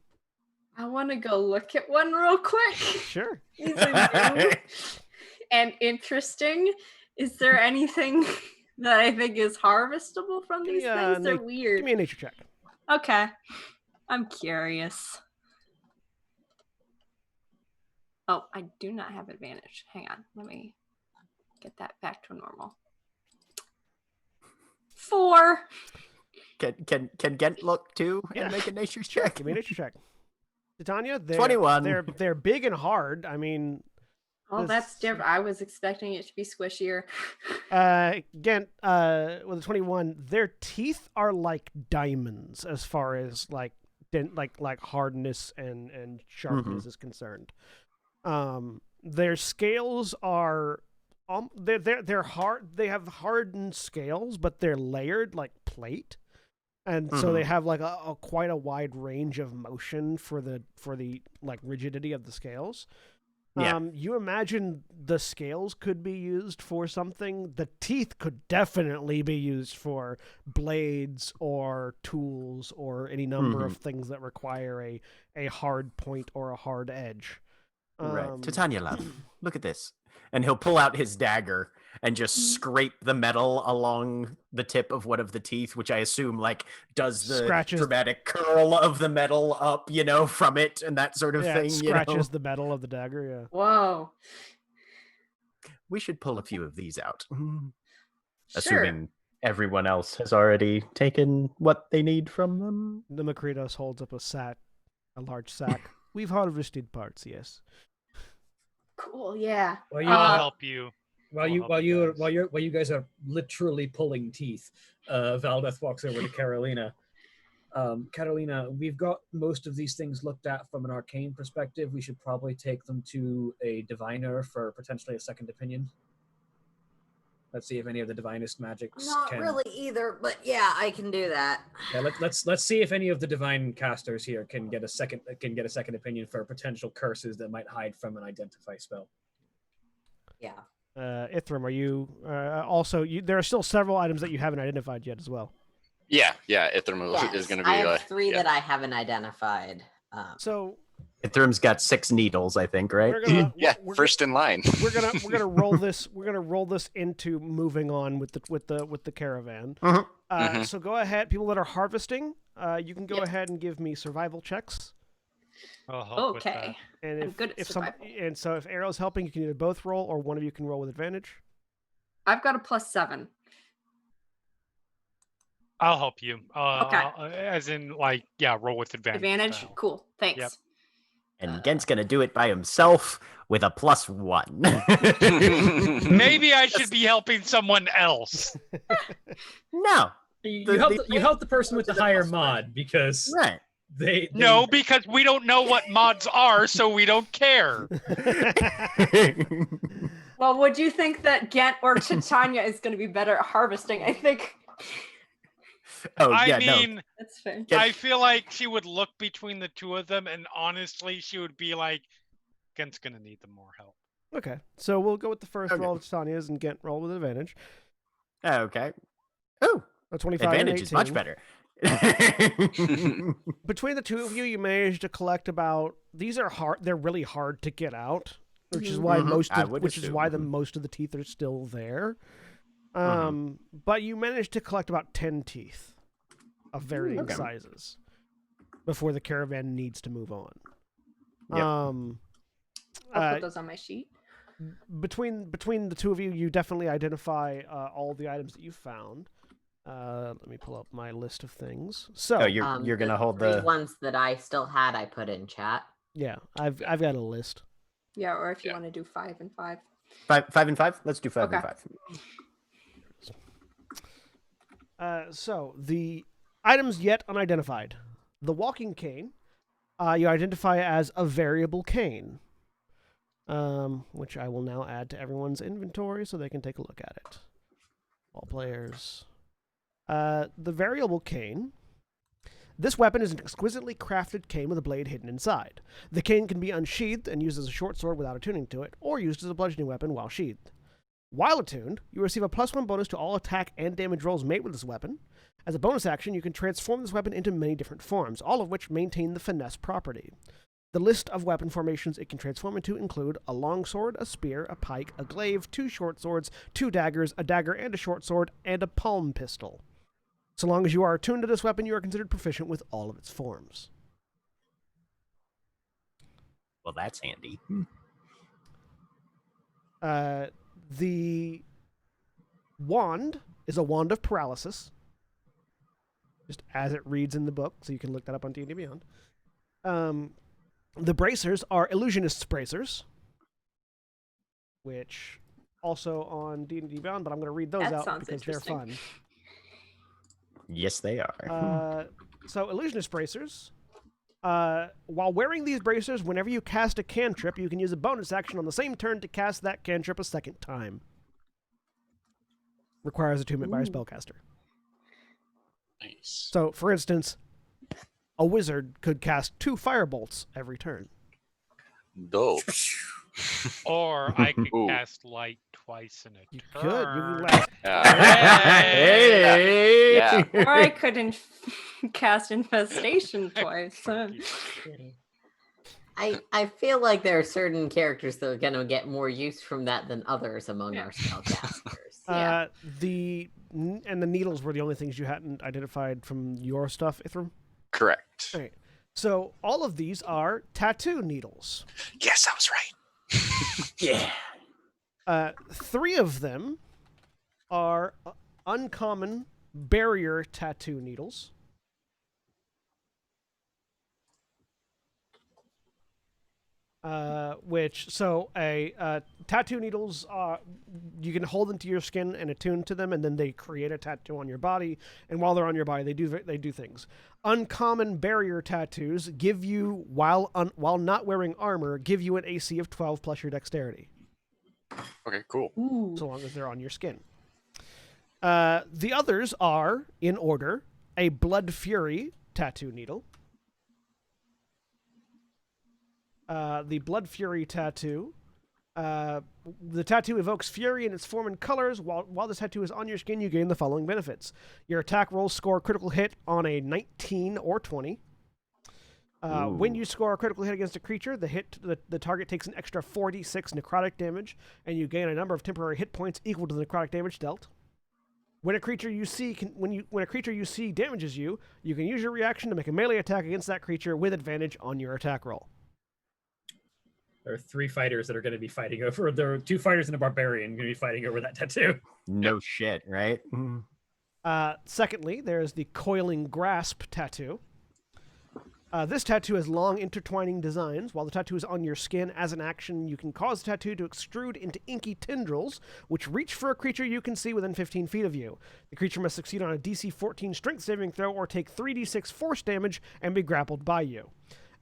I want to go look at one real quick. Sure. These are new and interesting. Is there anything that I think is harvestable from these Yeah, things? They're weird. Give me a nature check. Okay. I'm curious. Oh, I do not have advantage. Hang on. Let me get that back to normal. 4. Can Gent look too Yeah. and make a nature Sure. check? Give me a nature check. Titania, 21. They're big and hard. I mean, Oh, that's different. I was expecting it to be squishier. again, with a 21, their teeth are like diamonds as far as like hardness and sharpness is concerned. Their scales are they're hard. They have hardened scales, but they're layered like plate, and so they have like a quite a wide range of motion for the like rigidity of the scales. Yeah. You imagine the scales could be used for something. The teeth could definitely be used for blades or tools or any number of things that require a hard point or a hard edge. Right. Titania, love, look at this. And he'll pull out his dagger and just scrape the metal along the tip of one of the teeth, which I assume like does the dramatic curl of the metal up, from it and that sort of thing. It scratches the metal of the dagger, yeah. Whoa. We should pull a few of these out. Sure. Assuming everyone else has already taken what they need from them. The Makritos holds up a large sack. We've harvested parts, yes. Cool, yeah. Well, I'll help you. While you guys are literally pulling teeth, Valdeth walks over to Carolina. Carolina, we've got most of these things looked at from an arcane perspective. We should probably take them to a diviner for potentially a second opinion. Let's see if any of the divinest magics Not really either, but yeah, I can do that. Yeah, let's see if any of the divine casters here can get a second opinion for potential curses that might hide from an identify spell. Yeah. Ithram, are you also? There are still several items that you haven't identified yet as well. Yeah. Ithram is going to be. I have 3 that I haven't identified. So Ithram's got 6 needles, I think, right? First in line. We're gonna roll this. We're gonna roll this into moving on with the caravan. So go ahead, people that are harvesting. You can go ahead and give me survival checks. I'll help with that. Okay. And I'm good at survival. So if Arrow's helping, you can either both roll or one of you can roll with advantage. I've got a +7. I'll help you. Okay. As in, roll with advantage. Advantage? style. Cool. Thanks. Yep. And Gent's gonna do it by himself with a +1. Maybe I should be helping someone else. No. You help the person with the higher mod because Right. they No, because we don't know what mods are, so we don't care. Well, would you think that Gent or Titania is going to be better at harvesting? I think Oh I yeah, mean, That's fair. Get- I feel like she would look between the two of them, and honestly, she would be like, Kent's gonna need the more help. Okay, so we'll go with the first Okay. roll of Tanya's and get roll with advantage. no. Okay. Oh, A 25 advantage and is much 18. better. Between the two of you, you managed to collect about. These are hard. They're really hard to get out, which is why Mhm. I most would of the assume. most of the teeth are still there. But you managed to collect about 10 teeth of varying okay. sizes before the caravan needs to move on. Yep. I'll put those on my sheet. Between the two of you, you definitely identify all the items that you found. Let me pull up my list of things. So, Oh, you're gonna hold three the. ones that I still had. I put in chat. yeah, I've got a list. Yeah, or if you Yeah. want to do 5 and 5. 5 and 5. Let's do 5 and Okay. 5. So the items yet unidentified. The walking cane, you identify as a variable cane, which I will now add to everyone's inventory so they can take a look at it. All players. The variable cane. This weapon is an exquisitely crafted cane with a blade hidden inside. The cane can be unsheathed and used as a short sword without attuning to it, or used as a bludgeoning weapon while sheathed. While attuned, you receive a +1 bonus to all attack and damage rolls made with this weapon. As a bonus action, you can transform this weapon into many different forms, all of which maintain the finesse property. The list of weapon formations it can transform into include a longsword, a spear, a pike, a glaive, 2 short swords, 2 daggers, a dagger and a short sword, and a palm pistol. So long as you are attuned to this weapon, you are considered proficient with all of its forms. Well, that's handy. The wand is a wand of paralysis, just as it reads in the book, so you can look that up on D&D Beyond. The bracers are illusionist's bracers, which also on D&D Beyond, but I'm going to read those That out sounds because they're fun. interesting. Yes, they are. So illusionist bracers. While wearing these bracers, whenever you cast a cantrip, you can use a bonus action on the same turn to cast that cantrip a second time. Requires attunement by a spellcaster. Nice. So, for instance, a wizard could cast 2 firebolts every turn. Dope. Or I could Ooh. cast light twice in a You turn. could. You can Hey! Yeah. Or I could cast infestation twice. I feel like there are certain characters that are going to get more use from that than others among our spellcasters. Yeah. The needles were the only things you hadn't identified from your stuff, Ithram. Correct. All right. So all of these are tattoo needles. Yes, I was right. Yeah. 3 of them are uncommon barrier tattoo needles. Tattoo needles, you can hold them to your skin and attune to them, and then they create a tattoo on your body. And while they're on your body, they do things. Uncommon barrier tattoos give you, while not wearing armor, give you an AC of 12 plus your dexterity, Okay, cool. Ooh. so long as they're on your skin. The others are, in order, a Blood Fury tattoo needle. The Blood Fury tattoo. The tattoo evokes fury in its form and colors. While the tattoo is on your skin, you gain the following benefits. Your attack rolls score a critical hit on a 19 or 20. When you score a critical hit against a creature, the target takes an extra 46 necrotic damage, and you gain a number of temporary hit points equal to the necrotic damage dealt. When a creature you see damages you, you can use your reaction to make a melee attack against that creature with advantage on your attack roll. There are 3 fighters that are going to be fighting over. There are 2 fighters and a barbarian going to be fighting over that tattoo. No shit, right? Secondly, there's the Coiling Grasp tattoo. This tattoo has long intertwining designs. While the tattoo is on your skin, as an action, you can cause the tattoo to extrude into inky tendrils, which reach for a creature you can see within 15 feet of you. The creature must succeed on a DC 14 strength saving throw or take 3d6 force damage and be grappled by you.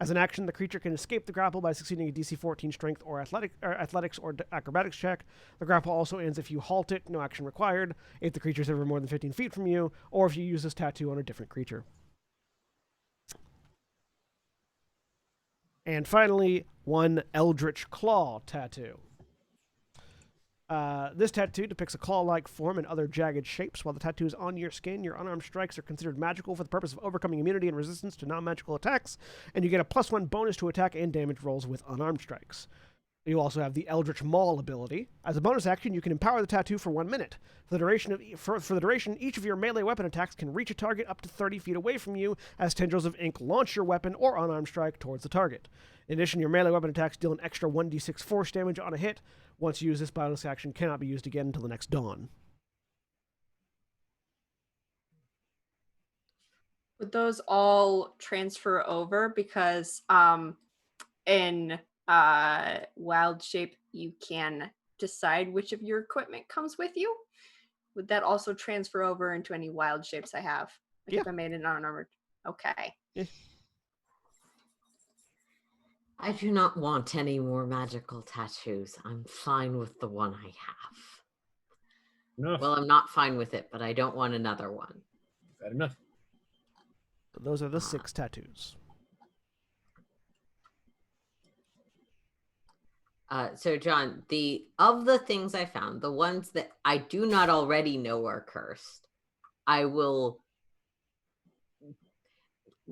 As an action, the creature can escape the grapple by succeeding a DC 14 strength or athletics or acrobatics check. The grapple also ends if you halt it, no action required, if the creature is ever more than 15 feet from you, or if you use this tattoo on a different creature. And finally, one Eldritch Claw tattoo. This tattoo depicts a claw-like form and other jagged shapes. While the tattoo is on your skin, your unarmed strikes are considered magical for the purpose of overcoming immunity and resistance to non-magical attacks, and you get a +1 bonus to attack and damage rolls with unarmed strikes. You also have the Eldritch Maul ability. As a bonus action, you can empower the tattoo for 1 minute. For the duration, each of your melee weapon attacks can reach a target up to 30 feet away from you as tendrils of ink launch your weapon or unarmed strike towards the target. In addition, your melee weapon attacks deal an extra 1d6 force damage on a hit. Once used, this bonus action cannot be used again until the next dawn. Would those all transfer over? Because in wild shape, you can decide which of your equipment comes with you. Would that also transfer over into any wild shapes I have? Like if I made an unarmored. Okay. Yeah. I do not want any more magical tattoos. I'm fine with the one I have. Enough. Well, I'm not fine with it, but I don't want another one. Fair enough. So those are the 6 tattoos. So John, of the things I found, the ones that I do not already know are cursed, I will.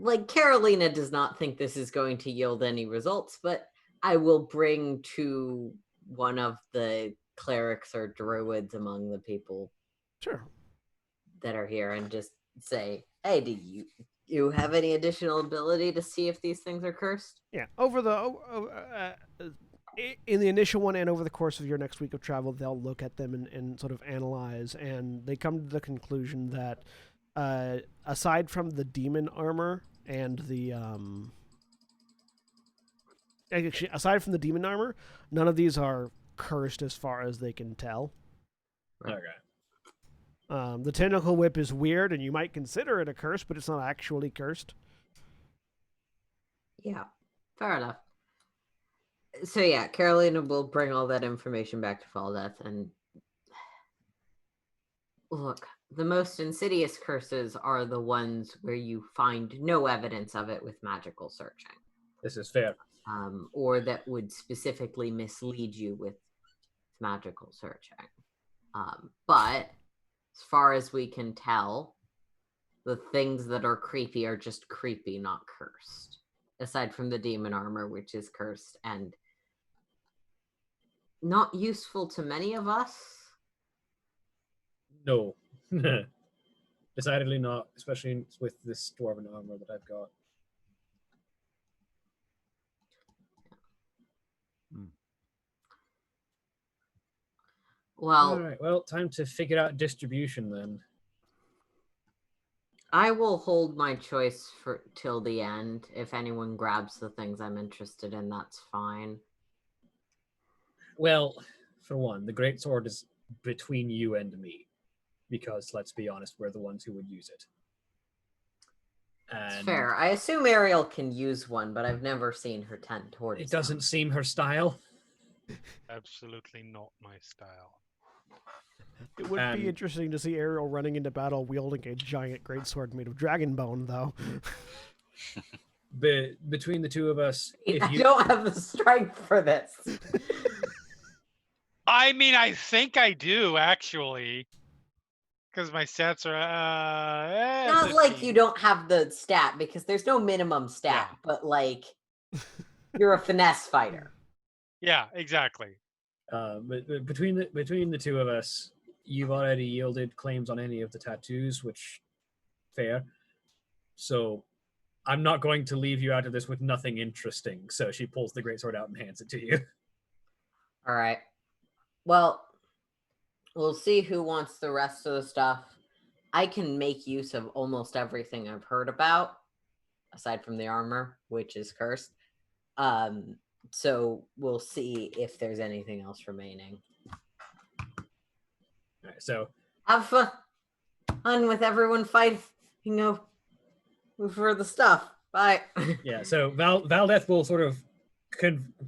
Like, Carolina does not think this is going to yield any results, but I will bring to one of the clerics or druids among the people that are here and just say, hey, do you have any additional ability to see if these things are cursed? Yeah, in the initial one and over the course of your next week of travel, they'll look at them and sort of analyze, and they come to the conclusion that aside from the demon armor and aside from the demon armor, none of these are cursed as far as they can tell. Okay. The tentacle whip is weird, and you might consider it a curse, but it's not actually cursed. Yeah, fair enough. So yeah, Carolina will bring all that information back to Valdeth, and look, the most insidious curses are the ones where you find no evidence of it with magical searching. This is fair. Or that would specifically mislead you with magical searching. But as far as we can tell, the things that are creepy are just creepy, not cursed. Aside from the demon armor, which is cursed and not useful to many of us. No. Decidedly not, especially with this dwarven armor that I've got. Well, all right. Well, time to figure out distribution then. I will hold my choice for till the end. If anyone grabs the things I'm interested in, that's fine. Well, for one, the greatsword is between you and me, because let's be honest, we're the ones who would use it. And it's fair. I assume Ariel can use one, but I've never seen her tend towards it doesn't seem her style. Absolutely not my style. It would be interesting to see Ariel running into battle wielding a giant greatsword made of dragon bone, though. But between the two of us, I don't have the strength for this. I mean, I think I do, actually. Because my stats are... Not 15. like you don't have the stat, because there's no minimum stat, but like, you're a finesse fighter. Yeah, exactly. But between the two of us, you've already yielded claims on any of the tattoos, which fair. So I'm not going to leave you out of this with nothing interesting. So she pulls the greatsword out and hands it to you. All right. Well, we'll see who wants the rest of the stuff. I can make use of almost everything I've heard about, aside from the armor, which is cursed. So we'll see if there's anything else remaining. All right, so have fun with everyone fighting, for the stuff. Bye. Yeah, so Valdeth will sort of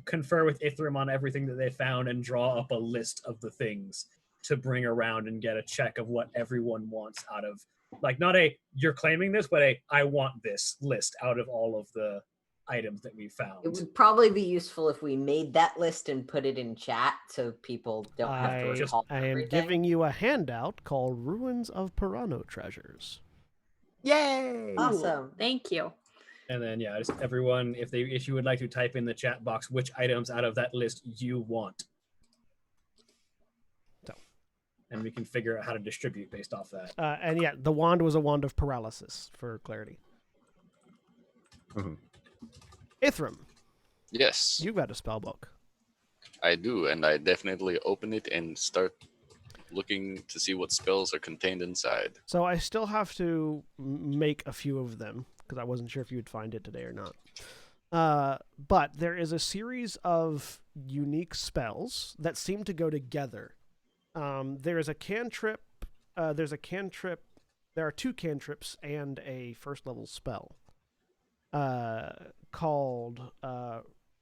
confer with Ithrim on everything that they found and draw up a list of the things to bring around and get a check of what everyone wants out of, like, not a you're claiming this, but a I want this list out of all of the items that we found. It would probably be useful if we made that list and put it in chat so people don't have to recall I am everything. giving you a handout called Ruins of Pirano Treasures. Yay! Awesome. Thank you. And then yeah, just everyone, if you would like to type in the chat box which items out of that list you want. So. And we can figure out how to distribute based off that. And yeah, the wand was a wand of paralysis, for clarity. Mm-hmm. Ithrim, Yes, you've got a spell book. I do, and I definitely open it and start looking to see what spells are contained inside. So I still have to make a few of them, because I wasn't sure if you would find it today or not. But there is a series of unique spells that seem to go together. There is a cantrip. There are 2 cantrips and a first level spell called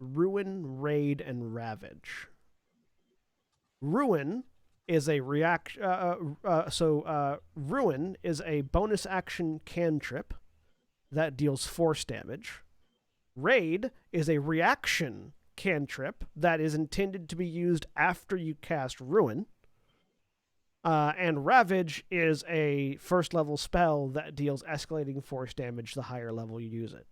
Ruin, Raid, and Ravage. Ruin is a Ruin is a bonus action cantrip that deals force damage. Raid is a reaction cantrip that is intended to be used after you cast Ruin. And Ravage is a first level spell that deals escalating force damage the higher level you use it.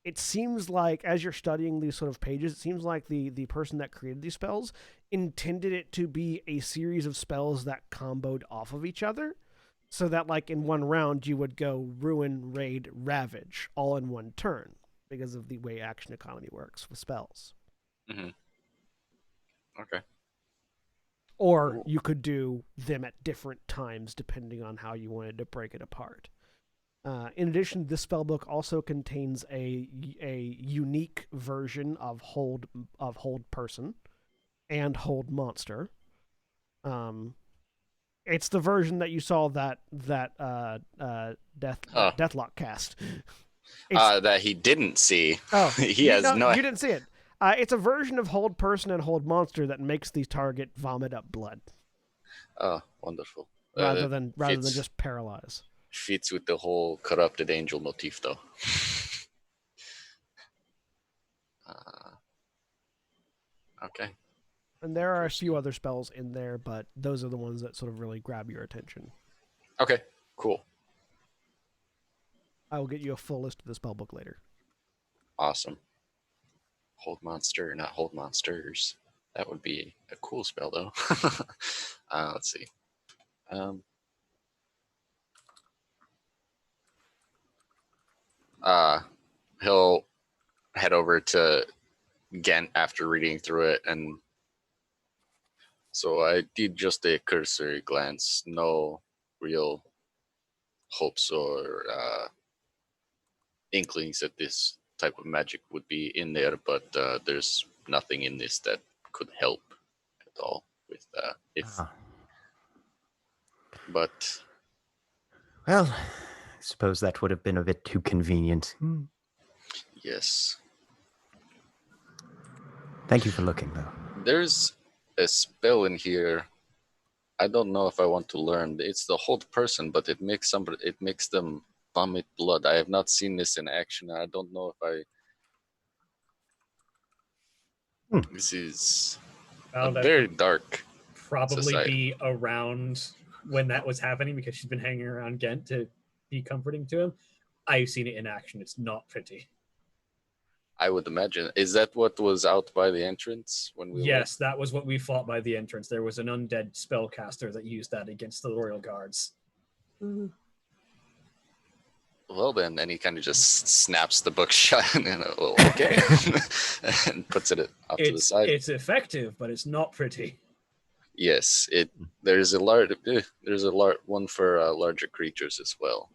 It seems like, as you're studying these sort of pages, it seems like the person that created these spells intended it to be a series of spells that comboed off of each other, so that, like, in one round you would go Ruin, Raid, Ravage, all in one turn, because of the way action economy works with spells. Mm-hmm. Okay. Or you could do them at different times, depending on how you wanted to break it apart. In addition, this spellbook also contains a unique version of Hold Person and Hold Monster. It's the version that you saw that Deathlock cast. That he didn't see. Oh, he has no. You didn't see it. It's a version of Hold Person and Hold Monster that makes the target vomit up blood. Oh, wonderful. Rather than just paralyze. Fits with the whole corrupted angel motif, though. Okay. And there are a few other spells in there, but those are the ones that sort of really grab your attention. Okay, cool. I will get you a full list of the spellbook later. Awesome. Hold monster, not hold monsters. That would be a cool spell, though. Let's see. He'll head over to Ghent after reading through it, and so I did just a cursory glance. No real hopes or inklings that this type of magic would be in there, but there's nothing in this that could help at all with But well, I suppose that would have been a bit too convenient. Yes. Thank you for looking, though. There's a spell in here. I don't know if I want to learn. It's the Hold Person, but it makes them vomit blood. I have not seen this in action. I don't know if This is very dark. Probably society. be around when that was happening because she's been hanging around Ghent to be comforting to him. I've seen it in action. It's not pretty. I would imagine. Is that what was out by the entrance when we? Yes, that was what we fought by the entrance. There was an undead spellcaster that used that against the royal guards. Mm-hmm. Well, then, and he kind of just snaps the book shut and okay, and puts it off to the side. It's effective, but it's not pretty. Yes, there's a one for larger creatures as well.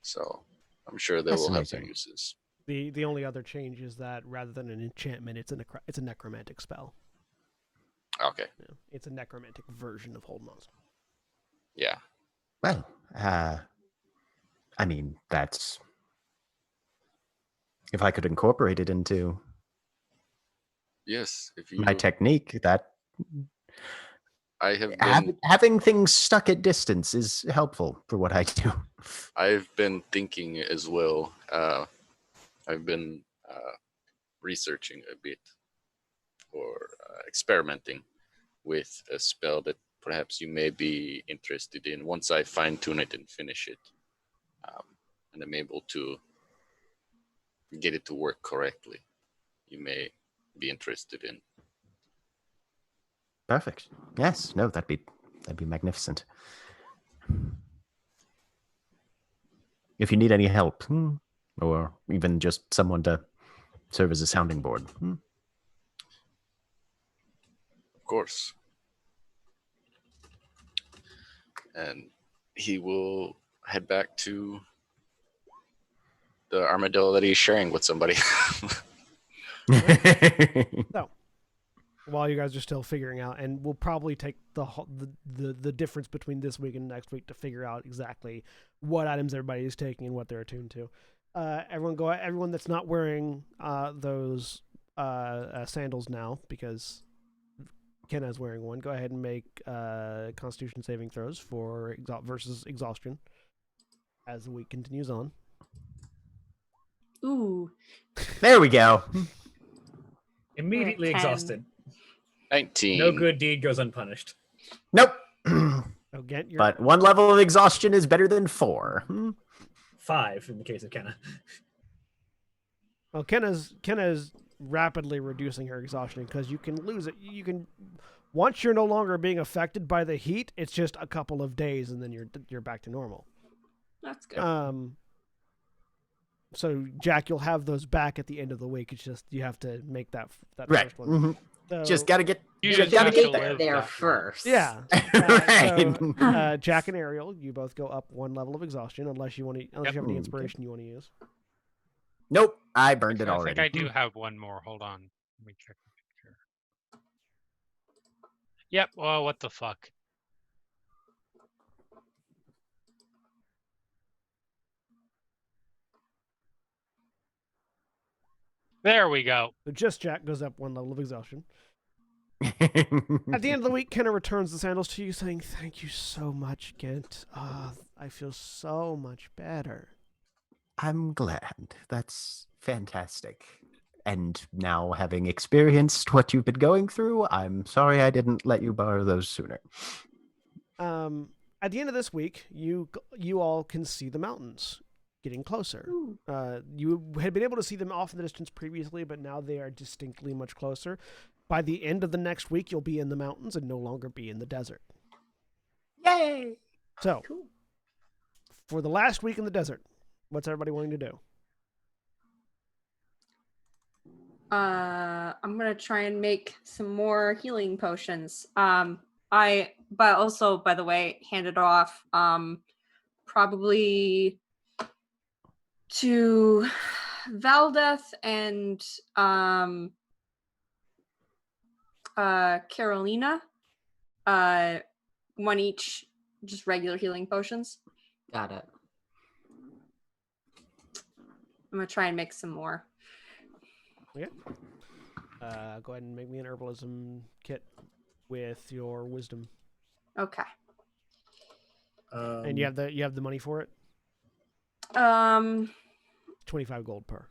So I'm sure they will have their uses. The only other change is that rather than an enchantment, it's a necromantic spell. Okay. Yeah, it's a necromantic version of Hold Monster. Yeah. Well, I mean, that's If I could incorporate it into Yes, if you. my technique, that I have been. having things stuck at distance is helpful for what I do. I've been thinking as well. I've been researching a bit or experimenting with a spell that perhaps you may be interested in once I fine tune it and finish it, and I'm able to get it to work correctly. You may be interested in. Perfect. Yes. No, that'd be magnificent. If you need any help, or even just someone to serve as a sounding board. Of course. And he will head back to the armadillo that he's sharing with somebody. So, while you guys are still figuring out, and we'll probably take the difference between this week and next week to figure out exactly what items everybody is taking and what they're attuned to. Everyone that's not wearing those sandals now, because Kenna's wearing one, go ahead and make Constitution saving throws for versus exhaustion as the week continues on. Ooh. There we go. Immediately 10. exhausted. 19. No good deed goes unpunished. Nope. Again, But one level of exhaustion is better than 4. 5 in the case of Kenna. Well, Kenna's rapidly reducing her exhaustion because you can lose it. You can once you're no longer being affected by the heat, it's just a couple of days and then you're back to normal. That's good. So Jack, you'll have those back at the end of the week. It's just you have to make that Right. first one. So, Just gotta get. You just just gotta have get to there. live There that first. yeah. Right. So, Jack and Ariel, you both go up one level of exhaustion unless you have any Okay. inspiration you want to use. Nope, I burned it I already. think I do have one more. Hold on. Let me check the picture. Yep. Well, what the fuck? There we go. So just Jack goes up one level of exhaustion. At the end of the week, Kenna returns the sandals to you, saying, "Thank you so much, Kent. I feel so much better." I'm glad. That's fantastic. And now, having experienced what you've been going through, I'm sorry I didn't let you borrow those sooner. At the end of this week, you all can see the mountains getting closer. You had been able to see them off in the distance previously, but now they are distinctly much closer. By the end of the next week, you'll be in the mountains and no longer be in the desert. Yay! So, for the last week in the desert, what's everybody wanting to do? I'm gonna try and make some more healing potions. But also, by the way, hand it off. Probably to Valdeth and Carolina. One each, just regular healing potions. Got it. I'm gonna try and make some more. Okay. Go ahead and make me an herbalism kit with your wisdom. Okay. And you have the money for it? 25 gold per.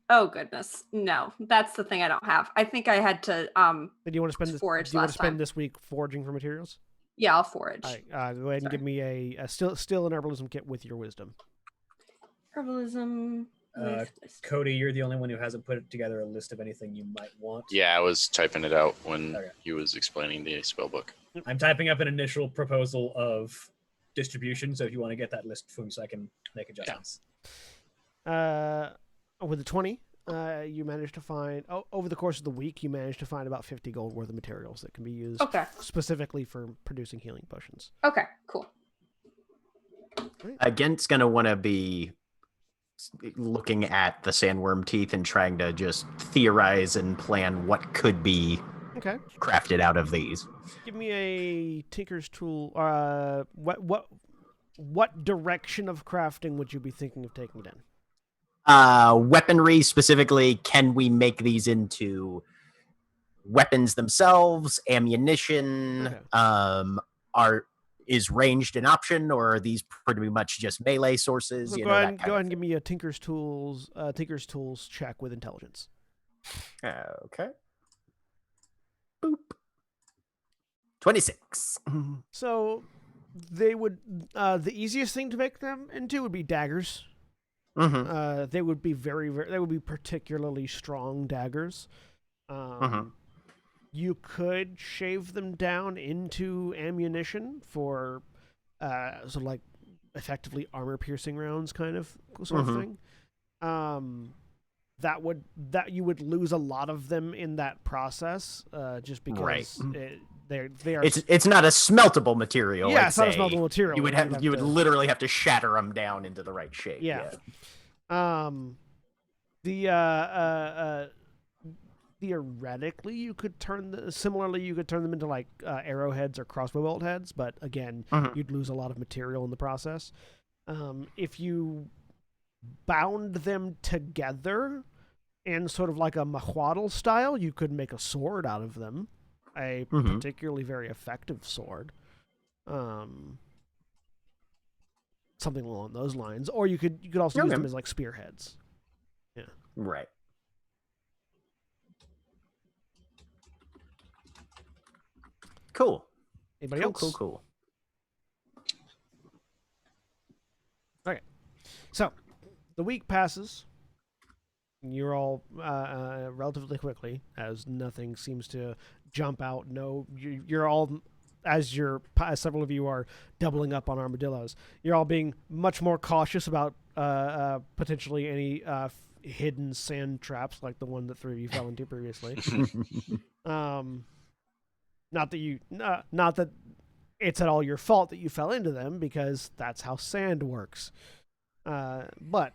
Oh goodness, no, that's the thing I don't have. I think I had to Do you want to spend this? forage Do you want to last spend time. this week foraging for materials? Yeah, I'll forage. All right. Go ahead and give me a still an herbalism kit with your wisdom. Herbalism. Cody, you're the only one who hasn't put together a list of anything you might want. Yeah, I was typing it out when Okay. he was explaining the spellbook. I'm typing up an initial proposal of distribution, so if you want to get that list for me so I can make adjustments. With the 20, you managed to find over the course of the week, you managed to find about 50 gold worth of materials that can be used specifically for producing healing potions. Okay, cool. Agent's gonna want to be looking at the sandworm teeth and trying to just theorize and plan what could be Okay. crafted out of these. Give me a tinker's tool. What direction of crafting would you be thinking of taking it in? Weaponry specifically, can we make these into weapons themselves, ammunition? Okay. Is ranged an option, or are these pretty much just melee sources? So go ahead and give me a Tinker's Tools check with intelligence. Okay. Boop. 26. So they would the easiest thing to make them into would be daggers. Mm-hmm. They would be they would be particularly strong daggers. You could shave them down into ammunition for so like effectively armor piercing rounds kind of sort of thing. That you would lose a lot of them in that process, just because they are. It's not a smeltable material. Yeah, it's not a smeltable material. You would literally have to shatter them down into the right shape. Yeah. Theoretically, you could turn them into like arrowheads or crossbow bolt heads, but again, you'd lose a lot of material in the process. If you bound them together in sort of like a mahuadal style, you could make a sword out of them, a particularly very effective sword. Something along those lines, or you could also use them as like spearheads. Yeah. Right. Cool. Anybody else? Cool. Okay. So, the week passes. You're all relatively quickly, as nothing seems to jump out. You're all, as several of you are doubling up on armadillos, you're all being much more cautious about potentially any hidden sand traps like the one that three of you fell into previously. Not that it's at all your fault that you fell into them, because that's how sand works. But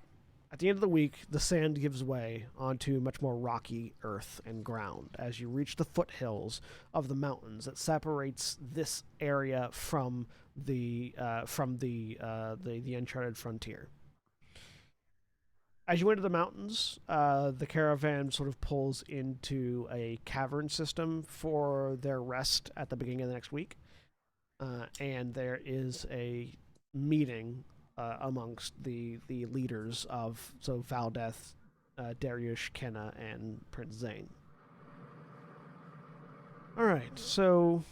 at the end of the week, the sand gives way onto much more rocky earth and ground as you reach the foothills of the mountains that separates this area from the uncharted frontier. As you enter the mountains, the caravan sort of pulls into a cavern system for their rest at the beginning of the next week. And there is a meeting amongst the leaders of Valdeth, Dariush, Kenna, and Prince Zane. All right, so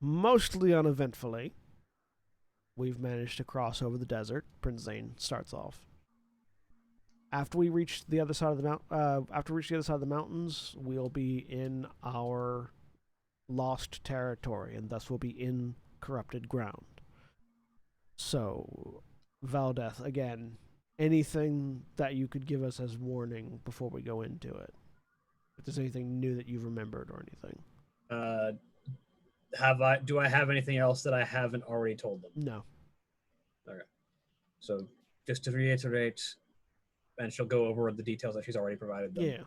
mostly uneventfully, we've managed to cross over the desert. Prince Zane starts off. After we reach the other side of the mountains, we'll be in our lost territory, and thus we'll be in corrupted ground. So, Valdeth, again, anything that you could give us as warning before we go into it? If there's anything new that you've remembered or anything. Do I have anything else that I haven't already told them? No. Okay. So, just to reiterate, and she'll go over the details that she's already provided them. Yeah.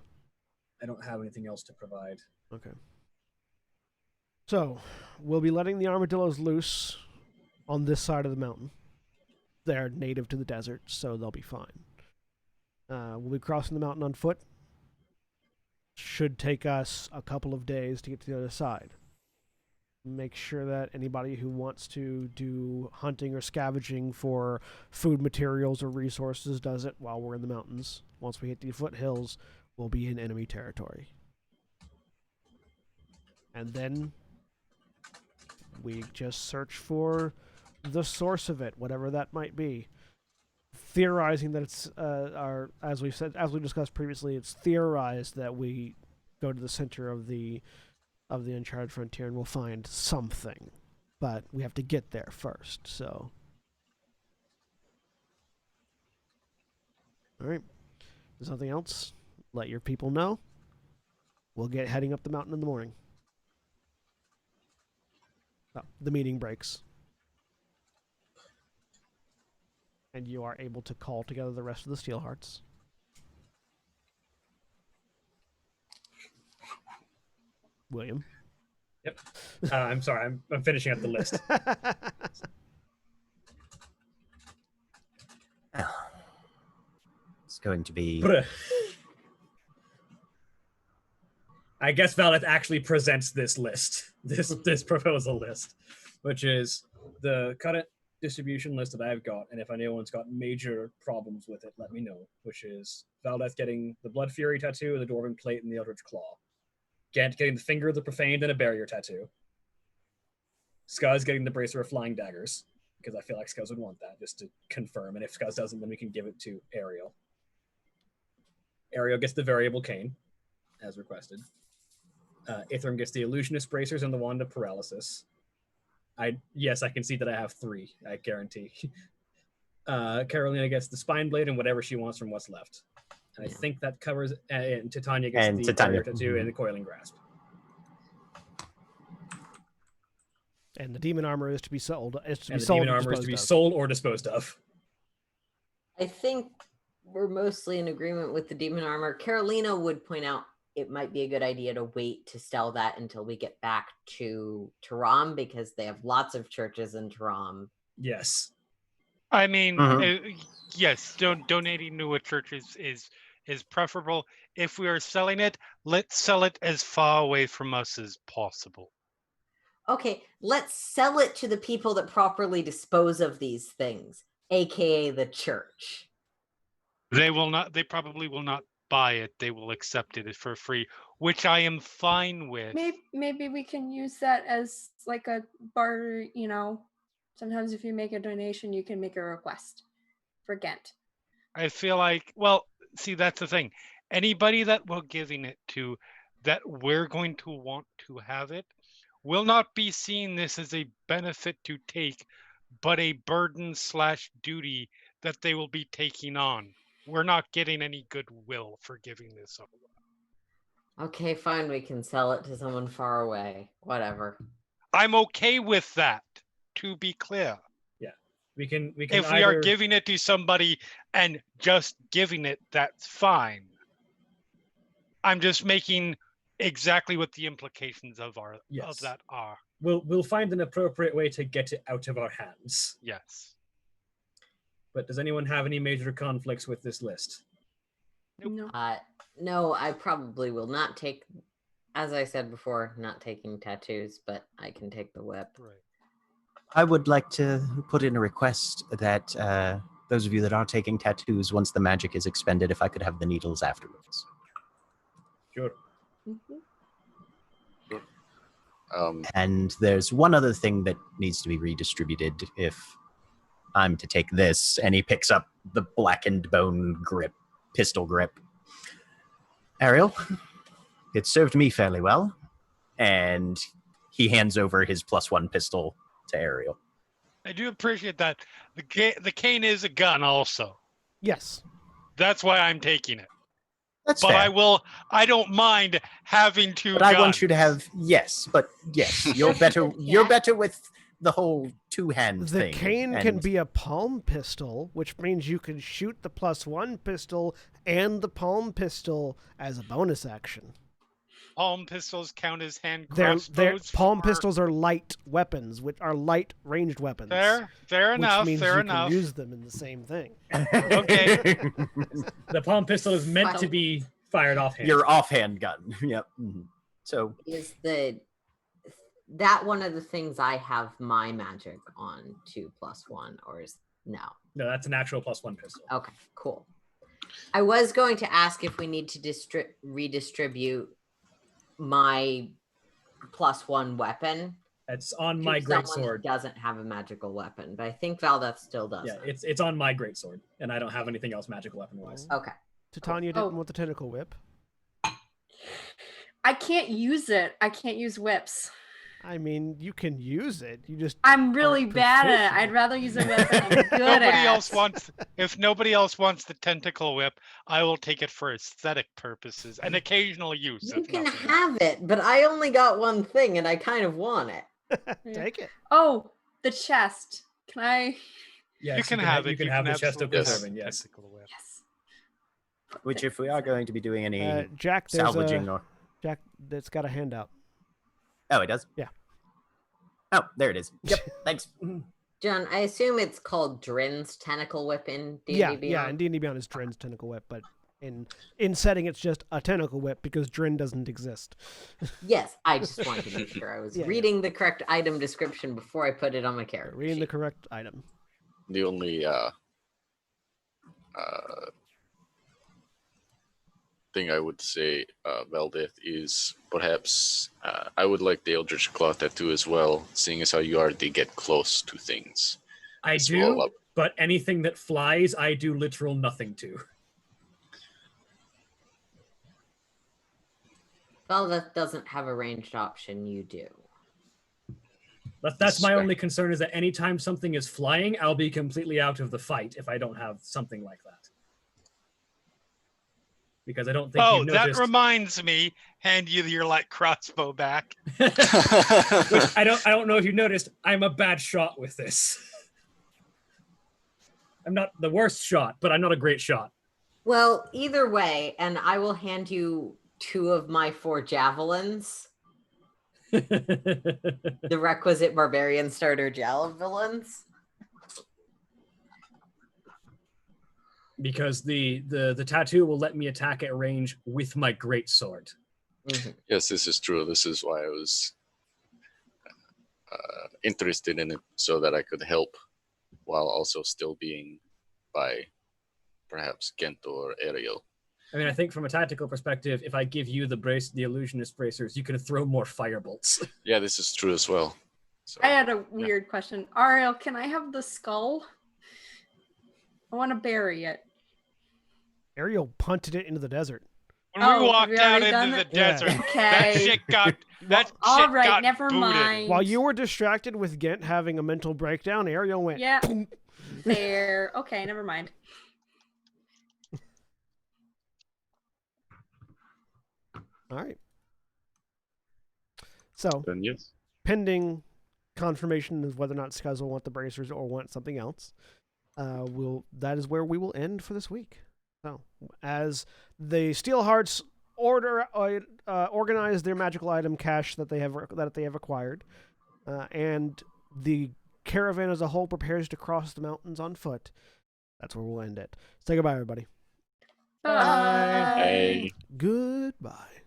I don't have anything else to provide. Okay. So, we'll be letting the armadillos loose on this side of the mountain. They're native to the desert, so they'll be fine. We'll be crossing the mountain on foot. Should take us a couple of days to get to the other side. Make sure that anybody who wants to do hunting or scavenging for food materials or resources does it while we're in the mountains. Once we hit the foothills, we'll be in enemy territory. And then we just search for the source of it, whatever that might be. Theorizing that it's as we discussed previously, it's theorized that we go to the center of the uncharted frontier and we'll find something, but we have to get there first. So, all right. There's nothing else. Let your people know. We'll get heading up the mountain in the morning. Oh, the meeting breaks. And you are able to call together the rest of the Steelhearts. William? Yep. I'm sorry. I'm finishing up the list. It's going to be. I guess Valdeth actually presents this list, this proposal list, which is the current distribution list that I've got, and if anyone's got major problems with it, let me know, which is Valdeth getting the Blood Fury tattoo, the Dwarven Plate, and the Eldritch Claw. Getting the Finger of the Profaned and a Barrier tattoo. Skuz getting the Bracer of Flying Daggers, because I feel like Skuz would want that, just to confirm, and if Skuz doesn't, then we can give it to Ariel. Ariel gets the Variable Cane, as requested. Ithram gets the Illusionist Bracers and the Wand of Paralysis. Yes, I can see that I have 3, I guarantee. Carolina gets the Spine Blade and whatever she wants from what's left. And I think that covers, and Titania gets the Barrier Tattoo and the Coiling Grasp. And the demon armor is to be sold. Demon armor is to be sold or disposed of. I think we're mostly in agreement with the demon armor. Carolina would point out it might be a good idea to wait to sell that until we get back to Taram, because they have lots of churches in Taram. Yes. I mean, yes, donating to a church is preferable. If we are selling it, let's sell it as far away from us as possible. Okay, let's sell it to the people that properly dispose of these things, aka the church. They probably will not buy it. They will accept it for free, which I am fine with. Maybe we can use that as like a barter, sometimes if you make a donation, you can make a request for Ghent. I feel like, well, see, that's the thing. Anybody that we're giving it to, that we're going to want to have it, will not be seeing this as a benefit to take, but a burden/duty that they will be taking on. We're not getting any goodwill for giving this up. Okay, fine, we can sell it to someone far away. Whatever. I'm okay with that, to be clear. Yeah. We can if we are giving it to somebody and just giving it, that's fine. I'm just making exactly what the implications of that are. We'll find an appropriate way to get it out of our hands. Yes. But does anyone have any major conflicts with this list? No. No, I probably will not take, as I said before, not taking tattoos, but I can take the whip. Right. I would like to put in a request that those of you that are taking tattoos, once the magic is expended, if I could have the needles afterwards. Sure. And there's one other thing that needs to be redistributed if I'm to take this. And he picks up the blackened bone pistol grip. Ariel, it served me fairly well. And he hands over his +1 pistol to Ariel. I do appreciate that. The cane is a gun also. Yes. That's why I'm taking it. That's but fair. I don't mind having 2 But guns. I want you to have yes, you're better. You're better with the whole 2-hand The thing. cane can be a palm pistol, which means you can shoot the +1 pistol and the palm pistol as a bonus action. Palm pistols count as hand crossbows. Palm pistols are light weapons, which are light ranged weapons. Fair enough. Which means fair you enough. can use them in the same thing. Okay. The palm pistol is meant to be fired offhand. Your offhand gun. Yep. Mm-hmm. So is that one of the things I have my magic on 2 +1, or is no? No, that's a natural +1 pistol. Okay, cool. I was going to ask if we need to redistribute my +1 weapon. It's on my greatsword. Doesn't have a magical weapon, but I think Valdeth still does. Yeah, it's on my greatsword, and I don't have anything else magical weapon wise. Okay. Titania didn't want the tentacle whip. I can't use it. I can't use whips. I mean, you can use it. I'm really bad at it. I'd rather use a weapon I'm good at. If nobody else wants the tentacle whip, I will take it for aesthetic purposes and occasional use. You can have it, but I only got one thing, and I kind of want it. Take it. Oh, the chest. Can I? Yes, you can have it. You can have the chest of preserving. Yes. Yes. Which, if we are going to be doing any Jack, salvaging or Jack, that's got a handout. Oh, it does? Yeah. Oh, there it is. Yep, thanks. John, I assume it's called Drin's Tentacle Whip in D&D Yeah, Beyond? yeah, in D&D Beyond is Drin's Tentacle Whip, but in setting it's just a Tentacle Whip because Drin doesn't exist. Yes, I just wanted to make sure I was reading the correct item description before I put it on my character Reading sheet. the correct item. The only thing I would say, Valdeth, is perhaps I would like the Eldritch Claw tattoo as well, seeing as how you already get close to things. I do, but anything that flies, I do literal nothing to. Valdeth doesn't have a ranged option, you do. That's my only concern, is that anytime something is flying, I'll be completely out of the fight if I don't have something like that. Because I don't think you noticed... that reminds me, hand you your light crossbow back. Which I don't know if you noticed, I'm a bad shot with this. I'm not the worst shot, but I'm not a great shot. Well, either way, and I will hand you 2 of my 4 javelins. The requisite barbarian starter javelins. Because the tattoo will let me attack at range with my greatsword. Mm-hmm. Yes, this is true. This is why I was interested in it, so that I could help while also still being by perhaps Gent or Ariel. I mean, I think from a tactical perspective, if I give you the illusionist bracers, you can throw more firebolts. Yeah, this is true as well. So, I had a weird question. Ariel, can I have the skull? I want to bury it. Ariel punted it into the desert. When we walked out into the desert, that Okay. shit got All right, got never booted. mind. While you were distracted with Gent having a mental breakdown, Ariel went, Yeah. boom. Fair. Okay, never mind. All right. So, then yes. pending confirmation of whether or not Skuz will want the bracers or want something else, that is where we will end for this week. So, as the Steelhearts organize their magical item cache that they have acquired, and the caravan as a whole prepares to cross the mountains on foot, that's where we'll end it. Say goodbye, everybody. Bye. Hey. Goodbye.